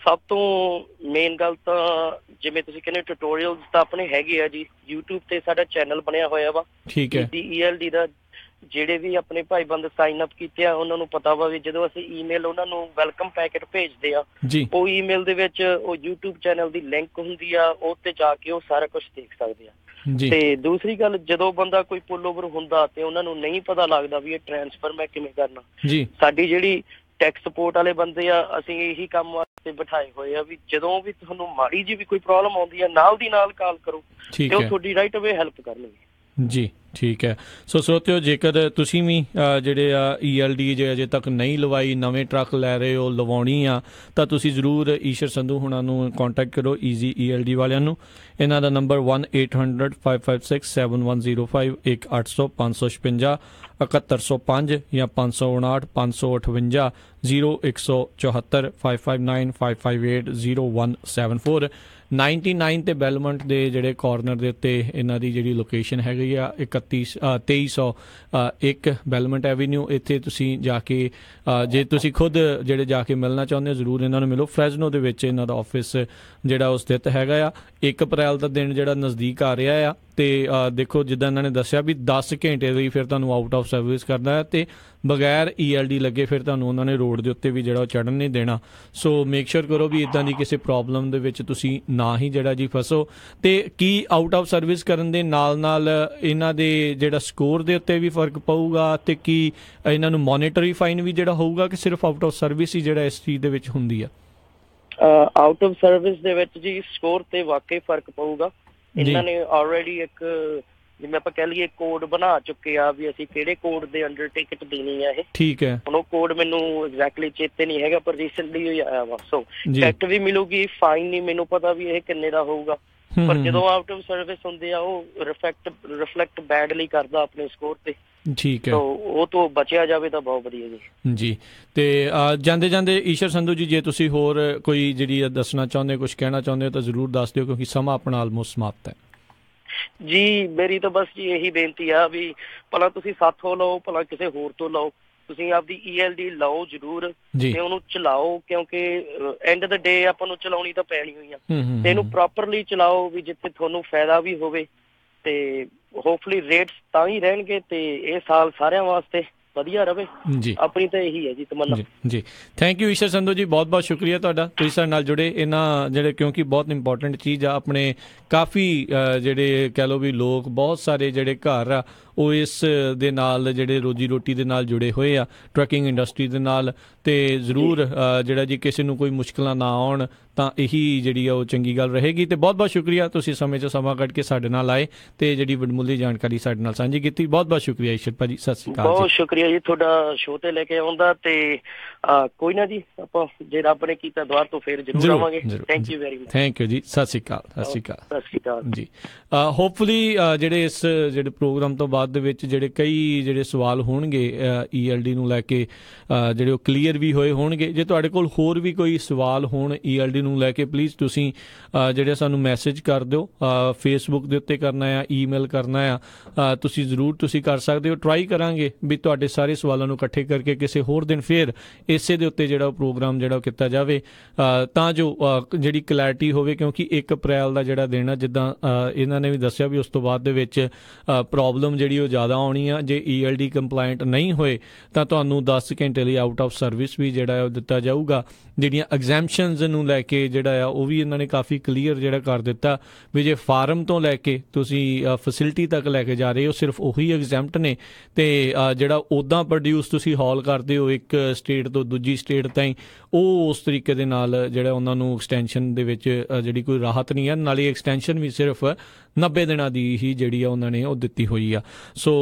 ਸਭ ਤੋਂ ਮੇਨ ਗੱਲ ਤਾਂ ਜਿਵੇਂ ਤੁਸੀਂ ਕਹਿੰਦੇ ਟਿਊਟੋਰੀਅਲਸ ਤਾਂ ਆਪਣੇ ਹੈਗੇ ਆ ਜੀ, YouTube ਤੇ ਸਾਡਾ ਚੈਨਲ ਬਣਿਆ ਹੋਇਆ ਵਾ ਠੀਕ ਹੈ ELD ਦਾ। ਜਿਹੜੇ ਵੀ ਆਪਣੇ ਭਾਈ ਬੰਦੇ ਸਾਈਨ ਅਪ ਕੀਤੇ ਆ ਉਹਨਾਂ ਨੂੰ ਪਤਾ ਵਾ ਵੀ ਜਦੋਂ ਅਸੀਂ ਈਮੇਲ ਉਹਨਾਂ ਨੂੰ ਵੈਲਕਮ ਪੈਕੇਟ ਭੇਜਦੇ ਆ, ਉਹ ਈਮੇਲ ਦੇ ਵਿੱਚ ਉਹ YouTube ਚੈਨਲ ਦੀ ਲਿੰਕ ਹੁੰਦੀ ਆ, ਉਹ ਤੇ ਜਾ ਕੇ ਉਹ ਸਾਰਾ ਕੁਝ ਦੇਖ ਸਕਦੇ ਆ। ਤੇ ਦੂਸਰੀ ਗੱਲ, ਜਦੋਂ ਬੰਦਾ ਕੋਈ ਪੁੱਲ ਓਵਰ ਹੁੰਦਾ ਤੇ ਉਹਨਾਂ ਨੂੰ ਨਹੀਂ ਪਤਾ ਲੱਗਦਾ ਵੀ ਇਹ ਟ੍ਰਾਂਸਫਰ ਮੈਂ ਕਿਵੇਂ ਕਰਨਾ, ਸਾਡੀ ਜਿਹੜੀ ਟੈਕ ਸਪੋਰਟ ਵਾਲੇ ਬੰਦੇ ਆ ਅਸੀਂ ਇਹੀ ਕੰਮ ਵਾਸਤੇ ਬਿਠਾਏ ਹੋਏ ਆ ਵੀ ਜਦੋਂ ਵੀ ਤੁਹਾਨੂੰ ਮਾੜੀ ਜੀ ਵੀ ਕੋਈ ਪ੍ਰੋਬਲਮ ਆਉਂਦੀ ਆ ਨਾਲ ਦੀ ਨਾਲ ਕਾਲ ਕਰੋ ਤੇ ਉਹ ਤੁਹਾਡੀ ਰਾਈਟ ਅਵੇ ਹੈਲਪ ਕਰਨਗੇ ਜੀ। ਠੀਕ ਹੈ। ਸੋ ਸਰੋਤਿਓ, ਜੇਕਰ ਤੁਸੀਂ ਵੀ ਜਿਹੜੇ ਆ ELD ਜੇ ਅਜੇ ਤੱਕ ਨਹੀਂ ਲਵਾਈ, ਨਵੇਂ ਟਰੱਕ ਲੈ ਰਹੇ ਹੋ, ਲਵਾਉਣੀ ਆ, ਤਾਂ ਤੁਸੀਂ ਜ਼ਰੂਰ ਈਸ਼ਰ ਸੰਧੂ ਹੁਣਾਂ ਨੂੰ ਕੰਟੈਕਟ ਕਰੋ, ਈਜ਼ੀ ELD ਵਾਲਿਆਂ ਨੂੰ। ਇਹਨਾਂ ਦਾ ਨੰਬਰ 1-800-556-7105, 1-800-556-7105 ਜਾਂ 559-558 0174 559-558-0174। 99 ਤੇ ਬੈਲਮੰਟ ਦੇ ਜਿਹੜੇ ਕਾਰਨਰ ਦੇ ਉੱਤੇ ਇਹਨਾਂ ਦੀ ਜਿਹੜੀ ਲੋਕੇਸ਼ਨ ਹੈਗੀ ਆ, ਇੱਕ 2301 ਬੈਲਮੈਂਟ ਐਵੀਨਿਊ। ਇੱਥੇ ਤੁਸੀਂ ਜਾ ਕੇ ਜੇ ਤੁਸੀਂ ਖੁਦ ਜਿਹੜੇ ਜਾ ਕੇ ਮਿਲਣਾ ਚਾਹੁੰਦੇ ਹੋ ਜ਼ਰੂਰ ਇਹਨਾਂ ਨੂੰ ਮਿਲੋ। ਫਰੈਜ਼ਨੋ ਦੇ ਵਿੱਚ ਇਹਨਾਂ ਦਾ ਆਫਿਸ ਜਿਹੜਾ ਉਹ ਸਥਿਤ ਹੈਗਾ ਆ। 1 ਅਪ੍ਰੈਲ ਦਾ ਦਿਨ ਜਿਹੜਾ ਨਜ਼ਦੀਕ ਆ ਰਿਹਾ ਆ ਅਤੇ ਦੇਖੋ ਜਿੱਦਾਂ ਇਹਨਾਂ ਨੇ ਦੱਸਿਆ ਵੀ 10 ਘੰਟੇ ਲਈ ਫਿਰ ਤੁਹਾਨੂੰ ਆਊਟ ਆਫ ਸਰਵਿਸ ਕਰਨਾ ਹੈ ਅਤੇ ਬਗੈਰ ELD ਲੱਗੇ ਫਿਰ ਤੁਹਾਨੂੰ ਉਹਨਾਂ ਨੇ ਰੋਡ ਦੇ ਉੱਤੇ ਵੀ ਜਿਹੜਾ ਉਹ ਚੜ੍ਹਨ ਨਹੀਂ ਦੇਣਾ। ਸੋ ਮੇਕ ਸ਼ੋਰ ਕਰੋ ਵੀ ਇੱਦਾਂ ਦੀ ਕਿਸੇ ਪ੍ਰੋਬਲਮ ਦੇ ਵਿੱਚ ਤੁਸੀਂ ਨਾ ਹੀ ਜਿਹੜਾ ਜੀ ਫਸੋ। ਅਤੇ ਕੀ ਆਊਟ ਆਫ ਸਰਵਿਸ ਕਰਨ ਦੇ ਨਾਲ ਨਾਲ ਇਹਨਾਂ ਦੇ ਜਿਹੜਾ ਸਕੋਰ ਦੇ ਉੱਤੇ ਵੀ ਫਰਕ ਪਊਗਾ ਅਤੇ ਕੀ ਇਹਨਾਂ ਨੂੰ ਮੋਨੀਟਰੀ ਫਾਈਨ ਵੀ ਜਿਹੜਾ ਹੋਊਗਾ ਕਿ ਸਿਰਫ ਆਊਟ ਆਫ ਸਰਵਿਸ ਹੀ ਜਿਹੜਾ ਇਸ ਚੀਜ਼ ਦੇ ਵਿੱਚ ਹੁੰਦੀ ਆ? ਆਊਟ ਆਫ ਸਰਵਿਸ ਦੇ ਵਿੱਚ ਜੀ ਸਕੋਰ ਤੇ ਵਾਕਈ ਫਰਕ ਪਊਗਾ। ਇਹਨਾਂ ਨੇ ਆਲਰੇਡੀ ਇੱਕ ਜਿਵੇਂ ਆਪਾਂ ਕਹਿ ਲਈਏ ਕੋਡ ਬਣਾ ਚੁੱਕੇ ਆ ਵੀ ਅਸੀਂ ਕਿਹੜੇ ਕੋਡ ਦੇ ਅੰਡਰ ਟਿਕਟ ਦੇਣੀ ਆ ਇਹ। ਠੀਕ ਹੈ। ਹੁਣ ਉਹ ਕੋਡ ਮੈਨੂੰ ਐਗਜ਼ੈਕਟਲੀ ਚੇਤੇ ਨਹੀਂ ਹੈਗਾ ਪਰ ਰੀਸੈਂਟਲੀ ਹੋਈ ਆਇਆ ਵਾ। ਸੋ ਟਿਕਟ ਵੀ ਮਿਲੂਗੀ, ਫਾਈਨ ਨਹੀਂ ਮੈਨੂੰ ਪਤਾ ਵੀ ਇਹ ਕਿੰਨੇ ਦਾ ਹੋਊਗਾ। ਪਰ ਜਦੋਂ ਆਊਟ ਆਫ ਸਰਵਿਸ ਹੁੰਦੇ ਆ ਉਹ ਰਿਫਲੈਕਟ ਬੈਡਲੀ ਕਰਦਾ ਆਪਣੇ ਸਕੋਰ ਤੇ। ਠੀਕ ਹੈ। ਉਹ ਤੋਂ ਬਚਿਆ ਜਾਵੇ ਤਾਂ ਬਹੁਤ ਵਧੀਆ ਜੀ। ਜੀ ਤੇ ਜਾਂਦੇ ਜਾਂਦੇ ਈਸ਼ਰ ਸੰਧੂ ਜੀ ਜੇ ਤੁਸੀਂ ਹੋਰ ਕੋਈ ਜਿਹੜੀ ਦੱਸਣਾ ਚਾਹੁੰਦੇ ਕੁਝ ਕਹਿਣਾ ਚਾਹੁੰਦੇ ਹੋ ਤਾਂ ਜ਼ਰੂਰ ਦੱਸ ਦਿਓ ਕਿਉਂਕਿ ਸਮਾਂ ਆਪਣਾ ਆਲਮੋਸਟ ਸਮਾਪਤ ਹੈ। ਜੀ ਮੇਰੀ ਤਾਂ ਬਸ ਜੀ ਇਹੀ ਬੇਨਤੀ ਆ ਵੀ ਭਲਾ ਤੁਸੀਂ ਸਾਥੋਂ ਲਓ ਭਲਾ ਕਿਸੇ ਹੋਰ ਤੋਂ ਲਓ, ਤੁਸੀਂ ਆਪਦੀ ELD ਲਓ ਜ਼ਰੂਰ ਤੇ ਉਹਨੂੰ ਚਲਾਓ ਕਿਉਂਕਿ ਐਂਡ ਆਫ ਦਾ ਡੇ ਆਪਾਂ ਨੂੰ ਚਲਾਉਣੀ ਤਾਂ ਪੈਣੀ ਹੋਈ ਆ ਤੇ ਇਹਨੂੰ ਪ੍ਰੋਪਰਲੀ ਚਲਾਓ ਵੀ ਜਿੱਥੇ ਤੁਹਾਨੂੰ ਫਾਇਦਾ ਵੀ ਹੋਵੇ ਤੇ ਹੋਪਫੁਲੀ ਰੇਟਸ ਤਾਂ ਹੀ ਰਹਿਣਗੇ ਤੇ ਇਹ ਸਾਲ ਸਾਰਿਆਂ ਵਾਸਤੇ ਵਧੀਆ ਰਵੇ ਜੀ। ਆਪਣੀ ਤਾਂ ਇਹੀ ਹੈ ਜੀ ਤਮੰਨਾ ਜੀ। ਥੈਂਕ ਯੂ ਈਸ਼ਰ ਸੰਧੂ ਜੀ, ਬਹੁਤ ਬਹੁਤ ਸ਼ੁਕਰੀਆ ਤੁਹਾਡਾ ਤੁਸੀਂ ਸਾਡੇ ਨਾਲ ਜੁੜੇ। ਇਹਨਾਂ ਜਿਹੜੇ ਕਿਉਂਕਿ ਬਹੁਤ ਇੰਪੋਰਟੈਂਟ ਚੀਜ਼ ਆ ਆਪਣੇ ਕਾਫੀ ਜਿਹੜੇ ਕਹਿ ਲਓ ਵੀ ਲੋਕ ਬਹੁਤ ਸਾਰੇ ਜਿਹੜੇ ਘਰ ਆ ਉਹ ਇਸ ਦੇ ਨਾਲ ਜਿਹੜੇ ਰੋਜੀ ਰੋਟੀ ਦੇ ਨਾਲ ਜੁੜੇ ਹੋਏ ਆ ਟਰੱਕਿੰਗ ਇੰਡਸਟਰੀ ਦੇ ਨਾਲ। ਅਤੇ ਜ਼ਰੂਰ ਜਿਹੜਾ ਜੀ ਕਿਸੇ ਨੂੰ ਕੋਈ ਮੁਸ਼ਕਿਲਾਂ ਨਾ ਆਉਣ ਤਾਂ ਇਹੀ ਜਿਹੜੀ ਆ ਉਹ ਚੰਗੀ ਗੱਲ ਰਹੇਗੀ। ਅਤੇ ਬਹੁਤ ਬਹੁਤ ਸ਼ੁਕਰੀਆ ਤੁਸੀਂ ਸਮੇਂ 'ਚ ਸਮਾਂ ਕੱਢ ਕੇ ਸਾਡੇ ਨਾਲ ਆਏ ਅਤੇ ਜਿਹੜੀ ਵਡਮੁੱਲੀ ਜਾਣਕਾਰੀ ਸਾਡੇ ਨਾਲ ਸਾਂਝੀ ਕੀਤੀ। ਬਹੁਤ ਬਹੁਤ ਸ਼ੁਕਰੀਆ ਈਸ਼ਰ ਭਾਜੀ, ਸਤਿ ਸ਼੍ਰੀ ਅਕਾਲ। ਬਹੁਤ ਸ਼ੁਕਰੀਆ ਜੀ ਤੁਹਾਡਾ ਸ਼ੋਅ 'ਤੇ ਲੈ ਕੇ ਆਉਂਦਾ ਅਤੇ ਕੋਈ ਨਾ ਜੀ ਆਪਾਂ ਜੇ ਰੱਬ ਨੇ ਕੀਤਾ ਦੁਬਾਰਾ ਤੋਂ ਫਿਰ ਜ਼ਰੂਰ ਆਵਾਂਗੇ। Thank you very much. Thank you ਜੀ, ਸਤਿ ਸ਼੍ਰੀ ਅਕਾਲ। ਸਤਿ ਸ਼੍ਰੀ ਅਕਾਲ। ਸਤਿ ਸ਼੍ਰੀ ਅਕਾਲ ਜੀ। ਹੋਪਫੁਲੀ ਜਿਹੜੇ ਇਸ ਜਿਹੜੇ ਪ੍ਰੋਗਰਾਮ ਤੋਂ ਬਾਅਦ ਦੇ ਵਿੱਚ ਜਿਹੜੇ ਕਈ ਜਿਹੜੇ ਸਵਾਲ ਹੋਣਗੇ ELD ਨੂੰ ਲੈ ਕੇ ਜਿਹੜੇ ਉਹ ਕਲੀਅਰ ਵੀ ਹੋਏ ਹੋਣਗੇ। ਜੇ ਤੁਹਾਡੇ ਕੋਲ ਹੋਰ ਵੀ ਕੋਈ ਸਵਾਲ ਹੋਣ ELD ਨੂੰ ਲੈ ਕੇ ਪਲੀਜ਼ ਤੁਸੀਂ ਜਿਹੜੇ ਸਾਨੂੰ ਮੈਸੇਜ ਕਰ ਦਿਓ। ਫੇਸਬੁੱਕ ਦੇ ਉੱਤੇ ਕਰਨਾ ਆ, ਈਮੇਲ ਕਰਨਾ ਆ, ਤੁਸੀਂ ਜ਼ਰੂਰ ਤੁਸੀਂ ਕਰ ਸਕਦੇ ਹੋ। ਟਰਾਈ ਕਰਾਂਗੇ ਵੀ ਤੁਹਾਡੇ ਸਾਰੇ ਸਵਾਲਾਂ ਨੂੰ ਇਕੱਠੇ ਕਰਕੇ ਕਿਸੇ ਹੋਰ ਦਿਨ ਫਿਰ ਇਸੇ ਦੇ ਉੱਤੇ ਜਿਹੜਾ ਪ੍ਰੋਗਰਾਮ ਜਿਹੜਾ ਉਹ ਕੀਤਾ ਜਾਵੇ ਤਾਂ ਜੋ ਜਿਹੜੀ ਕਲੈਰਿਟੀ ਹੋਵੇ ਕਿਉਂਕਿ 1 ਅਪ੍ਰੈਲ ਦਾ ਜਿਹੜਾ ਦਿਨ ਆ ਜਿੱਦਾਂ ਇਹਨਾਂ ਨੇ ਵੀ ਦੱਸਿਆ ਵੀ ਉਸ ਤੋਂ ਬਾਅਦ ਦੇ ਵਿੱਚ ਪ੍ਰੋਬਲਮ ਜਿਹੜੀ ਉਹ ਜ਼ਿਆਦਾ ਆਉਣੀ ਆ। ਜੇ ELD ਕੰਪਲਾਇੰਟ ਨਹੀਂ ਹੋਏ ਤਾਂ ਤੁਹਾਨੂੰ 10 ਘੰਟੇ ਲਈ ਆਊਟ ਆਫ ਸਰਵਿਸ ਵੀ ਜਿਹੜਾ ਉਹ ਦਿੱਤਾ ਜਾਊਗਾ। ਜਿਹੜੀਆਂ ਐਗਜ਼ੈਂਪਸ਼ਨਸ ਨੂੰ ਲੈ ਕੇ ਜਿਹੜਾ ਆ ਉਹ ਵੀ ਇਹਨਾਂ ਨੇ ਕਾਫੀ ਕਲੀਅਰ ਜਿਹੜਾ ਕਰ ਦਿੱਤਾ ਵੀ ਜੇ ਫਾਰਮ ਤੋਂ ਲੈ ਕੇ ਤੁਸੀਂ ਫੈਸਿਲਿਟੀ ਤੱਕ ਲੈ ਕੇ ਜਾ ਰਹੇ ਹੋ ਸਿਰਫ ਉਹੀ ਐਗਜ਼ੈਂਪਟ ਨੇ ਅਤੇ ਜਿਹੜਾ ਉੱਦਾਂ ਪ੍ਰੋਡਿਊਸ ਤੁਸੀਂ ਹੌਲ ਕਰਦੇ ਹੋ ਇੱਕ ਸਟੇਟ ਤੋਂ ਦੂਜੀ ਸਟੇਟ ਤਾਈਂ ਉਹ ਉਸ ਤਰੀਕੇ ਦੇ ਨਾਲ ਜਿਹੜਾ ਉਹਨਾਂ ਨੂੰ ਐਕਸਟੈਂਸ਼ਨ ਦੇ ਵਿੱਚ ਜਿਹੜੀ ਕੋਈ ਰਾਹਤ ਨਹੀਂ ਹੈ। ਨਾਲੇ ਐਕਸਟੈਂਸ਼ਨ ਵੀ ਸਿਰਫ 90 ਦਿਨਾਂ ਦੀ ਹੀ ਜਿਹੜੀ ਆ ਉਹਨਾਂ ਨੇ ਉਹ ਦਿੱਤੀ ਹੋਈ ਆ। ਸੋ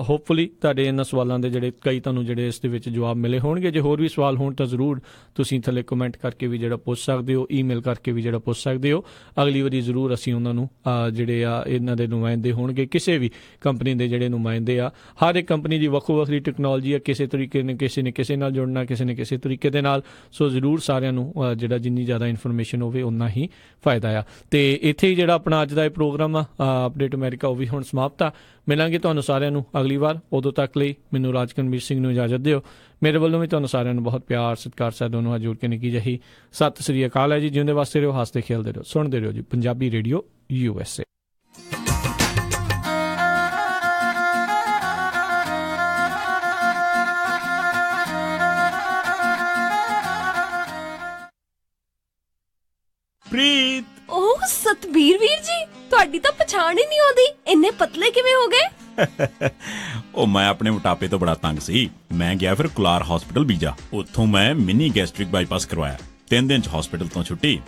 ਹੋਪਫੁਲੀ ਤੁਹਾਡੇ ਇਹਨਾਂ ਸਵਾਲਾਂ ਦੇ ਜਿਹੜੇ ਕਈ ਤੁਹਾਨੂੰ ਜਿਹੜੇ ਇਸ ਦੇ ਵਿੱਚ ਜਵਾਬ ਮਿਲੇ ਹੋਣਗੇ। ਜੇ ਹੋਰ ਵੀ ਸਵਾਲ ਹੋਣ ਤਾਂ ਜ਼ਰੂਰ ਤੁਸੀਂ ਥੱਲੇ ਕਮੈਂਟ ਕਰਕੇ ਵੀ ਜਿਹੜਾ ਪੁੱਛ ਸਕਦੇ ਹੋ, ਈਮੇਲ ਕਰਕੇ ਵੀ ਜਿਹੜਾ ਪੁੱਛ ਸਕਦੇ ਹੋ। ਅਗਲੀ ਵਾਰੀ ਜ਼ਰੂਰ ਅਸੀਂ ਉਹਨਾਂ ਨੂੰ ਜਿਹੜੇ ਆ ਇਹਨਾਂ ਦੇ ਨੁਮਾਇੰਦੇ ਹੋਣਗੇ ਕਿਸੇ ਵੀ ਕੰਪਨੀ ਦੇ ਜਿਹੜੇ ਨੁਮਾਇੰਦੇ ਆ। ਹਰ ਇੱਕ ਕੰਪਨੀ ਦੀ ਵੱਖੋ ਵੱਖਰੀ ਟੈਕਨੋਲੋਜੀ ਆ, ਕਿਸੇ ਤਰੀਕੇ ਨੇ ਕਿਸੇ ਨਾਲ ਜੁੜਨਾ, ਕਿਸੇ ਨੇ ਕਿਸੇ ਤਰੀਕੇ ਦੇ ਨਾਲ। ਸੋ ਜ਼ਰੂਰ ਸਾਰਿਆਂ ਨੂੰ ਜਿਹੜਾ ਜਿੰਨੀ ਜ਼ਿਆਦਾ ਇਨਫੋਰਮੇਸ਼ਨ ਹੋਵੇ ਓਨਾ ਹੀ ਫਾਇਦਾ ਆ। ਅਤੇ ਇੱਥੇ ਹੀ ਜਿਹੜਾ ਆਪਣਾ ਅੱਜ ਦਾ ਇਹ ਪ੍ਰੋਗਰਾਮ ਅਪਡੇਟ ਅਮਰੀਕਾ ਉਹ ਵੀ ਹੁਣ ਸਮਾਪਤ ਆ। ਮਿਲਾਂਗੇ ਤੁਹਾਨੂੰ ਸਾਰਿਆਂ ਨੂੰ ਅਗਲੀ ਵਾਰ। ਉਦੋਂ ਤੱਕ ਲਈ ਮੈਨੂੰ ਰਾਜਕਨਵੀਰ ਸਿੰਘ ਨੂੰ ਇਜਾਜ਼ਤ ਦਿਓ। ਮੇਰੇ ਵੱਲੋਂ ਵੀ ਤੁਹਾਨੂੰ ਸਾਰਿਆਂ ਨੂੰ ਬਹੁਤ ਪਿਆਰ ਸਤਿਕਾਰ ਸਾਹਿਬ ਨੂੰ ਜੋੜ ਕੇ ਨਿੱਕੀ ਜਿਹੀ ਸਤਿ ਸ੍ਰੀ ਅਕਾਲ ਹੈ ਜੀ। ਜਿਉਂਦੇ ਵਾਸਤੇ ਰਹੋ, ਹੱਸਦੇ ਖੇਲਦੇ ਰਹੋ, ਸੁਣਦੇ ਰਹੋ ਜੀ ਪੰਜਾਬੀ ਰੇਡੀਓ USA। ਪ੍ਰੀਤ ਓਹ ਸਤਬੀਰ ਵੀਰ ਜੀ, ਤੁਹਾਡੀ ਤਾਂ ਪਛਾਣ ਹੀ ਨਹੀਂ ਆਉਂਦੀ। ਇੰਨੇ ਪਤਲੇ ਕਿਵੇਂ ਹੋ ਗਏ? ਉਹ ਮੈਂ ਆਪਣੇ ਮੋਟਾਪੇ ਤੋਂ ਬੜਾ ਤੰਗ ਸੀ। ਮੈਂ ਗਿਆ ਫਿਰ ਕੁਲਾਰ ਹਸਪੀਟਲ ਬੀਜਾ। ਉੱਥੋਂ ਮੈਂ ਮਿਨੀ ਗੈਸਟ੍ਰਿਕ ਬਾਈਪਾਸ ਕਰਵਾਇਆ। 3 ਦਿਨ 'ਚ ਹਸਪੀਟਲ ਤੋਂ ਛੁੱਟੀ।